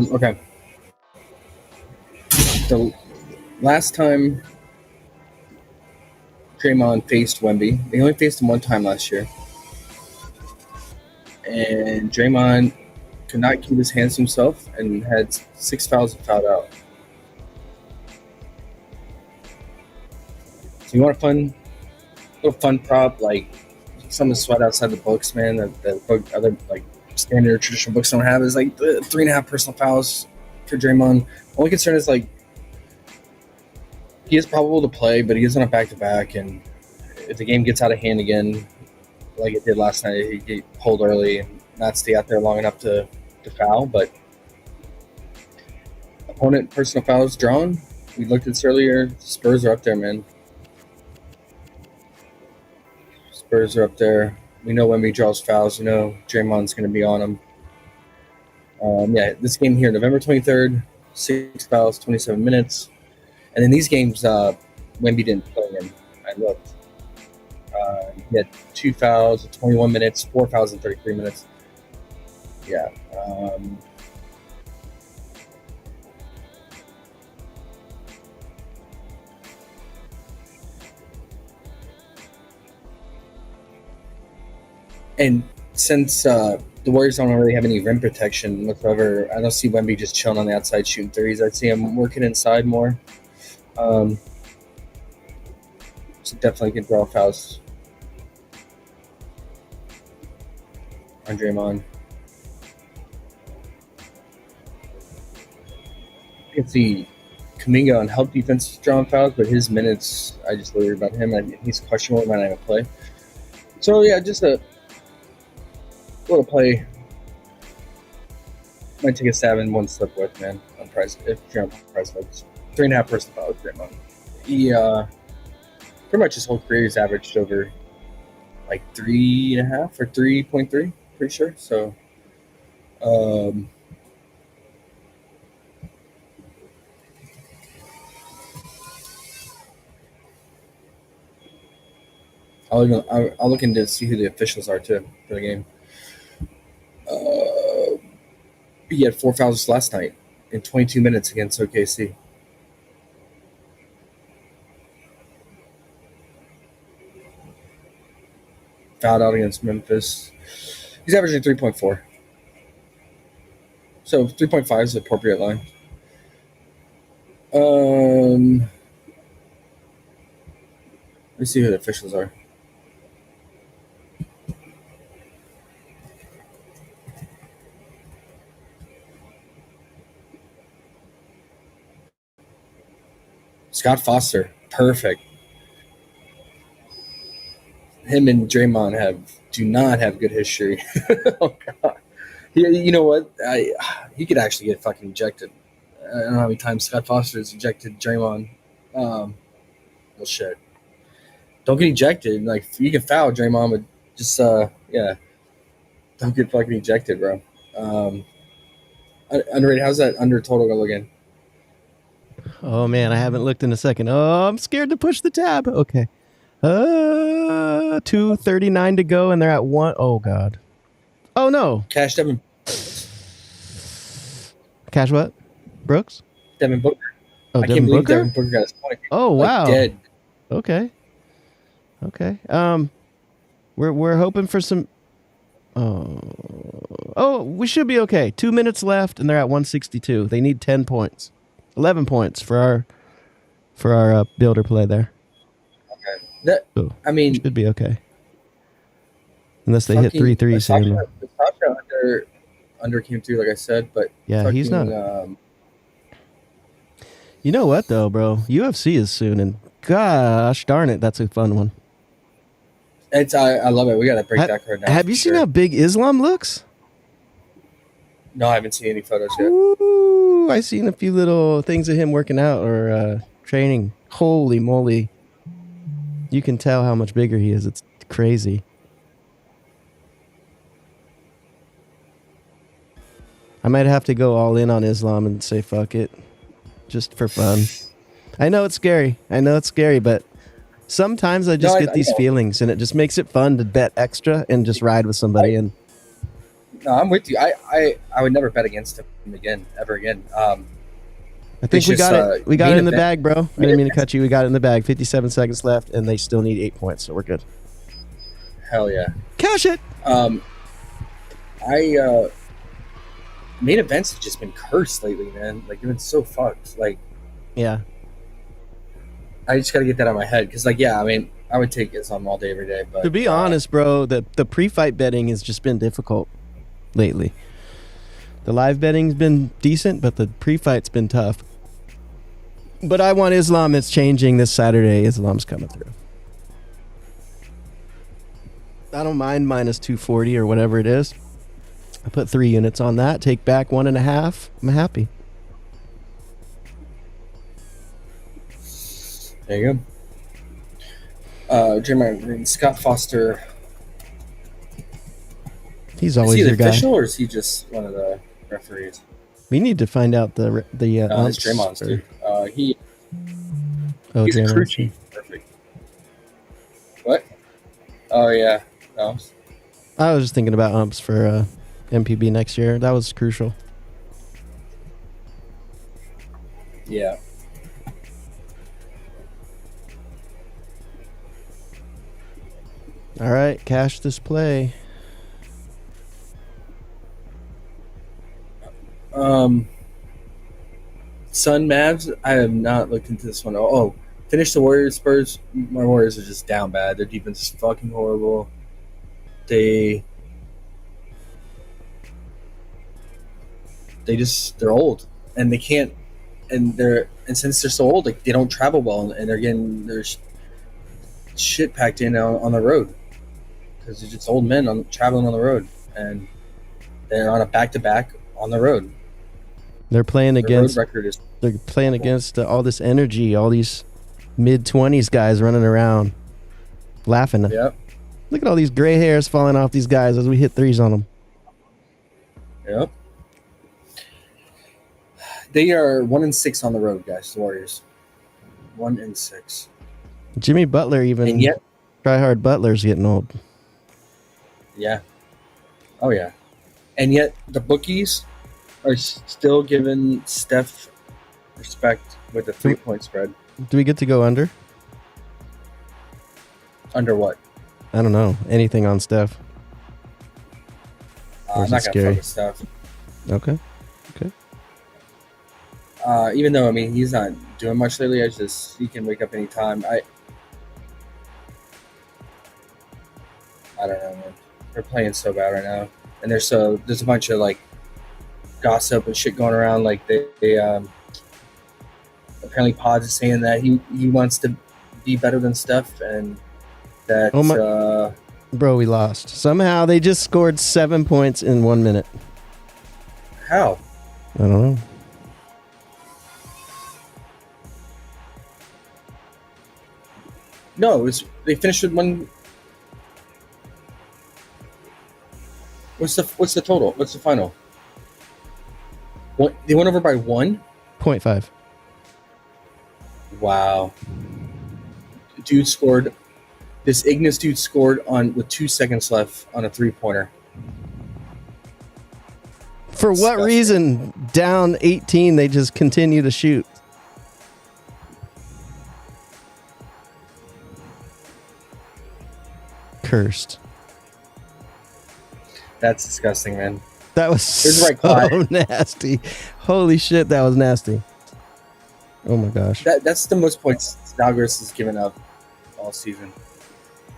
Okay. the last time Draymond faced Wemby, they only faced him one time last year. And Draymond could not keep his hands to himself and had 6 fouls and fouled out. So you want a little fun prop, like something to sweat outside the books, man. The book, other like standard traditional books don't have is like the 3.5 personal fouls for Draymond. Only concern is like he is probable to play, but he is on a back-to-back, and if the game gets out of hand again, like it did last night, he get pulled early and not stay out there long enough to foul. But opponent personal fouls drawn. We looked at this earlier. Spurs are up there, man. Spurs are up there. We know when we draws fouls, Draymond's going to be on him. This game here, November 23rd, 6 fouls, 27 minutes. And in these games, Wemby didn't play in. I looked. He had 2 fouls in 21 minutes, 4 fouls in 33 minutes. Yeah. And since the Warriors don't really have any rim protection whatsoever, I don't see Wemby just chilling on the outside shooting threes. I see him working inside more. So definitely can draw fouls on Draymond. You can see Kuminga on help defense drawing fouls, but his minutes, I just worry about him. He's questionable, he might not even play. So yeah, just a little play. Might take a stab and one slip with, man, on price if you're on PrizePicks. 3.5 personal fouls with Draymond. He pretty much his whole career is averaged over like 3.5 or 3.3, pretty sure. So I'll look into see who the officials are too for the game. He had 4 fouls last night in 22 minutes against OKC. Fouled out against Memphis. He's averaging 3.4. So 3.5 is the appropriate line. Let's see who the officials are. Scott Foster, perfect. Him and Draymond do not have good history. Oh God, you know what? He could actually get fucking ejected. I don't know how many times Scott Foster has ejected Draymond. Well, shit. Don't get ejected. Like you can foul Draymond, but just don't get fucking ejected, bro. Underrated. How's that under total go again? Oh man, I haven't looked in a second. Oh, I'm scared to push the tab. Okay. 2:39 to go, and they're at 1. Oh God. Oh no. Cash Devin. Cash what? Brooks? Devin Booker. Oh, I Devin can't believe Booker? Devin Booker got his point. Oh wow. Dead. Okay. We're hoping for some. Oh, we should be okay. 2 minutes left, and they're at 162. They need 10 points, 11 points for our builder play there. Okay. I mean, should be okay. Unless they hit 3 threes. Sasha under came through, like I said, but yeah, he's not. You know what though, bro? UFC is soon, and gosh darn it, that's a fun one. I love it. We gotta break that card down. Have you seen how big Islam looks? No, I haven't seen any photos yet. Ooh, I seen a few little things of him working out or training. Holy moly! You can tell how much bigger he is. It's crazy. I might have to go all in on Islam and say fuck it, just for fun. I know it's scary. But sometimes I just get these feelings, and it just makes it fun to bet extra and just ride with somebody. No, I'm with you. I would never bet against him ever again. I think It's we just, got it. We got it main in the event- bag, bro. I didn't mean to cut you. We got it in the bag. 57 seconds left, and they still need 8 points, so we're good. Hell yeah. Cash it. Main events have just been cursed lately, man. Like, they've been so fucked. Like, Yeah. I just got to get that out of my head. Because, like, yeah, I mean, I would take Islam all day, every day. But To be honest, bro, the pre-fight betting has just been difficult lately. The live betting's been decent, but the pre-fight's been tough. But I want Islam. It's changing this Saturday. Islam's coming through. I don't mind minus 240 or whatever it is. I put 3 units on that. Take back 1.5. I'm happy. there you go. Draymond Green, Scott Foster. He's Is always he the your guy. official or is he just one of the referees? We need to find out the No, it's umps Draymond's, for- dude. Oh, He's a Draymond's. crew chief. Perfect. What? Oh, yeah. No. I was just thinking about umps for MPB next year. That was crucial. Yeah. All right, cash this play. Sun Mavs, I have not looked into this one. Oh, finish the Warriors Spurs. My Warriors are just down bad. Their defense is fucking horrible. They're old and they can't, and since they're so old, like they don't travel well and they're getting their shit packed in on the road because they're just old men traveling on the road and they're on a back-to-back on the road. They're playing Their against. road record is They're playing against all this energy, all these mid-20s guys running around, laughing. yep. Look at all these gray hairs falling off these guys as we hit threes on them. Yep. They are 1-6 on the road, guys. The Warriors, 1-6, Jimmy Butler even. and yet, Try hard Butler's getting old. yeah, oh yeah, and yet the bookies are still giving Steph respect with the 3-point spread. Do we get to go under? Under what? I don't know. Anything on Steph? Or I'm is not it gonna scary? fuck with Steph. Okay. Even though I mean he's not doing much lately, he can wake up anytime. I don't know, man. They're playing so bad right now, and there's a bunch of like gossip and shit going around. Like they apparently Pods is saying that he wants to be better than Steph, and that Oh my- Bro, we lost. Somehow they just scored 7 points in 1 minute. how? I don't know. No, they finished with one. What's the total? What's the final? They went over by 1. 0.5. Wow. Dude scored. This Ignis dude scored with 2 seconds left on a 3-pointer. For what Disgusting. reason? Down 18, they just continue to shoot. Cursed. That's disgusting, man. That was Here's so right quiet. nasty. Holy shit, that was nasty. Oh my gosh. That's the most points Zalgiris has given up all season.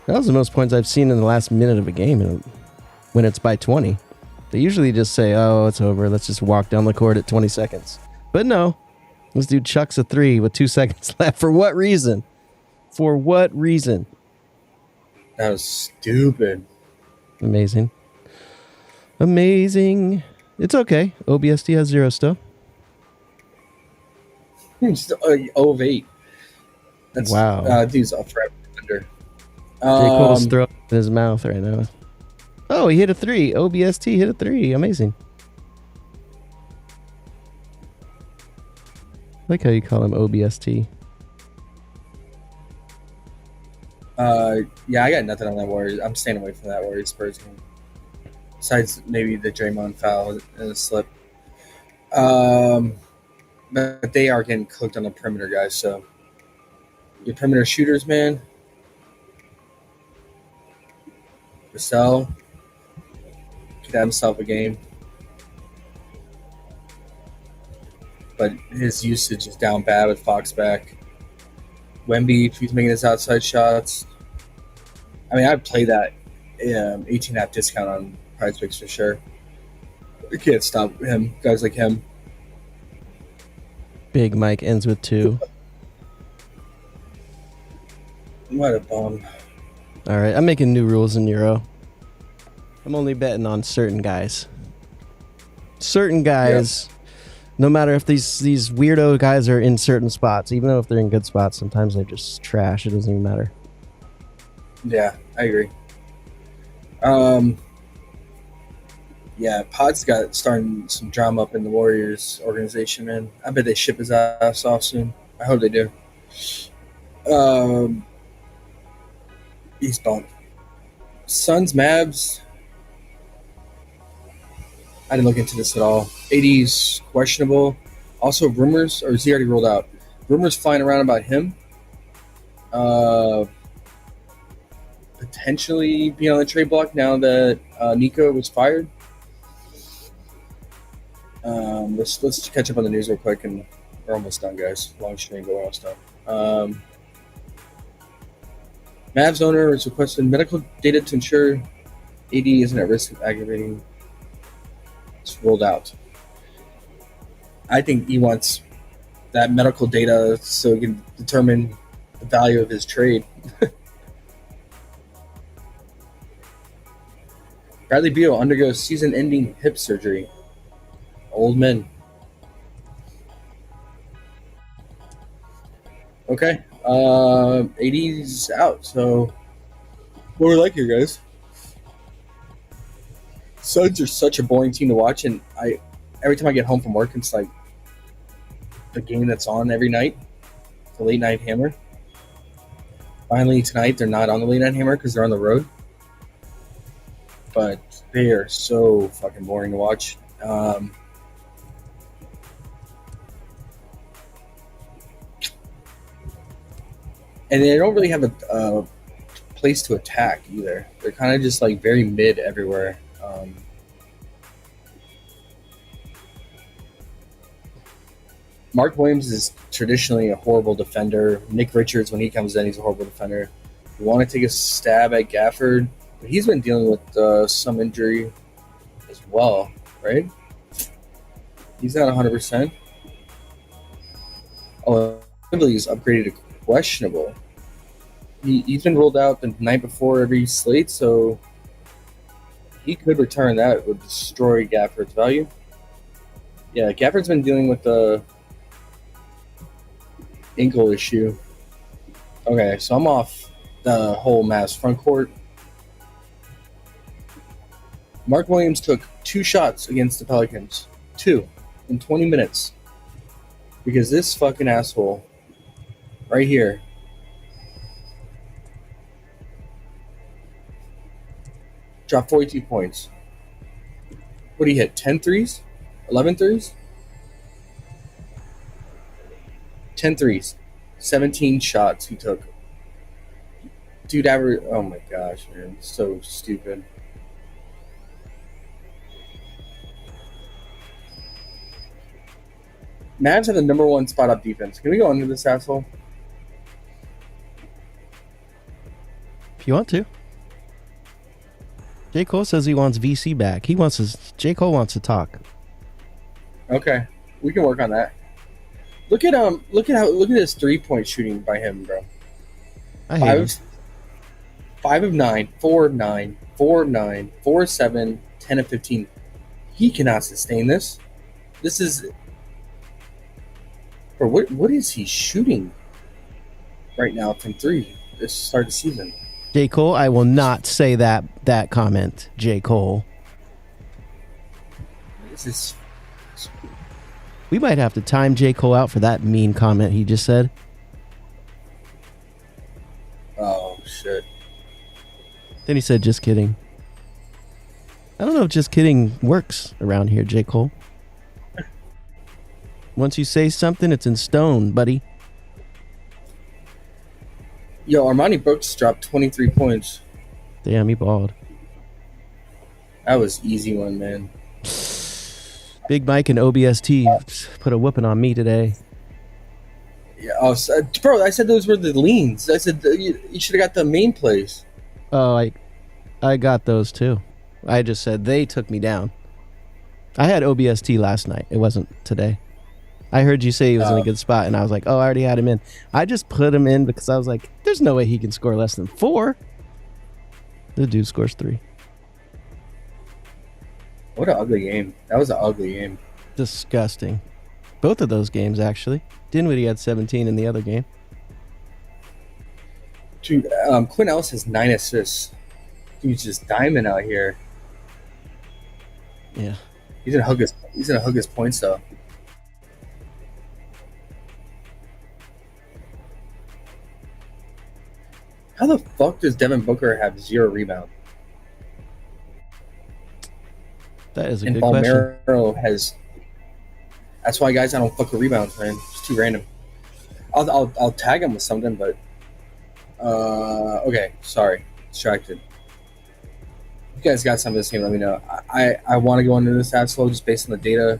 That was the most points I've seen in the last minute of a game when it's by 20. They usually just say, oh, it's over. Let's just walk down the court at 20 seconds. But no. This dude chucks a 3 with 2 seconds left. For what reason? For what reason? That was stupid. Amazing. Amazing. It's okay. OBST has 0 still. It's 0 of 8. That's, Wow. Dude's up forever under. J. Cole's throwing in his mouth right now. Oh, he hit a 3. OBST hit a 3. Amazing. I like how you call him OBST. Yeah, I got nothing on that Warriors. I'm staying away from that Warriors Spurs game. Besides maybe the Draymond foul and the slip. but they are getting cooked on the perimeter, guys. So your perimeter shooters, man. Vassell could have himself a game, but his usage is down bad with Fox back. Wemby, if he's making his outside shots. I mean, I'd play that 18.5 discount on PrizePicks for sure. You can't stop him. Guys like him. Big Mike ends with 2. What a bum. All right, I'm making new rules in Euro. I'm only betting on certain guys. Certain guys, no matter if these weirdo guys are in certain spots, even though if they're in good spots, sometimes they're just trash. It doesn't even matter. Yeah, I agree. Yeah, Pod's got starting some drama up in the Warriors organization, man. I bet they ship his ass off soon. I hope they do. He's bumped. Suns, Mavs. I didn't look into this at all. AD's questionable. Also, rumors, or is he already rolled out? Rumors flying around about him. Potentially being on the trade block now that Nico was fired. Let's catch up on the news real quick, and we're almost done, guys. Long stream, but we're almost done. Mavs owner is requesting medical data to ensure AD isn't at risk of aggravating. It's rolled out. I think he wants that medical data so he can determine the value of his trade. Bradley Beal undergoes season-ending hip surgery. Old men. Okay. AD's out, so what do we like here, guys? Suns are such a boring team to watch, and every time I get home from work, it's like the game that's on every night, the late night hammer. Finally tonight, they're not on the late night hammer because they're on the road, but they are so fucking boring to watch. And they don't really have a place to attack either. They're kind of just like very mid everywhere. Mark Williams is traditionally a horrible defender. Nick Richards, when he comes in, he's a horrible defender. You want to take a stab at Gafford, but he's been dealing with some injury as well, right? He's not 100%. Oh, he's upgraded to questionable. He's been ruled out the night before every slate, so he could return. That would destroy Gafford's value. Yeah, Gafford's been dealing with the ankle issue. Okay, so I'm off the whole Mavs front court. Mark Williams took 2 shots against the Pelicans. 2 in 20 minutes. Because this fucking asshole right here dropped 42 points. What did he hit? 10 threes? 11 threes? 10 threes. 17 shots he took. Dude, oh my gosh, man. So stupid. Mavs have the number 1 spot up defense. Can we go under this asshole? If you want to. J. Cole says he wants VC back. J. Cole wants to talk. Okay. We can work on that. Look at his 3-point shooting by him, bro. I hate him. 5 of 9, 4 of 9, 4 of 9, 4 of 7, 10 of 15. He cannot sustain this. This is... Bro, what is he shooting right now from 3 this start of the season? J. Cole, I will not say that comment, J. Cole. This is... We might have to time J. Cole out for that mean comment he just said. Oh, shit. Then he said, just kidding. I don't know if just kidding works around here, J. Cole. Once you say something, it's in stone, buddy. Yo, Armani Brooks dropped 23 points. Damn, he balled. That was easy one, man. Big Mike and OBST put a whooping on me today. Yeah, bro, I said those were the leans. I said you should have got the main plays. Oh, I got those too. I just said they took me down. I had OBST last night. It wasn't today. I heard you say he was in a good spot, and I was like, oh, I already had him in. I just put him in because I was like, there's no way he can score less than 4. The dude scores 3. What an ugly game. That was an ugly game. Disgusting. Both of those games, actually. Dinwiddie had 17 in the other game. Dude, Quinn Ellis has 9 assists. Dude's just diamond out here. Yeah. He's gonna hug his points though. How the fuck does Devin Booker have 0 rebound? That is a And good question. Palmero has. That's why, guys, I don't fuck with rebounds, man. It's too random. I'll tag him with something, but okay, sorry, distracted. If you guys got some of this game, let me know. I want to go into this stat slow just based on the data.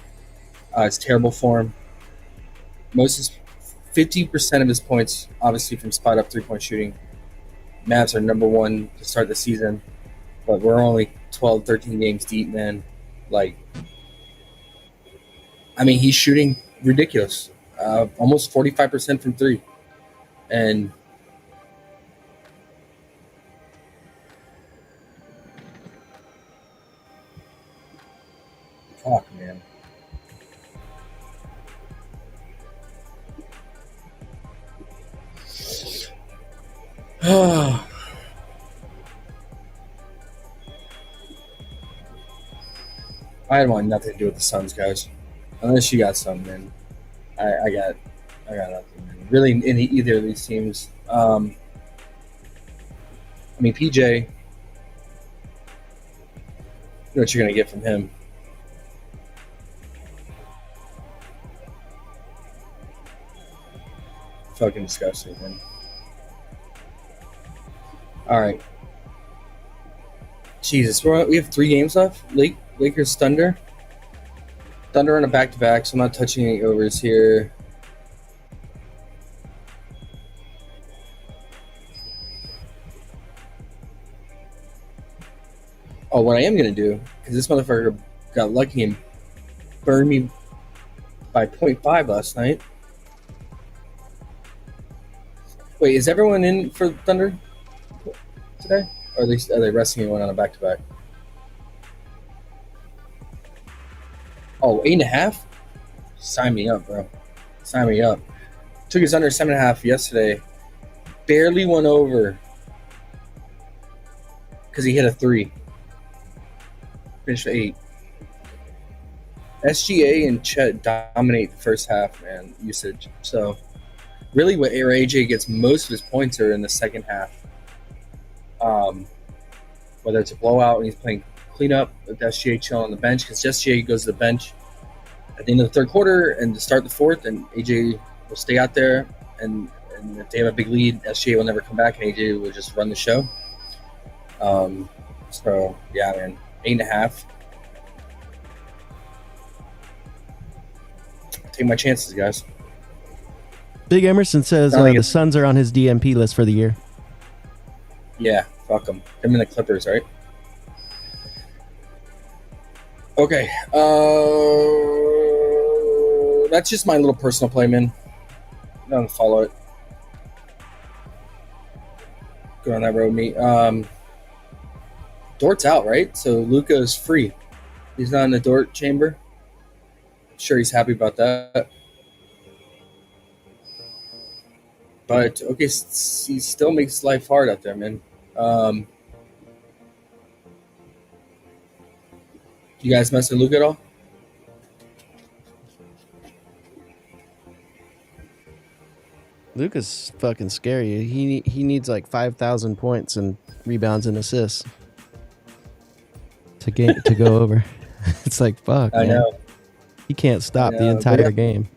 It's terrible form. 50% of his points, obviously, from spot up 3-point shooting. Mavs are number 1 to start the season, but we're only 12, 13 games deep, man. Like, I mean, he's shooting ridiculous, almost 45% from 3, and fuck, man. I want nothing to do with the Suns, guys. Unless you got some, man. I got nothing, man. Really, in either of these teams. I mean, PJ, you know what you're gonna get from him. Fucking disgusting, man. All right. Jesus, we have 3 games left. Lakers, Thunder. Thunder on a back-to-back, so I'm not touching any overs here. Oh, what I am going to do, because this motherfucker got lucky and burned me by 0.5 last night. Wait, is everyone in for Thunder today? Or are they resting anyone on a back-to-back? Oh, 8.5? Sign me up, bro. Sign me up. Took his under 7.5 yesterday. Barely went over because he hit a 3. Finished 8. SGA and Chet dominate the first half, man, usage. So, really, what AJ gets most of his points are in the second half. Whether it's a blowout and he's playing cleanup with SGA chilling on the bench, because SGA goes to the bench at the end of the third quarter and to start the fourth, and AJ will stay out there, and if they have a big lead, SGA will never come back, and AJ will just run the show. So yeah, man, 8.5. Take my chances, guys. Big Emerson says the Suns are on his DMP list for the year. Yeah, fuck them. Him and the Clippers, right? Okay. That's just my little personal play, man. I'm gonna follow it. Go on that road, me. Dort's out, right? So Luka is free. He's not in the Dort chamber. I'm sure he's happy about that. But okay, he still makes life hard out there, man. You guys mess with Luka at all? Luka's fucking scary. He needs like 5,000 points and rebounds and assists to go over. It's like fuck. I man. know. He can't stop the entire game.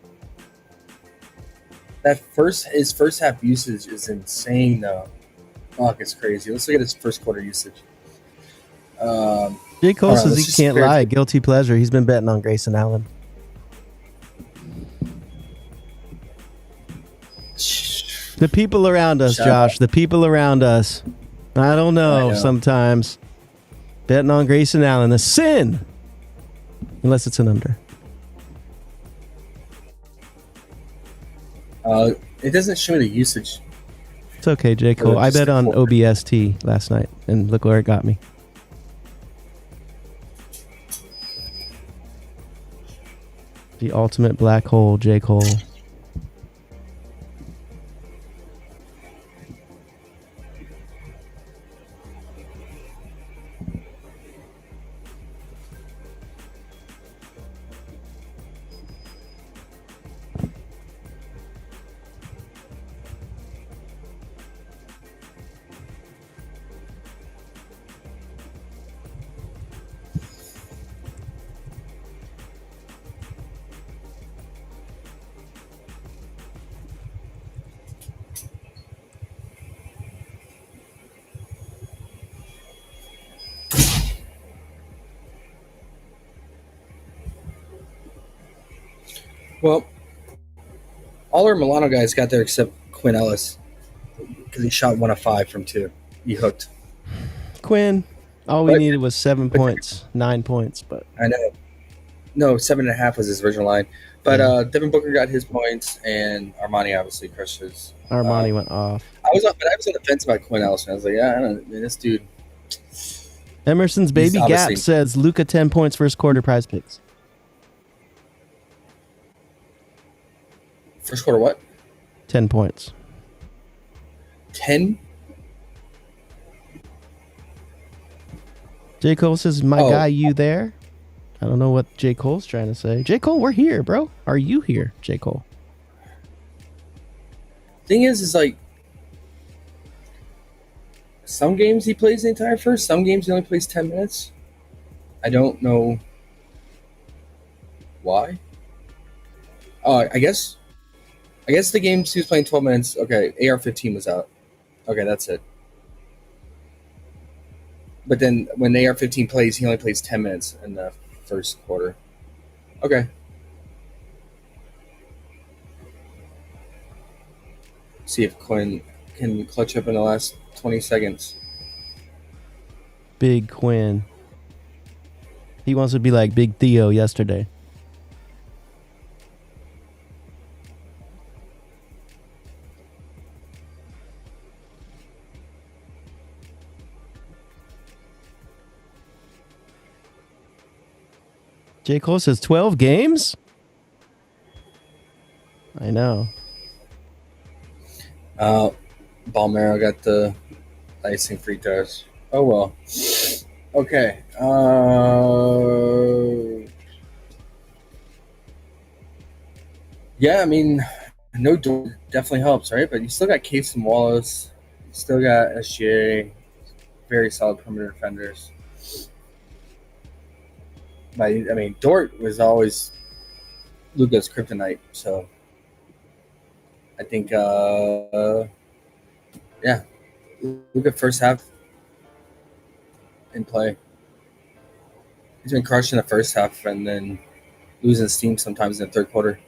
his first half usage is insane though. Fuck, it's crazy. Let's look at his first quarter usage. J. Cole Hold on, says let's he just can't compare it lie. to- Guilty pleasure. He's been betting on Grayson Allen. The people around us, Shut Josh. up. The people around us. I don't know, I know. sometimes. Betting on Grayson Allen. A sin. Unless it's an under. It doesn't show me the usage. It's okay, J. Cole. I just bet the on quarter. OBST last night, and look where it got me. The ultimate black hole, J. Cole. Well, all our Milano guys got there except Quinn Ellis because he shot 1 of 5 from 2. He hooked. Quinn, all we But- needed was 7 points, 9 points, but I know. No, 7.5 was his original line. But Yeah. Devin Booker got his points, and Armani obviously crushed his. Armani went off. I was on the fence about Quinn Ellis. And I was like, yeah, I don't know, this dude. Emerson's baby obviously- Gap says Luka 10 points first quarter prize picks. First quarter, what? 10 points. 10? J. Cole says, my Oh. guy, you there? I don't know what J. Cole's trying to say. J. Cole, we're here, bro. Are you here, J. Cole? Thing is like, some games he plays the entire first, some games he only plays 10 minutes. I don't know why. I guess the games he was playing 12 minutes, okay, AR-15 was out. Okay, that's it. But then when AR-15 plays, he only plays 10 minutes in the first quarter. Okay. See if Quinn can clutch up in the last 20 seconds. Big Quinn. He wants to be like Big Theo yesterday. J. Cole says 12 games? I know. Balmero got the icing free throws. Oh well. Okay. Yeah, I mean, no door definitely helps, right? But you still got Case and Wallace. You still got SGA. Very solid perimeter defenders. But I mean, Dort was always Luka's kryptonite. So I think, yeah, Luka first half in play. He's been crushing the first half and then losing steam sometimes in the third quarter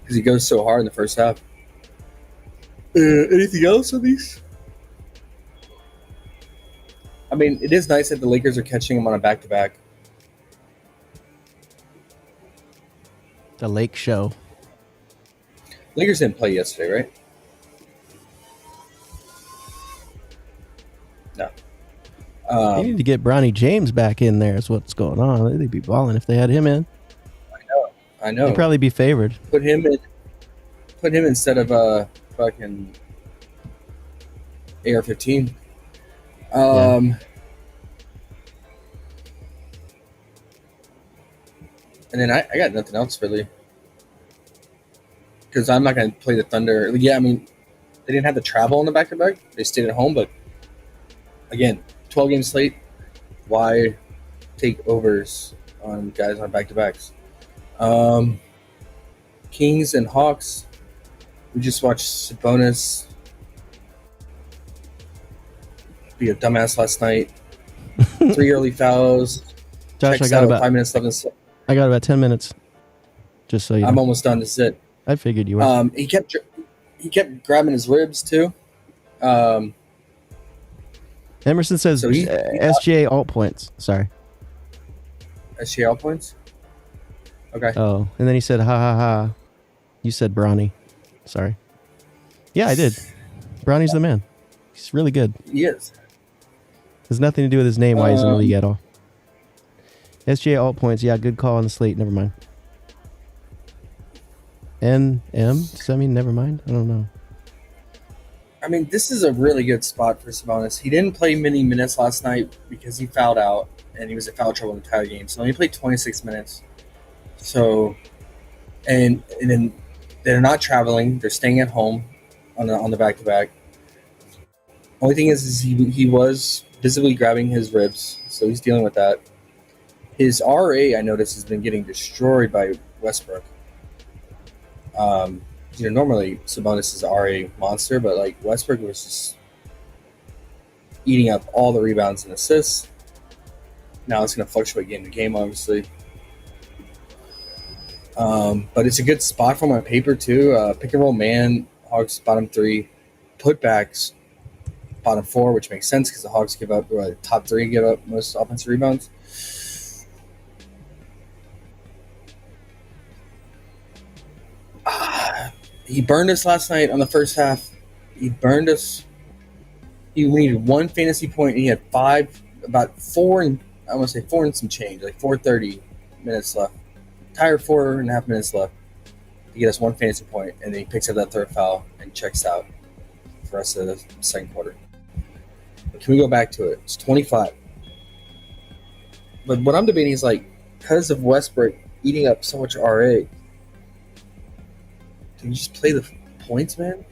because he goes so hard in the first half. Anything else on these? I mean, it is nice that the Lakers are catching him on a back-to-back. The Lake Show. Lakers didn't play yesterday, right? No. They need to get Bronny James back in there is what's going on. They'd be balling if they had him in. I know. They'd probably be favored. Put him instead of fucking AR-15. And then I got nothing else really. Because I'm not going to play the Thunder. Yeah, I mean, they didn't have to travel on the back-to-back. They stayed at home, but again, 12-game slate. Why take overs on guys on back-to-backs? Kings and Hawks. We just watched Sabonis be a dumbass last night. 3 early fouls. Josh, Checks out 5 minutes left. I got about 10 minutes. Just so you know. I'm almost done. This is it. I figured you were. He kept grabbing his ribs too. Emerson says so he SGA alt points. Sorry. SGA alt points? Okay. Oh, and then he said, ha ha ha. You said Bronny. Sorry. Yeah, I did. Bronny's the man. He's really good. He is. Has nothing to do with his name, why he's in the league at all. SGA alt points. Yeah, good call on the slate. Never mind. NM? Does that mean never mind? I don't know. I mean, this is a really good spot for Sabonis. He didn't play many minutes last night because he fouled out, and he was in foul trouble the entire game. So he played 26 minutes. So, and then they're not traveling; they're staying at home on the back-to-back. Only thing is he was visibly grabbing his ribs, so he's dealing with that. His RA, I noticed, has been getting destroyed by Westbrook. Normally Sabonis is RA monster, but like Westbrook was just eating up all the rebounds and assists. Now it's going to fluctuate game to game, obviously. But it's a good spot for my paper too. Pick and roll man, Hawks bottom 3, putbacks bottom 4, which makes sense because the Hawks give up, or the top 3 give up most offensive rebounds. He burned us last night on the first half. He burned us. He needed 1 fantasy point, and he had 4 and some change, like 4:30 minutes left. Entire 4.5 minutes left to get us 1 fantasy point, and then he picks up that third foul and checks out for the rest of the second quarter. But can we go back to it? It's 25. But what I'm debating is like, because of Westbrook eating up so much RA, can you just play the points, man?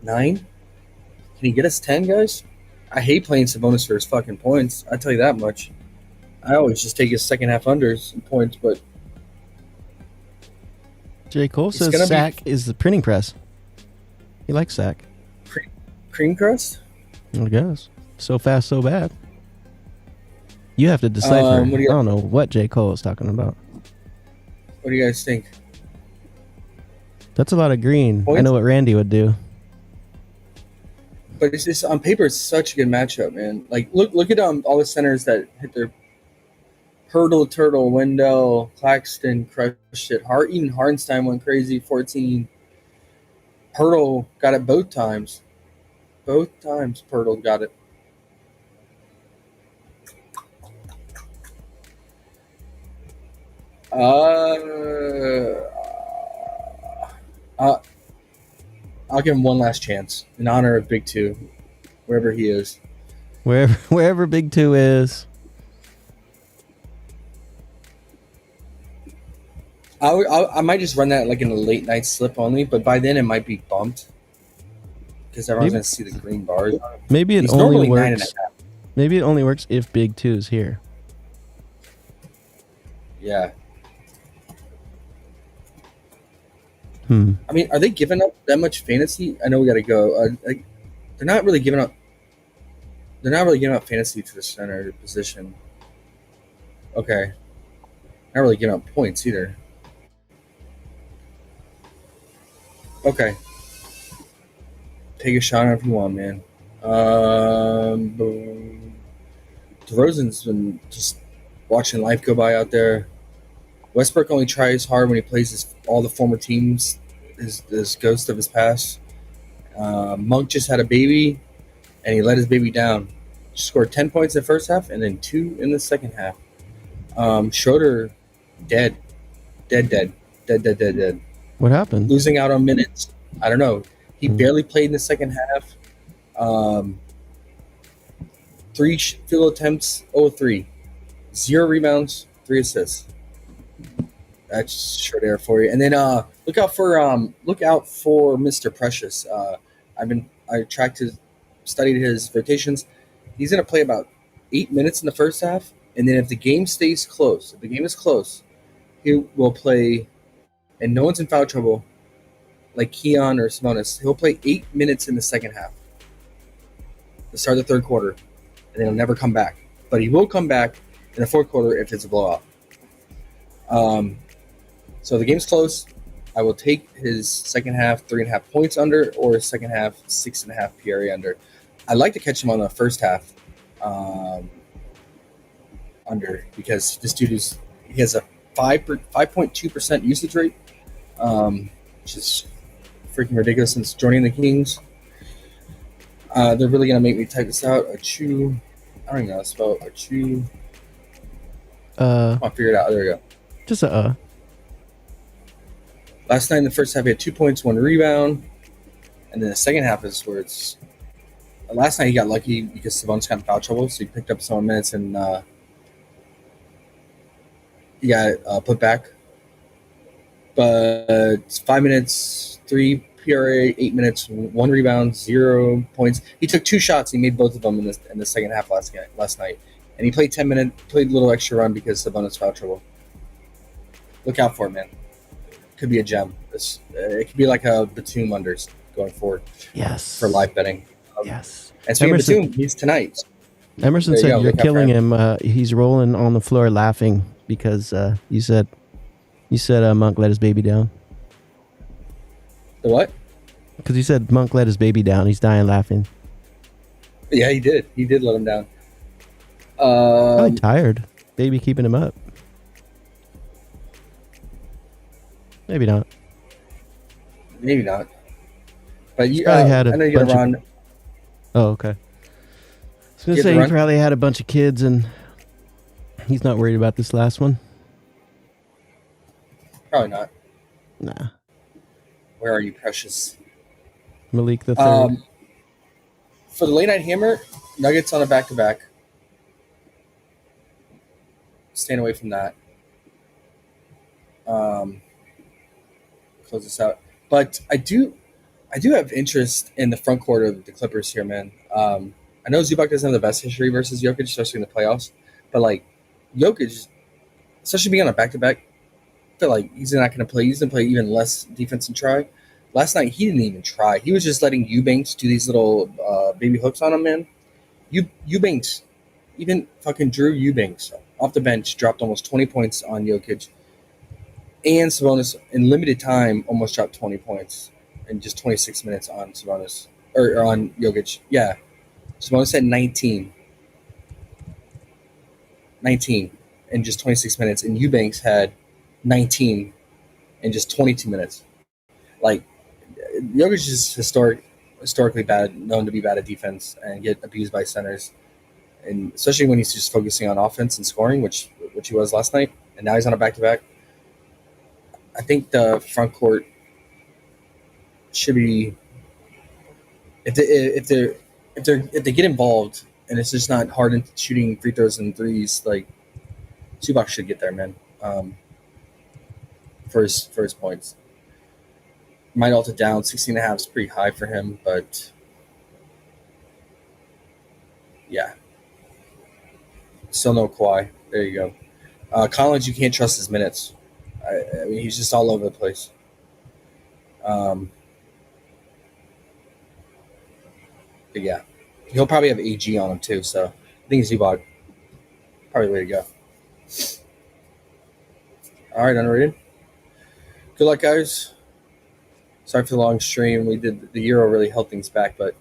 Nine? Can he get us 10, guys? I hate playing Sabonis for his fucking points. I tell you that much. I always just take his second half unders and points, but J. Cole says Sack is the printing press. He likes Sack. Cream crust? I guess. So fast, so bad. You have to decipher. I don't know what J. Cole is talking about. What do you guys think? That's a lot of green. Points? I know what Randy would do. But it's just on paper, it's such a good matchup, man. Like, look at all the centers that hit their Hurdle, Turtle, Wendell, Claxton crushed it. Even Hardenstein went crazy, 14. Hurdle got it both times. Both times Hurdle got it. I'll give him one last chance in honor of Big Two, wherever he is. Wherever Big Two is. I might just run that like in a late night slip only, but by then it might be bumped because everyone's going to see the green bars. Maybe it only works. Maybe it only works if Big Two is here. Yeah. I mean, are they giving up that much fantasy? I know we got to go. They're not really giving up. They're not really giving up fantasy to the center position. Okay. Not really giving up points either. Okay. Take a shot if you want, man. DeRozan's been just watching life go by out there. Westbrook only tries hard when he plays all the former teams, his ghost of his past. Monk just had a baby, and he let his baby down. Scored 10 points in the first half, and then 2 in the second half. Schroeder, dead. What happened? Losing out on minutes. I don't know. He barely played in the second half. 3 field goal attempts, 0-3. 0 rebounds, 3 assists. That's short air for you. And then look out for Mr. Precious. I studied his rotations. He's gonna play about 8 minutes in the first half, And then if the game stays close, if the game is close, he will play, and no one's in foul trouble, like Keon or Simonis. He'll play 8 minutes in the second half, the start of the third quarter, and then he'll never come back. But he will come back in the fourth quarter if it's a blowout. So if the game's close, I will take his second half 3.5 points under, or his second half 6.5 PRA under. I'd like to catch him on the first half under, because this dude he has a 5.2% usage rate, which is freaking ridiculous since joining the Kings. They're really gonna make me type this out. I don't even know how to spell Achu. I'll figure it out. There we go. Just a Last night in the first half, he had 2 points, 1 rebound, and then the second half is where it's. Last night he got lucky because Sabonis got in foul trouble, so he picked up some minutes and he got put back. But 5 minutes, 3 PRA, 8 minutes, 1 rebound, 0 points. He took 2 shots. He made both of them in the second half last night, and he played 10 minutes, played a little extra run because Sabonis foul trouble. Look out for it, man. Could be a gem. It could be like a Batum unders going forward. yes For live betting. Yes. And speaking Emerson- of Batum, he's tonight. Emerson There you said go, you're look out killing for him. He's rolling on the floor laughing because you said Monk let his baby down. The what? Because you said Monk let his baby down. He's dying laughing. Yeah, he did. He did let him down. Probably tired. Baby keeping him up. Maybe not. Maybe not. But you, probably had a I know you're bunch of- gonna run. Oh, okay. I was going You to have say to he run? probably had a bunch of kids and he's not worried about this last one. Probably not. Nah. Where are you, precious? Malik the third. For the late night hammer, Nuggets on a back-to-back. Staying away from that. Close this out. But I do have interest in the front court of the Clippers here, man. I know Zubac doesn't have the best history versus Jokic, especially in the playoffs. But like Jokic, especially being on a back-to-back, I feel like he's not going to play. He's going to play even less defense and try. Last night he didn't even try. He was just letting Eubanks do these little baby hooks on him, man. Eubanks, even fucking Drew Eubanks off the bench dropped almost 20 points on Jokic. And Sabonis, in limited time, almost dropped 20 points in just 26 minutes on Sabonis. Or on Jokic. Yeah. Sabonis had 19 in just 26 minutes. And Eubanks had 19 in just 22 minutes. Like, Jokic is historically bad, known to be bad at defense and get abused by centers. And especially when he's just focusing on offense and scoring, which he was last night. And now he's on a back-to-back. I think the front court should be if they get involved and it's just not hard in shooting free throws and threes, like Zubac should get there, man. For his points. Might alter down 16.5 is pretty high for him, but yeah. Still no Kawhi. There you go. Collins, you can't trust his minutes. I mean, he's just all over the place. But yeah, he'll probably have AG on him too. So I think Zubac probably the way to go. All right, underrated. Good luck, guys. Sorry for the long stream. We did the Euro really held things back, but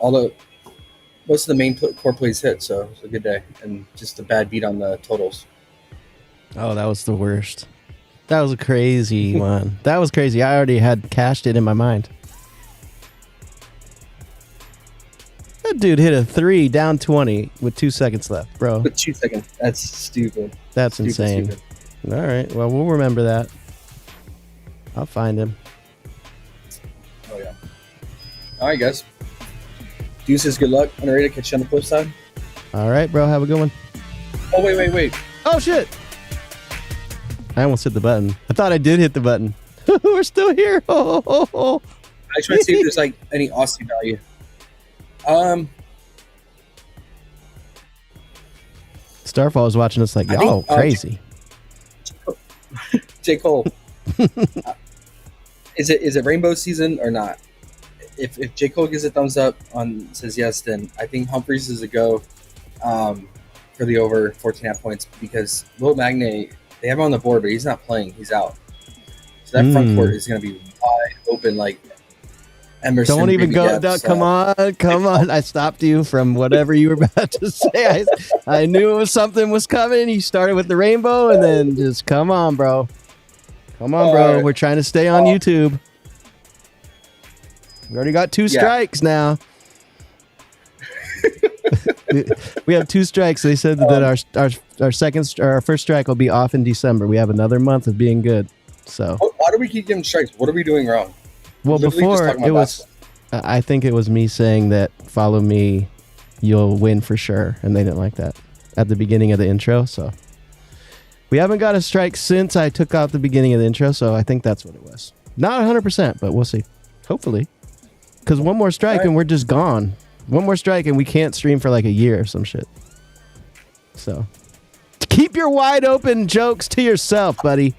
most of the main core plays hit, so it was a good day, and just a bad beat on the totals. Oh, that was the worst. That was a crazy one. That was crazy. I already had cashed it in my mind. That dude hit a 3 down 20 with 2 seconds left, bro. But 2 seconds. That's stupid. That's Stupid, insane. stupid. All right. Well, we'll remember that. I'll find him. Oh, yeah. All right, guys. Deuces, good luck. Underrated. Catch you on the flip side. All right, bro. Have a good one. Oh, wait. Oh, shit. I almost hit the button. I thought I did hit the button. We're still here. Oh. I try to see if there's like any Aussie value. Starfall was watching us like, I y'all think, crazy. J. Cole. Is it rainbow season or not? If J. Cole gives a thumbs up says yes, then I think Humphreys is a go for the over 14.5 points because Will Magne, they have him on the board, but he's not playing. He's out. So that front court is going to be wide open like Emerson. Don't even go. Depps, Come on. I stopped you from whatever you were about to say. I knew it was something was coming. You started with the rainbow and then just come on, bro. Come on, bro. Right. We're trying to stay on YouTube. We already got 2 strikes now. We have 2 strikes. They said that our first strike will be off in December. We have another month of being good. So why do we keep getting strikes? What are we doing wrong? well, Literally before just it was, I think it was me saying that follow me, you'll win for sure, and they didn't like that at the beginning of the intro. So we haven't got a strike since I took out the beginning of the intro. So I think that's what it was. Not 100%, but we'll see. Hopefully, because one more strike and we're just gone. One more strike and we can't stream for like a year or some shit. So keep your wide open jokes to yourself, buddy.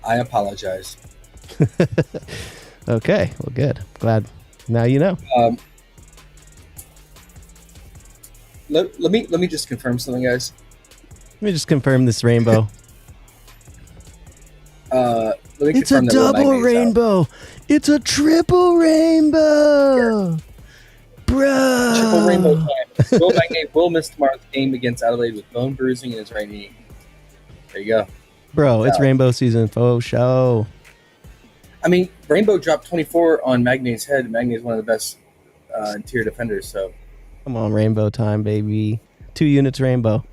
I apologize. Okay, well, good. Glad now you know. Let me just confirm something, guys. Let me just confirm this rainbow. Let me It's a confirm that Will double Magne's out. rainbow. It's a triple rainbow. Bro. Triple rainbow time. Will Magne will miss tomorrow's game against Adelaide with bone bruising in his right knee. There you go. Bro, it's Yeah. rainbow season. Faux show. I mean, Rainbow dropped 24 on Magne's head. Magne is one of the best interior defenders. So Come on, rainbow time, baby. 2 units rainbow.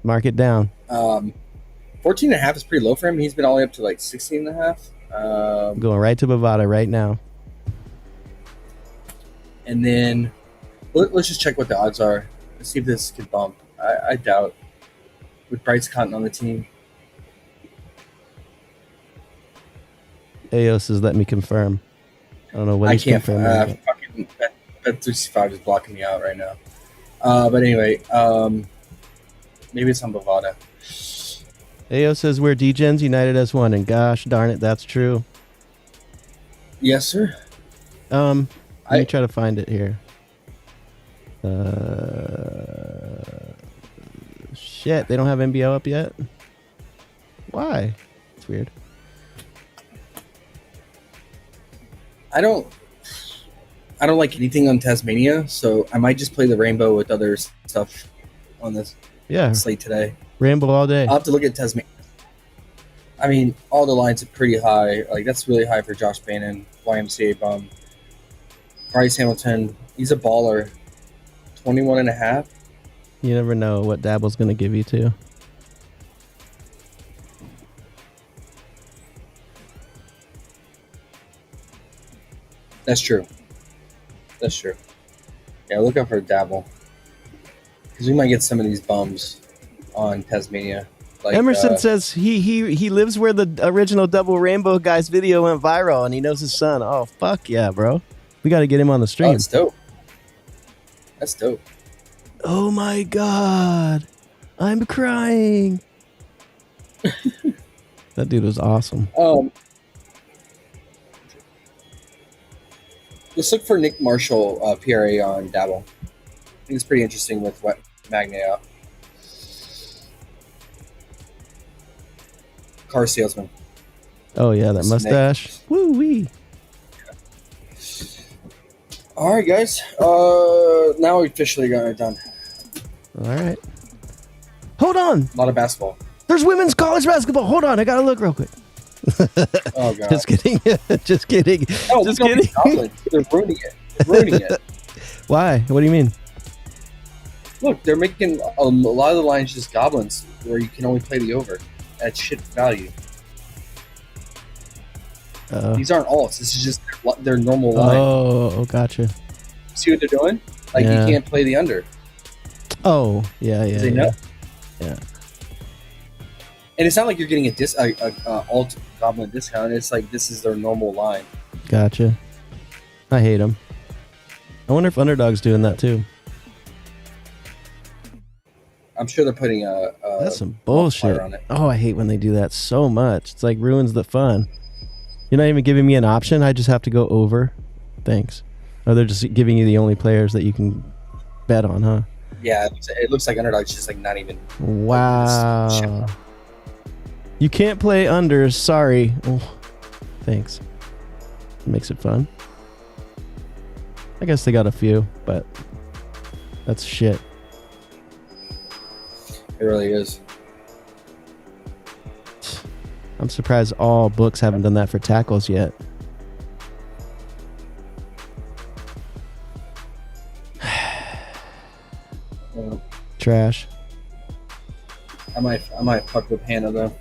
Mark it down. 14.5 is pretty low for him. He's been all the way up to like 16.5. I'm going right to Bovada right now. And then let's just check what the odds are. Let's see if this could bump. I doubt. With Bryce Cotton on the team. Ayo says, let me confirm. I don't know what I he's can't. confirming. Fucking Bet365 is blocking me out right now. But anyway, maybe it's on Bovada. Ayo says we're Degens united as one, and gosh darn it, that's true. Yes, sir. Let me try to find it here. Shit, they don't have NBL up yet? Why? It's weird. I don't like anything on Tasmania, so I might just play the rainbow with other stuff on this Yeah, slate today. rainbow all day. I'll have to look at Tasmania. I mean, all the lines are pretty high. Like, that's really high for Josh Bannon, YMCA bum. Bryce Hamilton, he's a baller. 21.5. You never know what Dabble's going to give you too. That's true. That's true. Yeah, look out for Dabble. Because we might get some of these bums on Tasmania. Like, Emerson says he lives where the original Double Rainbow guy's video went viral, and he knows his son. Oh, fuck yeah, bro. We got to get him on the oh, stream. that's dope. That's dope. Oh my god. I'm crying. That dude was awesome. Let's look for Nick Marshall, PRA on Dabble. I think it's pretty interesting with what Magne out. Car salesman. Oh yeah, that mustache. Woo wee. All right, guys. Now we officially got it done. All right. Hold on. A lot of basketball. There's women's college basketball. Hold on. I got to look real quick. Oh, God. Just kidding. Just kidding. Oh, Just look at kidding. Scotland. They're ruining it. Ruining it. Why? What do you mean? Look, they're making a lot of the lines just goblins where you can only play the over at shit value. These aren't alts. This is just their normal line. Oh, gotcha. See what they're doing? Like, Yeah. you can't play the under. Oh, yeah. They know. Yeah. And it's not like you're getting a alt goblin discount. It's like this is their normal line. Gotcha. I hate them. I wonder if Underdog's doing that too. I'm sure they're putting a That's some multiplier bullshit. on it. Oh, I hate when they do that so much. It's like ruins the fun. You're not even giving me an option. I just have to go over. Thanks. Oh, they're just giving you the only players that you can bet on, huh? Yeah, it looks like Underdog's just like not even. Wow. You can't play unders. Sorry. Oh, thanks. Makes it fun. I guess they got a few, but that's shit. It really is. I'm surprised all books haven't done that for tackles yet. Well, Trash. I might fuck with Hannah though.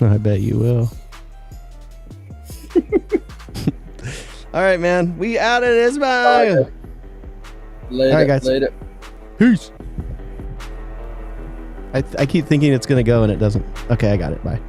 I bet you will. All right, man. We out of this, man. Later, All right, guys. later. Peace. I keep thinking it's going to go and it doesn't. Okay, I got it. Bye.